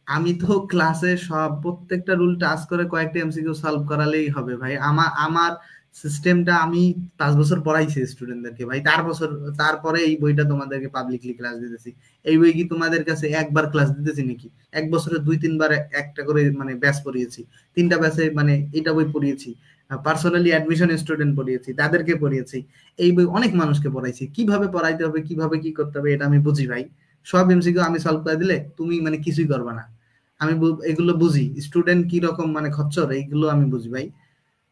আমি তো ক্লাসে সব প্রত্যেকটা রুল টাচ করে কয়েকটা এমসিকিউ সলভ করালেই হবে ভাই। আমার আমার সিস্টেমটা আমি 5 বছর পড়াইছি স্টুডেন্টদেরকে ভাই। তারপরে এই বইটা তোমাদেরকে পাবলিকলি ক্লাস দিতেছি। এই বই কি তোমাদের কাছে একবার ক্লাস দিতেছি নাকি? এক বছরে 2-3 বার একটা করে মানে ব্যাচ পড়িয়েছি। 3টা ব্যাচে মানে এটা বই পড়িয়েছি। পার্সোনালি অ্যাডমিশন স্টুডেন্ট পড়িয়েছি, তাদেরকে পড়িয়েছি। এই বই অনেক মানুষকে পড়াইছি। কিভাবে পড়াইতে হবে, কিভাবে কি করতে হবে এটা আমি বুঝি ভাই। সব এমসিকিউ আমি সলভ করে দিলে তুমি মানে কিছুই করবে না। আমি এগুলো বুঝি, স্টুডেন্ট কি রকম মানে খচ্চর, এইগুলো আমি বুঝি ভাই।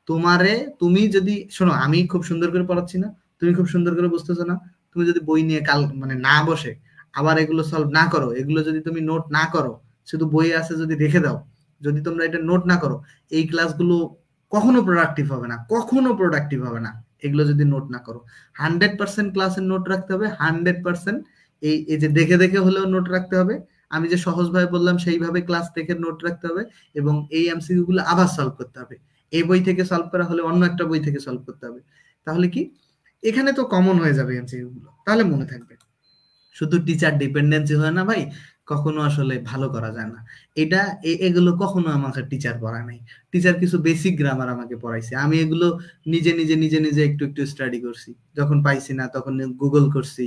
তোমারে, তুমি যদি শোনো, আমি খুব সুন্দর করে পড়াচ্ছি না, তুমি খুব সুন্দর করে বুঝতেছো না, তুমি যদি বই নিয়ে কাল মানে না বসে আবার এগুলো সলভ না করো, এগুলো যদি তুমি নোট না করো, শুধু বইয়ে আছে যদি রেখে দাও, যদি তোমরা এটা নোট না করো, এই ক্লাসগুলো কখনো প্রোডাক্টিভ হবে না, কখনো প্রোডাক্টিভ হবে না। এগুলো যদি নোট না করো, 100% ক্লাসের নোট রাখতে হবে, 100%। এই যে দেখে দেখে হলেও নোট রাখতে হবে, আমি যে সহজভাবে বললাম সেইভাবে ক্লাস দেখে নোট রাখতে হবে, এবং এই এমসিকিউ গুলো আবার সলভ করতে হবে। এই বই থেকে সলভ করা হলে অন্য একটা বই থেকে সলভ করতে হবে। তাহলে কি এখানে তো কমন হয়ে যাবে এমসিকিউ গুলো, তাহলে মনে থাকবে। শুধু টিচার ডিপেন্ডেন্সি হয় না ভাই, কখনো আসলে ভালো করা যায় না। এটা এগুলো কখনো আমাকে টিচার পড়ায় নাই। টিচার কিছু বেসিক গ্রামার আমাকে পড়াইছে, আমি এগুলো নিজে নিজে নিজে নিজে একটু একটু স্টাডি করছি, যখন পাইছি না তখন গুগল করছি,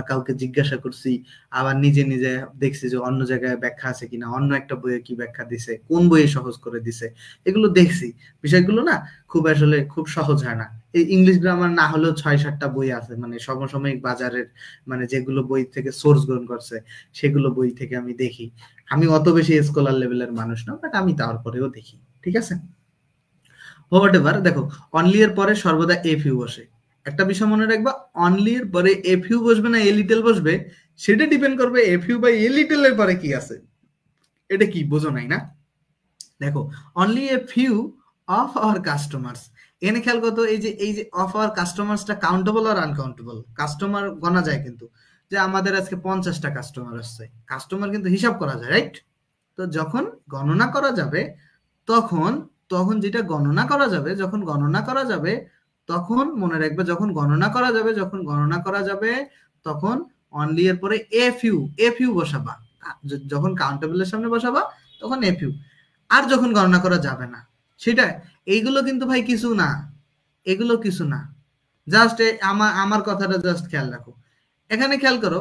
কাউকে জিজ্ঞাসা করছি, আবার নিজে নিজে দেখছি যে অন্য জায়গায় ব্যাখ্যা আছে কিনা, অন্য একটা বইয়ে কি ব্যাখ্যা দিছে, কোন বইয়ে সহজ করে দিছে, এগুলো দেখছি। বিষয়গুলো না খুব আসলে খুব সহজ হয় না। এই ইংলিশ গ্রামার না হলেও 6-7টা বই আছে, মানে সমসাময়িক বাজারের, মানে যেগুলো বই থেকে সোর্স গ্রহণ করছে সেগুলো বই থেকে আমি দেখি। আমি অত বেশি স্কলার লেভেলের মানুষ না, বাট আমি তারপরেও দেখি, ঠিক আছে। হোয়াট এভার, দেখো অনলি এর পরে সর্বদা এফ ইউ বসে। একটা বিষয় মনে রাখবা, অনলি এর পরে এফ ইউ বসবে না এ লিটল বসবে, সেটা ডিপেন্ড করবে এফ ইউ বা এ লিটল এর পরে কি আছে। এটা কি বোঝো নাই না? দেখো only a few of our customers, এখানে খেয়াল করতো এই যে অফ আওয়ার কাস্টমার্সটা কাউন্টেবল আর আনকাউন্টেবল। কাস্টমার গণা যায় কিন্তু, যে আমাদের আজকে 50টা কাস্টমার আসছে, কাস্টমার কিন্তু হিসাব করা যায়, রাইট? তো যখন গণনা করা যাবে, তখন তখন যেটা গণনা করা যাবে, যখন গণনা করা যাবে, তখন মনে রাখবে, যখন গণনা করা যাবে, যখন গণনা করা যাবে, তখন অনলি এর পরে এফ ইউ বসাবা। যখন কাউন্টেবলের সামনে বসাবা তখন এফ ইউ। আর যখন গণনা করা যাবে না, সেটা এইগুলো কিন্তু ভাই কিছু না, এগুলো কিছু না। জাস্ট আমার আমার কথাটা জাস্ট খেয়াল রাখো। এখানে খেয়াল করো,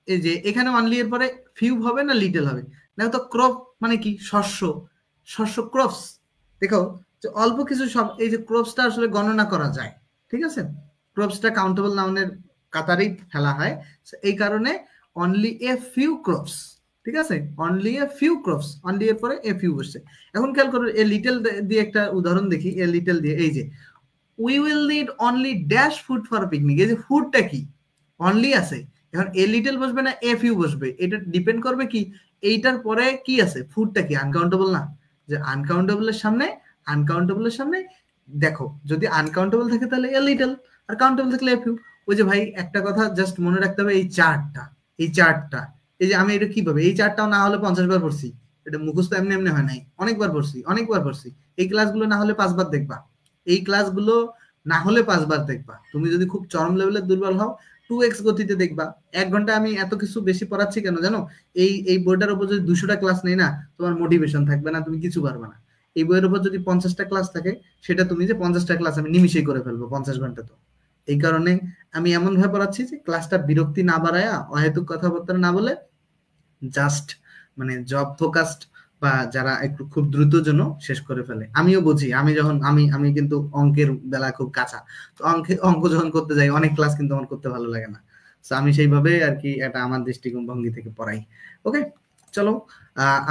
এই যে এখানে অনলি এর পরে ফিউ হবে না লিটল হবে? দেখো তো ক্রপ মানে কি, শস্য, শস্য ক্রপস। দেখো যে অল্প কিছু সব, এই যে ক্রপসটা আসলে গণনা করা যায়, ঠিক আছে। ক্রপসটা কাউন্টেবল নাউনের কাতারেই ফেলা হয়, এই কারণে অনলি এ ফিউ ক্রপস, ঠিক আছে। Only a few crops, only এর পরে এ ফিউ বসছে। এখন খেয়াল করো এ লিটল দিয়ে একটা উদাহরণ দেখি। এ লিটল দিয়ে, এই যে we will need only dash food for picnic, এই যে ফুডটা কি, অনলি আছে। এখন এ লিটল বসবে না এ ফিউ বসবে, এটা ডিপেন্ড করবে কি এইটার পরে কি আছে, ফুডটা কি আনকাউন্টেবল না? যে আনকাউন্টেবলের সামনে, আনকাউন্টেবলের সামনে দেখো, যদি আনকাউন্টেবল থাকে তাহলে এ লিটল, আর কাউন্টেবল থাকলে এ ফিউ। ওই যে ভাই একটা কথা জাস্ট মনে রাখতে হবে, এই চারটা, এই চারটা, এই যে আমি এটা কিভাবে, এই চারটাও না হলে 50 বার পড়ছি, এটা মুখস্থ এমনি এমনি হয় নাই, অনেকবার পড়ছি, অনেকবার পড়ছি। এই ক্লাসগুলো না হলে 5 বার দেখবা, এই ক্লাসগুলো না হলে 5 বার দেখবা। তুমি যদি খুব চরম লেভেলের দুর্বল হও, 2x গতিতে দেখবা। 1 ঘন্টা আমি এত কিছু বেশি পড়াচ্ছি কেন জানো? এই বইটার উপর যদি 200টা ক্লাস নেই না, তোমার মোটিভেশন থাকবে না, তুমি কিছু পারবে না। এই বইয়ের উপর যদি 50টা ক্লাস থাকে, সেটা তুমি যে 50টা ক্লাস আমি নিমিশেই করে ফেলবো 50 ঘন্টা। তো এই কারণে আমি এমন ভাবে পড়াচ্ছি যে ক্লাসটা বিরক্তি না বাড়ায়া, অহেতুক কথাবার্তা না বলে, জাস্ট মানে জব ফোকাসড, বা যারা একটু খুব দ্রুত জন্য শেষ করে ফেলে। আমিও বুঝি, আমি যখন আমি কিন্তু অঙ্কের বেলা খুব কাঁচা, তো অঙ্ক যখন করতে যাই অনেক ক্লাস কিন্তু আমার করতে ভালো লাগে না। তো আমি সেইভাবে আর কি এটা আমার দৃষ্টিভঙ্গি থেকে পড়াই। ওকে, চলো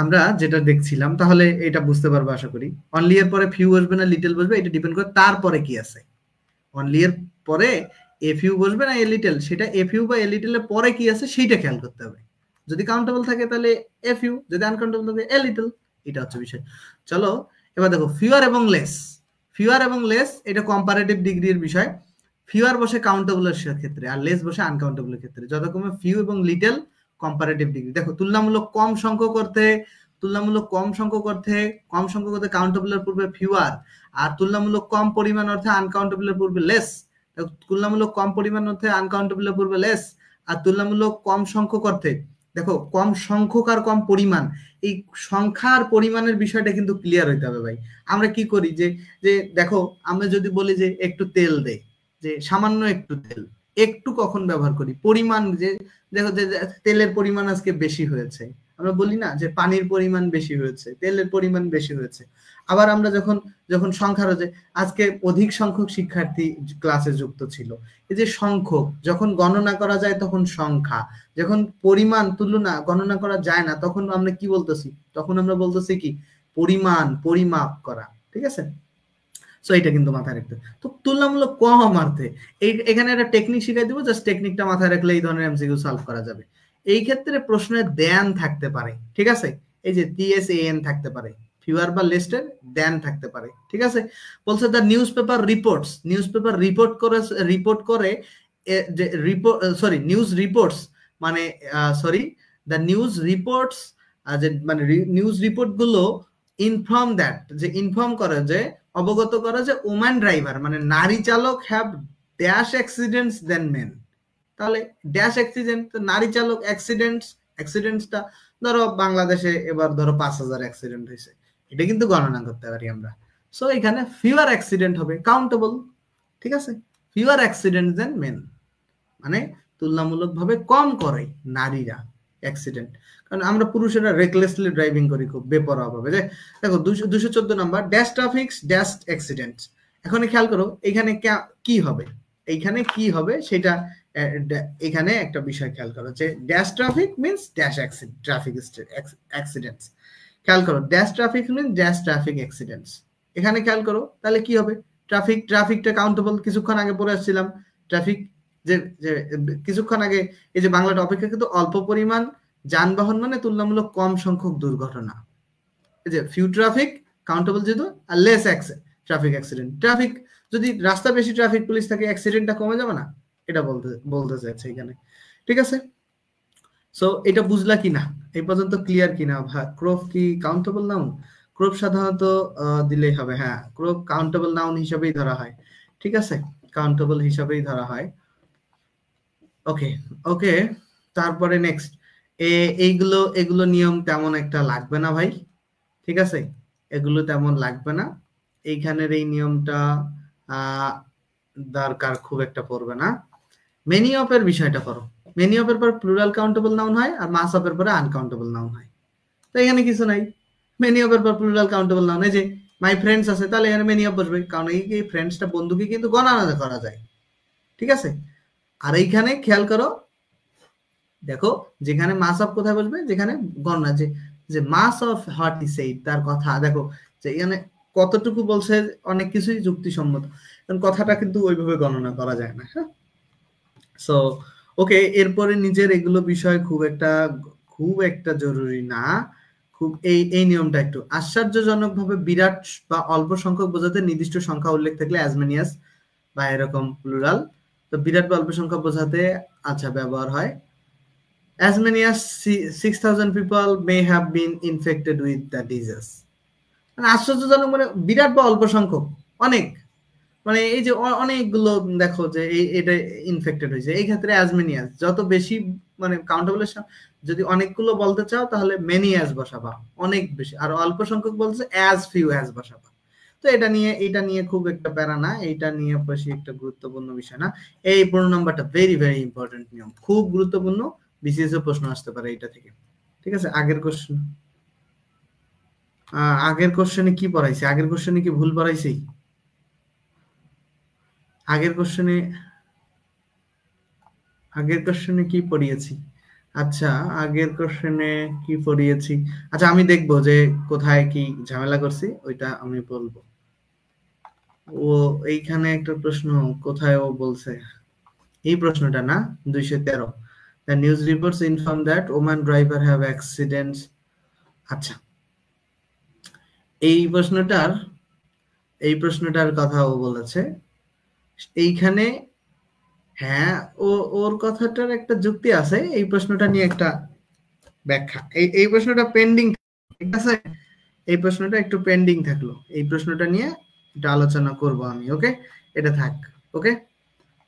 আমরা যেটা দেখছিলাম, তাহলে এটা বুঝতে পারবো আশা করি। অনলি এর পরে ফিউ বসবে না লিটল বসবে, এটা ডিপেন্ড করে তারপরে কি আছে। অনলি এর পরে এ ফিউ বসবে না এ লিটল, সেটা এ ফিউ বা এ লিটল এর পরে কি আছে সেইটা খেয়াল করতে হবে। যদি কাউন্টেবল থাকে তাহলে এ ফিউ, যদি আনকাউন্টেবল থাকে এ লিটল, এটা হচ্ছে বিষয়। চলো এবার দেখো ফিউয়ার এবং লেস। ফিউয়ার এবং লেস এটা কম্পারেটিভ ডিগ্রির বিষয়। ফিউয়ার বসে কাউন্টেবলের ক্ষেত্রে, আর লেস বসে আনকাউন্টেবলের ক্ষেত্রে। যথাক্রমে ফিউ এবং লিটল কম্পারেটিভ ডিগ্রি। দেখো তুলনামূলক কম সংখ্যক অর্থে, তুলনামূলক কম সংখ্যক অর্থে, কম সংখ্যক অর্থে কাউন্টেবলের পূর্বে ফিউয়ার, আর তুলনামূলক কম পরিমাণ অর্থে আনকাউন্টেবলের পূর্বে লেস। তুলনামূলক কম পরিমাণ অর্থে আনকাউন্টেবলের পূর্বে লেস, আর তুলনামূলক কম সংখ্যক অর্থে, দেখো কম সংখ্যক আর কম পরিমাণ, এই সংখ্যার পরিমাণের বিষয়টা কিন্তু ক্লিয়ার হইতে হবে ভাই। আমরা কি করি যে যে দেখো আমরা যদি বলি যে একটু তেল দে, যে সামান্য একটু তেল, একটু কখন ব্যবহার করি, পরিমাণ, যে দেখো যে তেলের পরিমাণ আজকে বেশি হয়েছে, আমরা বলি না যে পানির পরিমাণ বেশি হয়েছে, তেলের পরিমাণ বেশি হয়েছে। আবার আমরা যখন যখন সংখ্যার, যে আজকে অধিক সংখ্যক শিক্ষার্থী ক্লাসে যুক্ত ছিল, এই যে সংখ্যক যখন গণনা করা যায় তখন সংখ্যা, যখন পরিমাণ তুলনা গণনা করা যায় না তখন আমরা কি বলতেছি, তখন আমরা বলতেছি কি পরিমাণ, পরিমাপ করা, ঠিক আছে। সো এটা কিন্তু মাথায় রাখতে। তো তুলনামূলক কম অর্থে এখানে একটা টেকনিক শিখাই দিব, জাস্ট টেকনিকটা মাথায় রাখলে এই ধরনের এমসিকিউ সলভ করা যাবে। এই ক্ষেত্রে প্রশ্নের দেন থাকতে পারে, ঠিক আছে, এই যে TSAN থাকতে পারে, ফিউয়ার বা লিস্টের দেন থাকতে পারে, ঠিক আছে। বলছে the news paper reports, news paper report করে যে নিউজ রিপোর্টস মানে দ্য নিউজ রিপোর্টস, যে মানে নিউজ রিপোর্ট গুলো ইনফর্ম দ্যাট, যে ইনফর্ম করে, যে অবগত করে যে ওম্যান ড্রাইভার মানে নারী চালক have dash accidents than men. তাহলে ড্যাশ অ্যাক্সিডেন্ট, নারী চালক অ্যাক্সিডেন্টসটা ধরো বাংলাদেশে এবার ধরো 5,000 অ্যাক্সিডেন্ট হয়েছে, এটা কিন্তু গণনা করতে পারি আমরা। সো এখানে ফিউয়ার অ্যাক্সিডেন্ট হবে, কাউন্টেবল, ঠিক আছে, ফিউয়ার অ্যাক্সিডেন্ট দেন মেন মানে তুলনামূলকভাবে কম করে নারীরা অ্যাক্সিডেন্ট। কারণ আমরা পুরুষেরা রেকলেসলি ড্রাইভিং করি খুব বেপরোয়া ভাবে। যে দেখো 214 নাম্বার, ড্যাশ ট্রাফিক্স ড্যাশ অ্যাক্সিডেন্টস। এখন খেয়াল করো এখানে কি হবে, এইখানে কি হবে সেটা, এখানে একটা বিষয় খেয়াল করো যে dash traffic means dash traffic accidents. খেয়াল করো dash traffic means dash traffic accidents. এখানে খেয়াল করো তাহলে কি হবে, ট্রাফিকটা কাউন্টেবল, কিছুক্ষণ আগে পড়ে আসছিলাম ট্রাফিক, যে কিছুক্ষণ আগে এই যে বাংলাটা অপেক্ষাকৃত অল্প পরিমাণ যানবাহন মানে তুলনামূলক কম সংখ্যক দুর্ঘটনা। এই যে ফিউ ট্রাফিক কাউন্টেবল যেহেতু, আর লেস ট্রাফিক অ্যাক্সিডেন্ট। ট্রাফিক যদি রাস্তা বেশি ট্রাফিক পুলিশ থাকে অ্যাক্সিডেন্টটা কমে যাবে না, এটা বলতে চাইছে এখানে, ঠিক আছে। সো এটা বুঝলা কিনা, এই পর্যন্ত ক্লিয়ার কিনা? ক্রপ কি কাউন্টেবল নাউন? ক্রপ সাধারণত দিলেই হবে, হ্যাঁ ক্রপ কাউন্টেবল নাউন হিসেবেই ধরা হয়, ঠিক আছে, কাউন্টেবল হিসেবেই ধরা হয়। ওকে ওকে, তারপরে নেক্সট, এগুলো নিয়ম তেমন একটা লাগবে না ভাই, ঠিক আছে, এগুলো তেমন লাগবে না, এইখানের এই নিয়মটা দরকার খুব একটা পড়বে না। মেনি অফ এর বিষয়টা করো, মেনি অফ এর পর প্লুরাল কাউন্টেবল নাউন হয় আর মাস অফ এর পরে আনকাউন্টেবল নাউন হয়। তো এখানে কিছু নাই, মেনি অফ এর পর প্লুরাল কাউন্টেবল নাউন, এই যে মাই ফ্রেন্ডস আছে তাহলে এখানে মেনি অফ বসবে, কারণ এই ফ্রেন্ডসটা বন্ধুকে কিন্তু গণনা করা যায়, ঠিক আছে। আর এইখানে খেয়াল করো, দেখো যেখানে মাস অফ কোথায় বসবে, যেখানে গণনা, যে মাস অফ হোয়াট ই সেইড, তার কথা দেখো যে এখানে কতটুকু বলছে, অনেক কিছুই যুক্তিসম্মত, কারণ কথাটা কিন্তু ওইভাবে গণনা করা যায় না। হ্যাঁ, সো ওকে, এরপরে নিজের এগুলো বিষয় খুব একটা জরুরি না, খুব এই নিয়মটা একটু আশ্চর্যজনকভাবে বিরাট বা অল্প সংখ্যক বোঝাতে নির্দিষ্ট সংখ্যা উল্লেখ থাকলে অ্যাজমেনিয়াস বা এরকম প্লুরাল, তো বিরাট বা অল্প সংখ্যা বোঝাতে আচ্ছা ব্যবহার হয়। As many as 6,000 people may have been infected with the disease. মানে আশ্চর্যজনক মানে বিরাট বা অল্প সংখ্যক, অনেক, মানে এই যে অনেকগুলো দেখো যে এটা ইনফেক্টেড হয়েছে, এই ক্ষেত্রে as many as যত বেশি মানে কাউন্টেবলের যদি অনেকগুলো বলতে চাও তাহলে many as বসাবা, অনেক বেশি, আর অল্প সংখ্যক বলছে as few as বসাবা। তো এটা নিয়ে খুব একটা প্যারা না, এটা নিয়ে বেশি একটা গুরুত্বপূর্ণ বিষয় না। এই 15 নাম্বারটা ভেরি ভেরি ইম্পর্টেন্ট নিয়ম, খুব গুরুত্বপূর্ণ, বিসিএস এ প্রশ্ন আসতে পারে এটা থেকে, ঠিক আছে। আগের কোশ্চেনে কি পড়াইছে, আগের কোশ্চেনে কি ভুল পড়াইছি, আগের কোশ্চেনে কি পড়িয়েছি, আচ্ছা আগের কোশ্চেনে কি পড়িয়েছি, আচ্ছা আমি দেখবো যে কোথায় কি ঝামেলা করছি, ওইটা আমি বলবো। ও এইখানে একটা প্রশ্ন কোথায় ও বলছে, এই প্রশ্নটা না, 213, the news reports inform that woman driver have accidents। আচ্ছা এই প্রশ্নটার কথা ও বলেছে এইখানে, হ্যাঁ ওর কথাটার একটা যুক্তি আছে, এই প্রশ্নটা নিয়ে একটা ব্যাখ্যা, এই প্রশ্নটা পেন্ডিং, ঠিক আছে, এই প্রশ্নটা একটু পেন্ডিং থাকলো, এই প্রশ্নটা নিয়ে একটু আলোচনা করব আমি। ওকে, এটা থাক, ওকে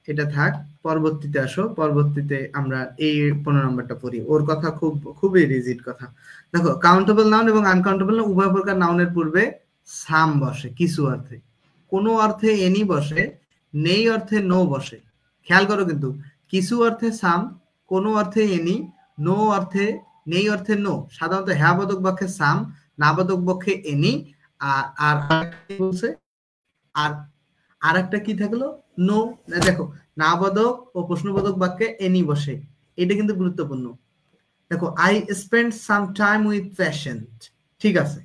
এটা থাক, পরবর্তীতে আসো, পরবর্তীতে আমরা এই 15 নম্বরটা পড়ি, ওর কথা খুবই রিজিড কথা। দেখো কাউন্টেবল নাউন এবং আনকাউন্টেবল নাউন উভয় প্রকার নাউনের পূর্বে সাম বসে কিছু অর্থে, কোনো অর্থে এনি বসে, নেই অর্থে নো বসে। খেয়াল করো কিন্তু, কিছু অর্থে সাম, কোনো অর্থে এনি, নো অর্থে, নেই অর্থে নো। সাধারণত হ্যাঁ বোধক বাক্যে সাম, না বোধক বাক্যে এনি, আর বলছে আর একটা কি থাকলো, নো। দেখো না বোধক ও প্রশ্নবোধক বাক্যে এনি বসে, এটা কিন্তু গুরুত্বপূর্ণ। দেখো I spend some time with patient, ঠিক আছে,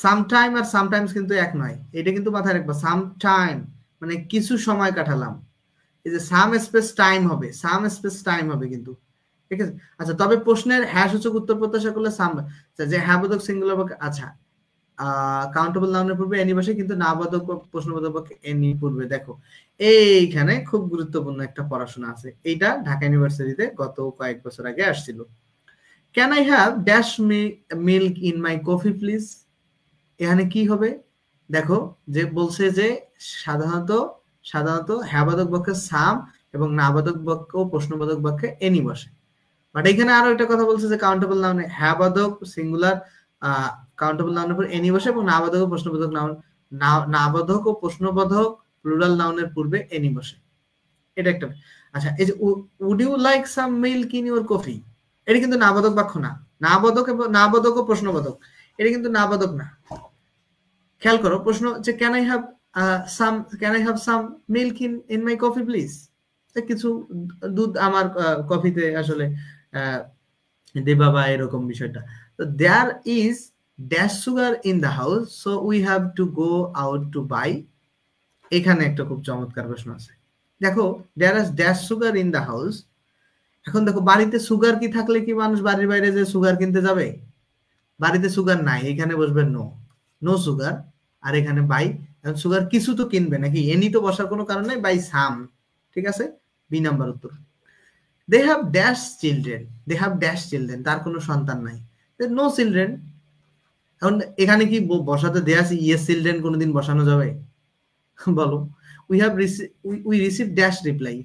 সামটাইম আর সামটাইমস কিন্তু এক নয়, এটা কিন্তু মাথায় রাখবা। সামটাইম মানে কিছু সময় কাটালাম, এই যে সাম স্পেস টাইম হবে, সাম স্পেস টাইম হবে কিন্তু, ঠিক আছে। আচ্ছা, তবে প্রশ্নের হ্যাঁ সূচক উত্তর প্রত্যাশা করলে সাম, যে হ্যাঁ বোধক সিঙ্গুলার বাক্য, আচ্ছা কাউন্টেবল নাউনের পূর্বে এনি বসে, কিন্তু না বোধক প্রশ্নবোধক বাক্যে এনি পূর্বে। দেখো এইখানে খুব গুরুত্বপূর্ণ একটা পড়াশোনা আছে, এইটা ঢাকা ইউনিভার্সিটিতে গত কয়েক বছর আগে আসছিল। Can I have dash milk in my coffee please, এখানে কি হবে দেখো, যে বলছে যে সাধারণত হ্যাবাদক বাক্যে সাম এবং নাবাদক বাক্য ও প্রশ্নবোধক বাক্যে এনি বসে। বাট এখানে আরো একটা কথা বলছে যে কাউন্টেবল নাউনে হ্যাবাদক সিঙ্গুলার কাউন্টেবল নাউনের উপর এনি বসে এবং নাবাদক ও প্রশ্নবোধক নাউন, নাবাদক ও প্রশ্নবোধক প্লুরাল নাউনের পূর্বে এনি বসে, এটা একটা। আচ্ছা, এই যে would you like some milk in your coffee, এটা কিন্তু নাবাদক বাক্য না, নাবাদক এবং নাবাদক ও প্রশ্নবোধক, এটা কিন্তু নাবাদক না। খেয়াল করো, প্রশ্ন যে can I have some milk in my coffee please, কিছু দুধ আমার কফিতে আসলে দেবা বা এরকম বিষয়টা। তো there is dash sugar in the house so we have to go out to buy, এখানে একটা খুব চমৎকার প্রশ্ন আছে। দেখো there is dash sugar in the house, এখন দেখো বাড়িতে সুগার কি থাকলে কি মানুষ বাড়ির বাইরে যে সুগার কিনতে যাবে? বাড়িতে সুগার নাই, এখানে বসবে নো সুগার, আর এখানে বাই, সুগার কিছু তো কিনবে নাকি, এনি তো বসার কোনো কারণ নাই, বাই সাম, ঠিক আছে, বি নাম্বার উত্তর। দে হ্যাভ ড্যাশ চিলড্রেন, তার কোনো সন্তান নাই, নো চিলড্রেন। এখন এখানে কি বসাতে দেয়া আছে ইয়েস চিলড্রেন, কোনোদিন বসানো যাবে? বলো, we receive dash reply,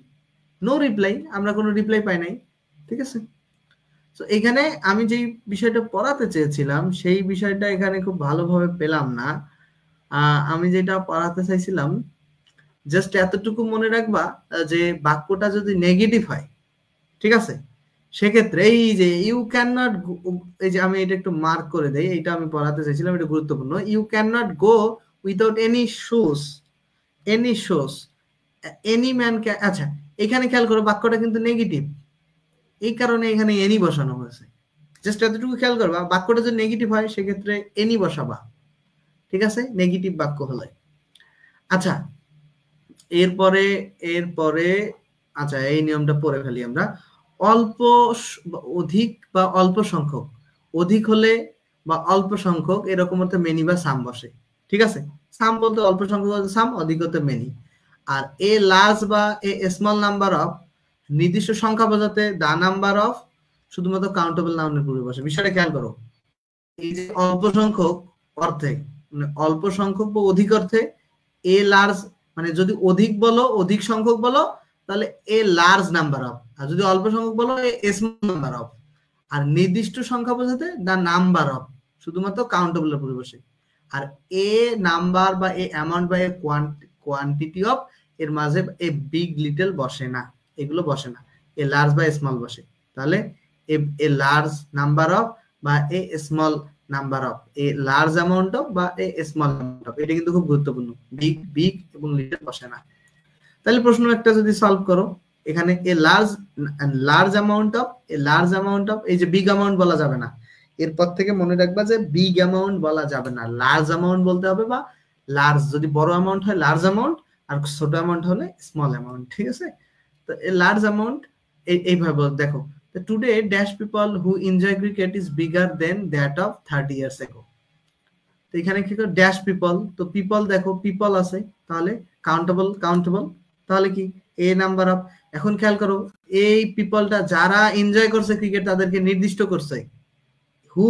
no reply, আমরা কোনো রিপ্লাই পাই নাই, ঠিক আছে। তো এখানে আমি যেই বিষয়টা পড়াতে চেয়েছিলাম সেই বিষয়টা এখানে খুব ভালোভাবে পেলাম না। আমি যেটা পড়াতে চাইছিলাম জাস্ট এতটুকু মনে রাখবা যে বাক্যটা যদি নেগেটিভ হয়, ঠিক আছে, সেক্ষেত্রে এই যে ইউ ক্যান নট, এই যে আমি এটা একটু মার্ক করে দেই, এটা আমি পড়াতে চাইছিলাম, এটা গুরুত্বপূর্ণ। You can not go without any shoes, any man can, আচ্ছা এখানে খেয়াল করো বাক্যটা কিন্তু নেগেটিভ, এই কারণে এখানে এনি বসানো হয়েছে। জাস্ট এতটুকু খেয়াল করবা, বাক্যটা যদি নেগেটিভ হয় সেক্ষেত্রে এনি বসাবা, ঠিক আছে, নেগেটিভ বাক্য হলে। আচ্ছা এরপরে আচ্ছা এই নিয়মটা পড়ে ফেলি আমরা। অধিক বা অল্প সংখ্যক, অধিক হলে বা অল্প সংখ্যক এরকম হতে মেনি বা সাম বসে, ঠিক আছে। সাম বলতে অল্প সংখ্যক হতে সাম, অধিক হতে মেনি। আর এ লার্জ বা এ স্মল নাম্বার অফ, নির্দিষ্ট সংখ্যা বোঝাতে দা নাম্বার অফ শুধুমাত্র কাউন্টেবল নাউনের পূর্বে বসে। বিষয়টা খেয়াল করো, এই যে অল্প সংখ্যক অর্থে, মানে অল্প সংখ্যক বা অধিক অর্থে এ লার্জ, মানে যদি অধিক বলো, অধিক সংখ্যক বলো তাহলে এ লার্জ নাম্বার অফ, আর যদি অল্প সংখ্যক বলো এ স্মল নাম্বার অফ। আর নির্দিষ্ট সংখ্যা বোঝাতে দা নাম্বার অফ শুধুমাত্র কাউন্টেবল এর পূর্বে বসে। আর এ নাম্বার বা এ অ্যামাউন্ট বা এ কোয়ান্টিটি অফ এর মাঝে এ বিগ লিটল বসে না, এগুলো বসে না, এ লার্জ বা স্মল বসে। তাহলে এ লার্জ নাম্বার অফ বা a small number of, a large amount of বা এ স্মল অ্যামাউন্ট অফ, এটা কিন্তু খুব গুরুত্বপূর্ণ, বিগ এবং লিটল বসে না। তাহলে প্রশ্ন একটা যদি সলভ করো, এখানে এ লার্জ অ্যামাউন্ট অফ, এই যে বিগ অ্যামাউন্ট বলা যাবে না, এরপর থেকে মনে রাখবা যে বিগ অ্যামাউন্ট বলা যাবে না, লার্জ অ্যামাউন্ট বলতে হবে, বা লার্জ যদি বড় অ্যামাউন্ট হয় লার্জ অ্যামাউন্ট, আর ছোট অ্যামাউন্ট হলে স্মল অ্যামাউন্ট, ঠিক আছে। তো এ লার্জ অ্যামাউন্ট এইভাবে দেখো, today dash people who enjoy cricket is bigger then that of 30 years ago. তো এখানে কি করে ড্যাশ পিপল, তো পিপল দেখো পিপল আছে, তাহলে কাউন্টেবল, তাহলে কি এ নাম্বার অফ। এখন খেয়াল করো এই পিপলটা যারা এনজয় করছে ক্রিকেট তাদেরকে নির্দিষ্ট করছে, হু,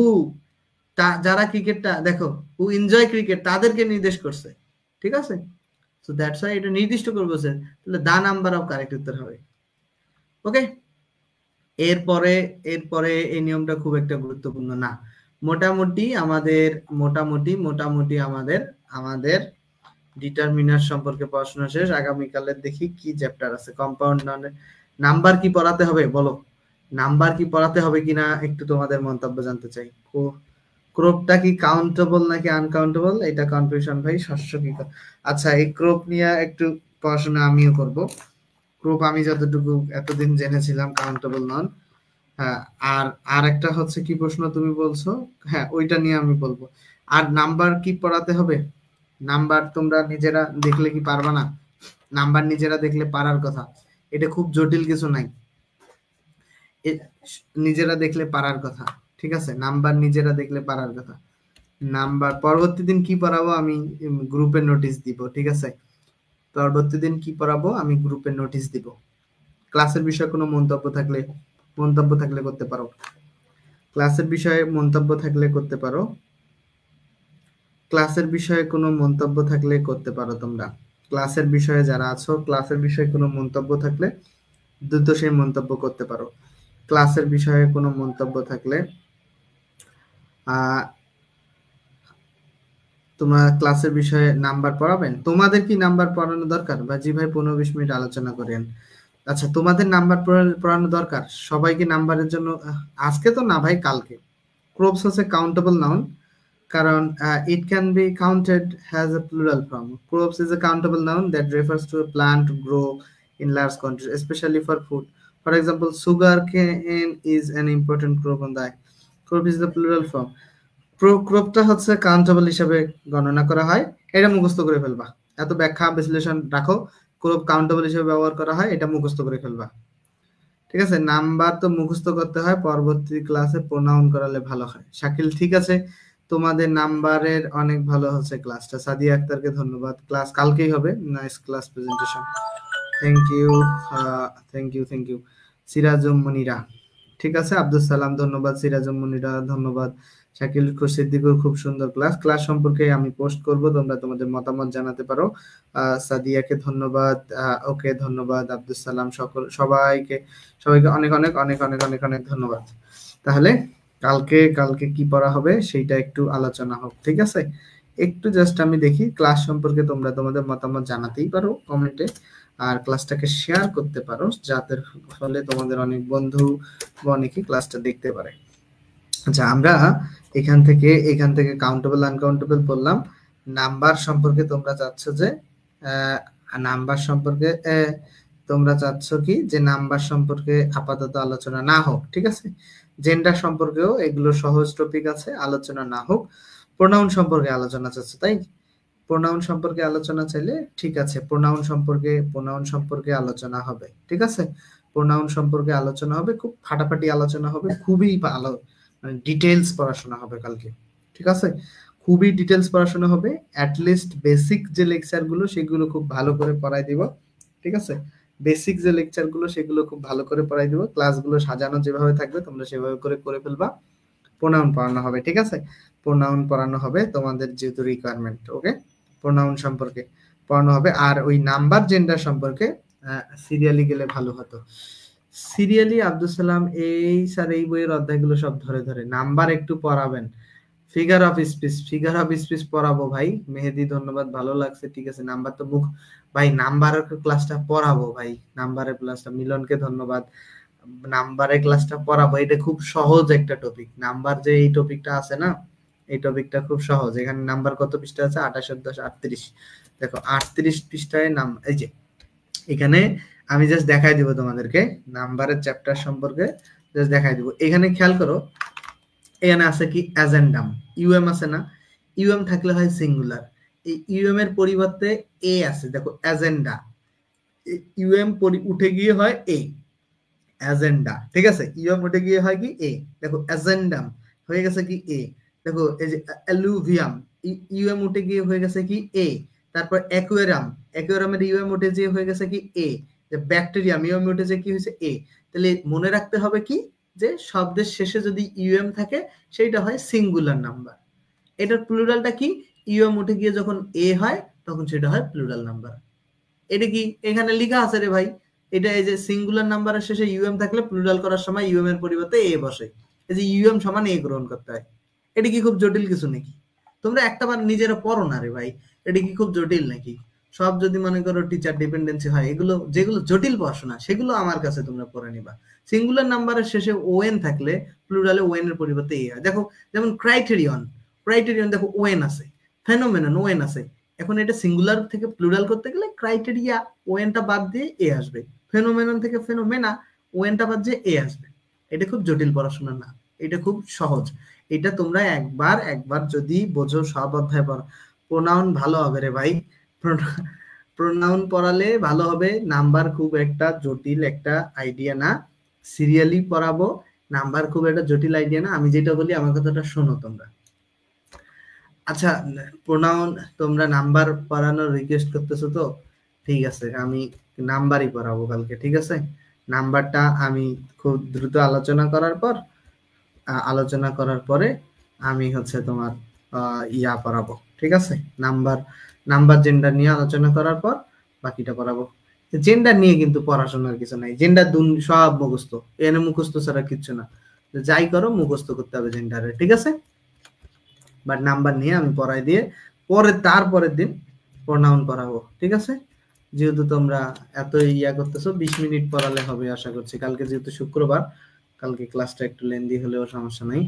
যারা ক্রিকেটটা দেখো হু এনজয় ক্রিকেট তাদেরকে নির্দেশ করছে, ঠিক আছে। সো দ্যাটস হোয়াই এটা নির্দিষ্ট করবে, তাহলে দা নাম্বার অফ কারেক্ট উত্তর হবে। ওকে, এরপরে এই নিয়মটা খুব একটা গুরুত্বপূর্ণ না। মোটামুটি আমাদের ডিটারমিনার সম্পর্কে পড়াশোনা শেষ। আগামীকালের দেখি কি চ্যাপ্টার আছে। কম্পাউন্ড নাম্বার কি পড়াতে হবে, বলো নাম্বার কি পড়াতে হবে কিনা একটু তোমাদের মন্তব্য জানতে চাই। ক্রপটা কি কাউন্টেবল নাকি আনকাউন্টেবল, এটা কনফিউশন ভাই। শস্য কি, আচ্ছা এই ক্রপ নিয়ে একটু পড়াশোনা আমিও করব। ক্রপ আমি যতটুকু এতদিন জেনেছিলাম কাউন্টেবল নন। হ্যাঁ, আর একটা হচ্ছে কি প্রশ্ন তুমি বলছো, হ্যাঁ ওইটা নিয়ে আমি বলবো। আর নাম্বার কি পড়াতে হবে? নাম্বার তোমরা নিজেরা দেখলে কি পারবা না? নাম্বার নিজেরা দেখলে পারার কথা, এটা খুব জটিল কিছু নাই, নিজেরা দেখলে পারার কথা, ঠিক আছে? নাম্বার নিজেরা দেখলে পারার কথা। নাম্বার পরবর্তী দিন কি পড়াবো আমি গ্রুপে নোটিশ দিব, ঠিক আছে? পরবর্তী দিন কি পড়াবো আমি গ্রুপে নোটিশ দিব। ক্লাসের বিষয়ে কোনো মন্তব্য থাকলে করতে পারো, ক্লাসের বিষয়ে মন্তব্য থাকলে করতে পারো, ক্লাসের বিষয়ে কোনো মন্তব্য থাকলে করতে পারো। তোমরা ক্লাসের বিষয়ে যারা আছো, ক্লাসের বিষয়ে কোনো মন্তব্য থাকলে দ্রুত সেই মন্তব্য করতে পারো। ক্লাসের বিষয়ে কোনো মন্তব্য থাকলে তোমরা ক্লাসের বিষয়ে নাম্বার পড়াবেন? তোমাদের কি নাম্বার পড়ানো দরকার? বা জি ভাই 15-20 মিনিট আলোচনা করেন। আচ্ছা, তোমাদের নাম্বার পড়ানো দরকার? সবাইকে নাম্বারের জন্য আজকে তো না ভাই, কালকে। ক্রোপস হচ্ছে কাউন্টেবল নাউন, কারণ it can be counted has a plural form. Crops is a countable noun that refers to a plant grow in large quantities, especially for food. For example, sugar cane is an important crop on the earth. Crop is the plural form. ক্রপটা হচ্ছে countable হিসেবে গণনা করা হয়, এটা মুখস্থ করে ফেলবা। এত ব্যাখ্যা বিশ্লেষণ রাখো, ক্রপ কাউন্টেবল হিসেবে ব্যবহার করা হয়, এটা মুখস্থ করে ফেলবা, ঠিক আছে? নাম্বার তো মুখস্থ করতে হয়, পরবর্তী ক্লাসে প্রোনাউন করালে ভালো হয়। শাকিল, ঠিক আছে, তোমাদের নাম্বারের অনেক ভালো হচ্ছে ক্লাসটা। সাদিয়া আক্তারকে ধন্যবাদ, ক্লাস কালকেই হবে। Nice class presentation, thank you, thank you. Sirajum Monira, ঠিক আছে। আব্দুল সালাম ধন্যবাদ, সিরাজুম মনিরা ধন্যবাদ। শাকিল সিদ্দিকুর খুব সুন্দর ক্লাস সম্পর্কে আমি পোস্ট করব, তোমরা তোমাদের মতামত জানাতে পারো। সাদিয়াকে ধন্যবাদ, ওকে ধন্যবাদ, আব্দুল সালাম, সবাইকে অনেক অনেক অনেক অনেক অনেক অনেক ধন্যবাদ। তাহলে কালকে কি পড়া হবে সেইটা একটু আলোচনা হোক, ঠিক আছে? একটু জাস্ট আমি দেখি ক্লাস সম্পর্কে তোমরা তোমাদের মতামত জানাতেই পারো কমেন্টে, আর ক্লাসটাকে শেয়ার করতে পারো, যাতে ফলে তোমাদের অনেক বন্ধু বা অনেকেই ক্লাসটা দেখতে পারে। আচ্ছা, আমরা এখান থেকে কাউন্টেবল আনকাউন্টেবল বললাম। নাম্বার সম্পর্কে তোমরা চাচ্ছ যে নাম্বার সম্পর্কে তোমরা চাচ্ছ কি যে নাম্বার সম্পর্কে আপাতত আলোচনা না হোক, ঠিক আছে? জেন্ডার সম্পর্কেও এগুলো সহজ টপিক আছে, আলোচনা না হোক। প্রোনাউন সম্পর্কে আলোচনা চাচ্ছ, তাই? প্রোনাউন সম্পর্কে আলোচনা চাইলে ঠিক আছে, প্রোনাউন সম্পর্কে আলোচনা হবে, ঠিক আছে? প্রোনাউন সম্পর্কে আলোচনা হবে, খুব ফাটাফাটি আলোচনা হবে, খুবই ভালো, মানে ডিটেইলস পড়াশোনা হবে কালকে, ঠিক আছে? খুবই ডিটেইলস পড়াশোনা হবে। অ্যাটলিস্ট বেসিক যে লেকচারগুলো সেগুলো খুব ভালো করে পড়াই দিব, ঠিক আছে? বেসিক যে লেকচারগুলো সেগুলো খুব ভালো করে পড়াই দিব। ক্লাসগুলো সাজানো যেভাবে থাকবে তোমরা সেভাবে করে ফেলবা। প্রোনাউন পড়ানো হবে, ঠিক আছে? প্রোনাউন পড়ানো হবে তোমাদের যেহেতু রিকোয়ারমেন্ট, ওকে? প্রোনাউন সম্পর্কে পড়ানো হবে। আর ওই নাম্বার জেন্ডার সম্পর্কে সিরিয়ালি গেলে ভালো হতো। সিরিয়ালি আব্দুল সালাম এই স্যার এই বইয়ের অধ্যায়গুলো সব ধরে নাম্বার একটু পড়াবেন। ফিগার অফ স্পিচ পড়াবো ভাই। মেহেদি ধন্যবাদ, ভালো লাগছে, ঠিক আছে। নাম্বার তো মুখ ভাই, নাম্বারের ক্লাসটা পড়াবো ভাই, নাম্বারের ক্লাসটা। মিলনকে ধন্যবাদ, নাম্বারের ক্লাসটা পড়াবো। এটা খুব সহজ একটা টপিক, নাম্বার যে এই টপিকটা আছে না, এই টপিকটা খুব সহজ। এখানে নাম্বার কত পৃষ্ঠা আছে? 28-38। দেখো 38 পৃষ্ঠায় নাম, এই যে এখানে আমি জাস্ট দেখাই দিব তোমাদেরকে নাম্বারের চ্যাপ্টার সম্পর্কে, জাস্ট দেখাই দিব। এখানে খেয়াল করো, এখানে আছে কি অ্যাজেন্ডাম, ইউএম আছে না? ইউএম থাকলে হয় সিঙ্গুলার, এই ইউএম এর পরিবর্তে এ আছে, দেখো অ্যাজেন্ডা, ইউএম উঠে গিয়ে হয় এ, অ্যাজেন্ডা, ঠিক আছে? ইউএম উঠে গিয়ে হয় কি এ, দেখো অ্যাজেন্ডাম হয়ে গেছে কি এ। দেখো এই যে অ্যালুভিয়াম, ইউএম উঠে গিয়ে হয়ে গেছে কি এ। তারপর অ্যাকুয়ারিয়ামের ইউএম উঠে গিয়ে হয়ে গেছে কি এ। যে ব্যাকটেরিয়াম, ইউএম উঠে যে কি হয়েছে এ। তাহলে মনে রাখতে হবে কি যে শব্দের শেষে যদি ইউএম থাকে সেইটা হয় সিঙ্গুলার নাম্বার। এটার প্লুরালটা কি? ইউএম উঠে গিয়ে যখন এ হয় তখন সেটা হয় প্লুরাল নাম্বার। এটা কি এখানে লেখা আছে রে ভাই? এটা এই যে সিঙ্গুলার নাম্বারের শেষে ইউএম থাকলে প্লুরাল করার সময় ইউএম এর পরিবর্তে এ বসে, এই যে ইউএম সমান এ গ্রহণ করতে হয়। এটা কি খুব জটিল কিছু নাকি? তোমরা একটাবার নিজেরা পড়ো না রে ভাই, এটা কি খুব জটিল নাকি? সব যদি মনে করো টিচার ডিপেন্ডেন্সি হয়, এগুলো যেগুলো জটিল পড়াশোনা সেগুলো আমার কাছে তোমরা পড়ে নিবা। সিঙ্গুলার নাম্বারের শেষে ওএন থাকলে প্লুরালে ওএন এর পরিবর্তে এ হয়। দেখো যেমন ক্রাইটেরিয়ন দেখো ওএন আছে, ফেনোমেনন ওএন আছে। এখন এটা সিঙ্গুলার থেকে প্লুরাল করতে গেলে ক্রাইটেরিয়া ওএনটা বাদ দিয়ে এ আসবে, ফেনোমেনন থেকে ফেনোমেনা ওএনটা বাদ দিয়ে এ আসবে। এটা খুব জটিল পড়াশোনা না, এটা খুব সহজ। এটা তোমরা একবার যদি বোঝো সব অধ্যায় পড়ো। প্রোনাউন ভালো হবে রে ভাই, প্রোনাউন পড়ালে ভালো হবে। নাম্বার খুব একটা জটিল একটা আইডিয়া না, সিরিয়ালি পড়াবো। নাম্বার খুব একটা জটিল আইডিয়া না। আমি যেটা বলি আমার কথাটা শোনো তোমরা। আচ্ছা, প্রোনাউন তোমরা নাম্বার পড়ানোর রিকোয়েস্ট করতেছো তো, ঠিক আছে, আমি নাম্বারই পড়াবো কালকে, ঠিক আছে। নাম্বারটা আমি খুব দ্রুত আলোচনা করার পরে আমি হচ্ছে তোমার ইয়া পড়াবো, ঠিক আছে। নাম্বার জেন্ডার নিয়ে আলোচনা করার পর বাকিটা পড়াবো। জেন্ডার নিয়ে কিন্তু পড়াশোনার কিছু নাই, জেন্ডার সব মুখস্থ, এনে মুখস্থ ছাড়া কিচ্ছু না, যাই করো মুখস্থ করতে হবে জেন্ডারে, ঠিক আছে। বাট নাম্বার নিয়ে আমি পড়াই দিয়ে পরে তারপরের দিন প্রোনাউন পড়াবো, ঠিক আছে। যেহেতু তোমরা এত ইয়া করতেছো, 20 মিনিট পড়ালে হবে আশা করছি। কালকে যেহেতু শুক্রবার, কালকে ক্লাসটা একটু লেন্দি হলেও সমস্যা নাই,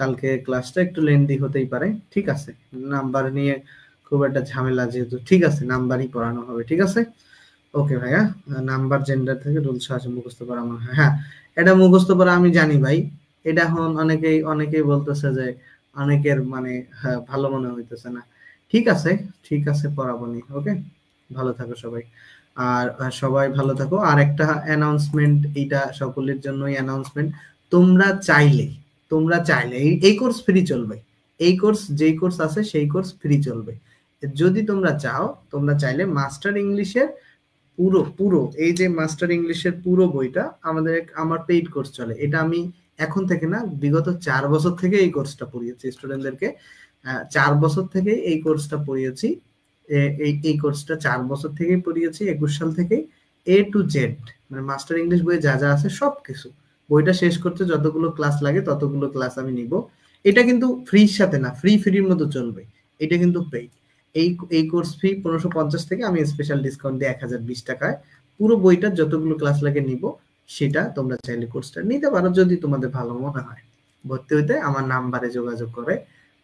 কালকে ক্লাসটা একটু লেন্দি হতেই পারে, ঠিক আছে। নাম্বার নিয়ে খুব একটা ঝামেলা যেহেতু, ঠিক আছে, নাম্বারই পড়ানো হবে, ঠিক আছে। ওকে ভাইয়া, নাম্বার জেন্ডার থেকে রুলস আছে মুখস্থ করা মনে হয়। হ্যাঁ, এটা মুখস্থ করা আমি জানি ভাই। এটা এখন অনেকেই বলতেছে যে অনেকের মানে হ্যাঁ, ভালো মনে হইতেছে না। ঠিক আছে পড়াবো নি। ওকে, ভালো থাকো সবাই। আর সবাই ভালো থাকো। আর একটা অ্যানাউন্সমেন্ট, এইটা সকলের জন্যই অ্যানাউন্সমেন্ট। তোমরা চাইলে এই কোর্স ফ্রি চলবে। এই কোর্স, যেই কোর্স আছে সেই কোর্স ফ্রি চলবে। যদি তোমরা চাও, তোমরা চাইলে মাস্টার ইংলিশের পুরো পুরো এই যে মাস্টার ইংলিশের পুরো বইটা আমার পেইড কোর্স চলে। এটা আমি এখন থেকে না, বিগত 4 বছর থেকে এই কোর্সটা পড়িয়েছি স্টুডেন্টদেরকে। 4 বছর থেকে এই কোর্সটা পড়িয়েছি। এই কোর্সটা 4 বছর থেকেই পড়িয়েছি, 21 সাল থেকে। A to Z, মানে মাস্টার ইংলিশ বইয়ে যা যা আছে সবকিছু, বইটা শেষ করতে যতগুলো ক্লাস লাগে ততগুলো ক্লাস আমি নিব। এটা কিন্তু ফ্রির সাথে না, ফ্রির মতো চলবে। এটা কিন্তু পেইড। এই কোর্স ফি 1550 থেকে আমি স্পেশাল ডিসকাউন্ট দিয়ে 1020 টাকায় পুরো বইটা যতগুলো ক্লাস লাগে নিব। সেটা তোমরা চাইলে কোর্সটা নিতে পারো যদি তোমাদের ভালো মনে হয়। ভর্তি হইতে আমার নাম্বারে যোগাযোগ করে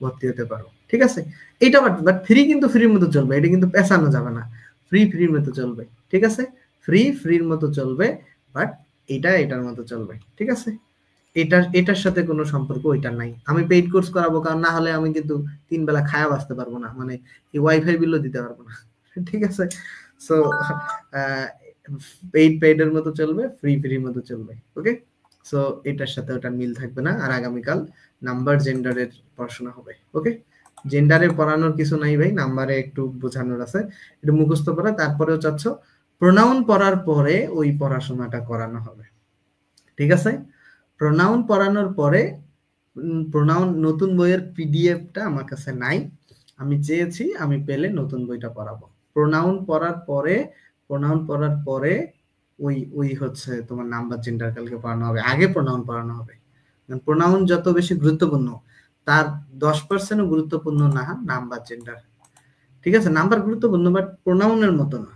ভর্তি হতে পারো, ঠিক আছে। এটা বাট ফ্রি কিন্তু ফ্রির মতো চলবে, এটা কিন্তু পেছানো যাবে না। ফ্রির মতো চলবে, ঠিক আছে। ফ্রির মতো চলবে, বাট এটার মতো চলবে, ঠিক আছে। এটার সাথে কোনো সম্পর্ক ওইটার নাই। আমি পেইড কোর্স করাবো, কারণ না হলে আমি কিন্তু 3 বেলা খায়া বাঁচতে পারবো না, মানে এই ওয়াইফাই বিলও দিতে পারবো না, ঠিক আছে। সো পেইডের মতো চলবে, ফ্রির মতো চলবে, ওকে। সো এটার সাথে ওটার মিল থাকবে না। আর আগামীকাল নাম্বার জেন্ডারের পড়াশোনা হবে, ওকে। জেন্ডারে পড়ানোর কিছু নাই ভাই, নাম্বারে একটু বোঝানোর আছে, একটু মুখস্থ করা। তারপরেও চাচ্ছ প্রোনাউন পড়ার পরে ওই পড়াশোনাটা করানো হবে, ঠিক আছে। প্রোনাউন পড়ানোর পরে প্রোনাউন নতুন বইয়ের পিডিএফটা আমার কাছে নাই, আমি চেয়েছি, আমি পেলে নতুন বইটা পড়াবো। প্রোনাউন পড়ার পরে ওই হচ্ছে তোমার নাম্বার জেন্ডার কালকে পড়ানো হবে। আগে প্রোনাউন পড়ানো হবে। প্রোনাউন যত বেশি গুরুত্বপূর্ণ, তার 10% গুরুত্বপূর্ণ না নাম্বার জেন্ডার, ঠিক আছে। নাম্বার গুরুত্বপূর্ণ, বাট প্রোনাউনের মতো না,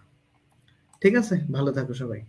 ঠিক আছে। ভালো থাকো সবাই।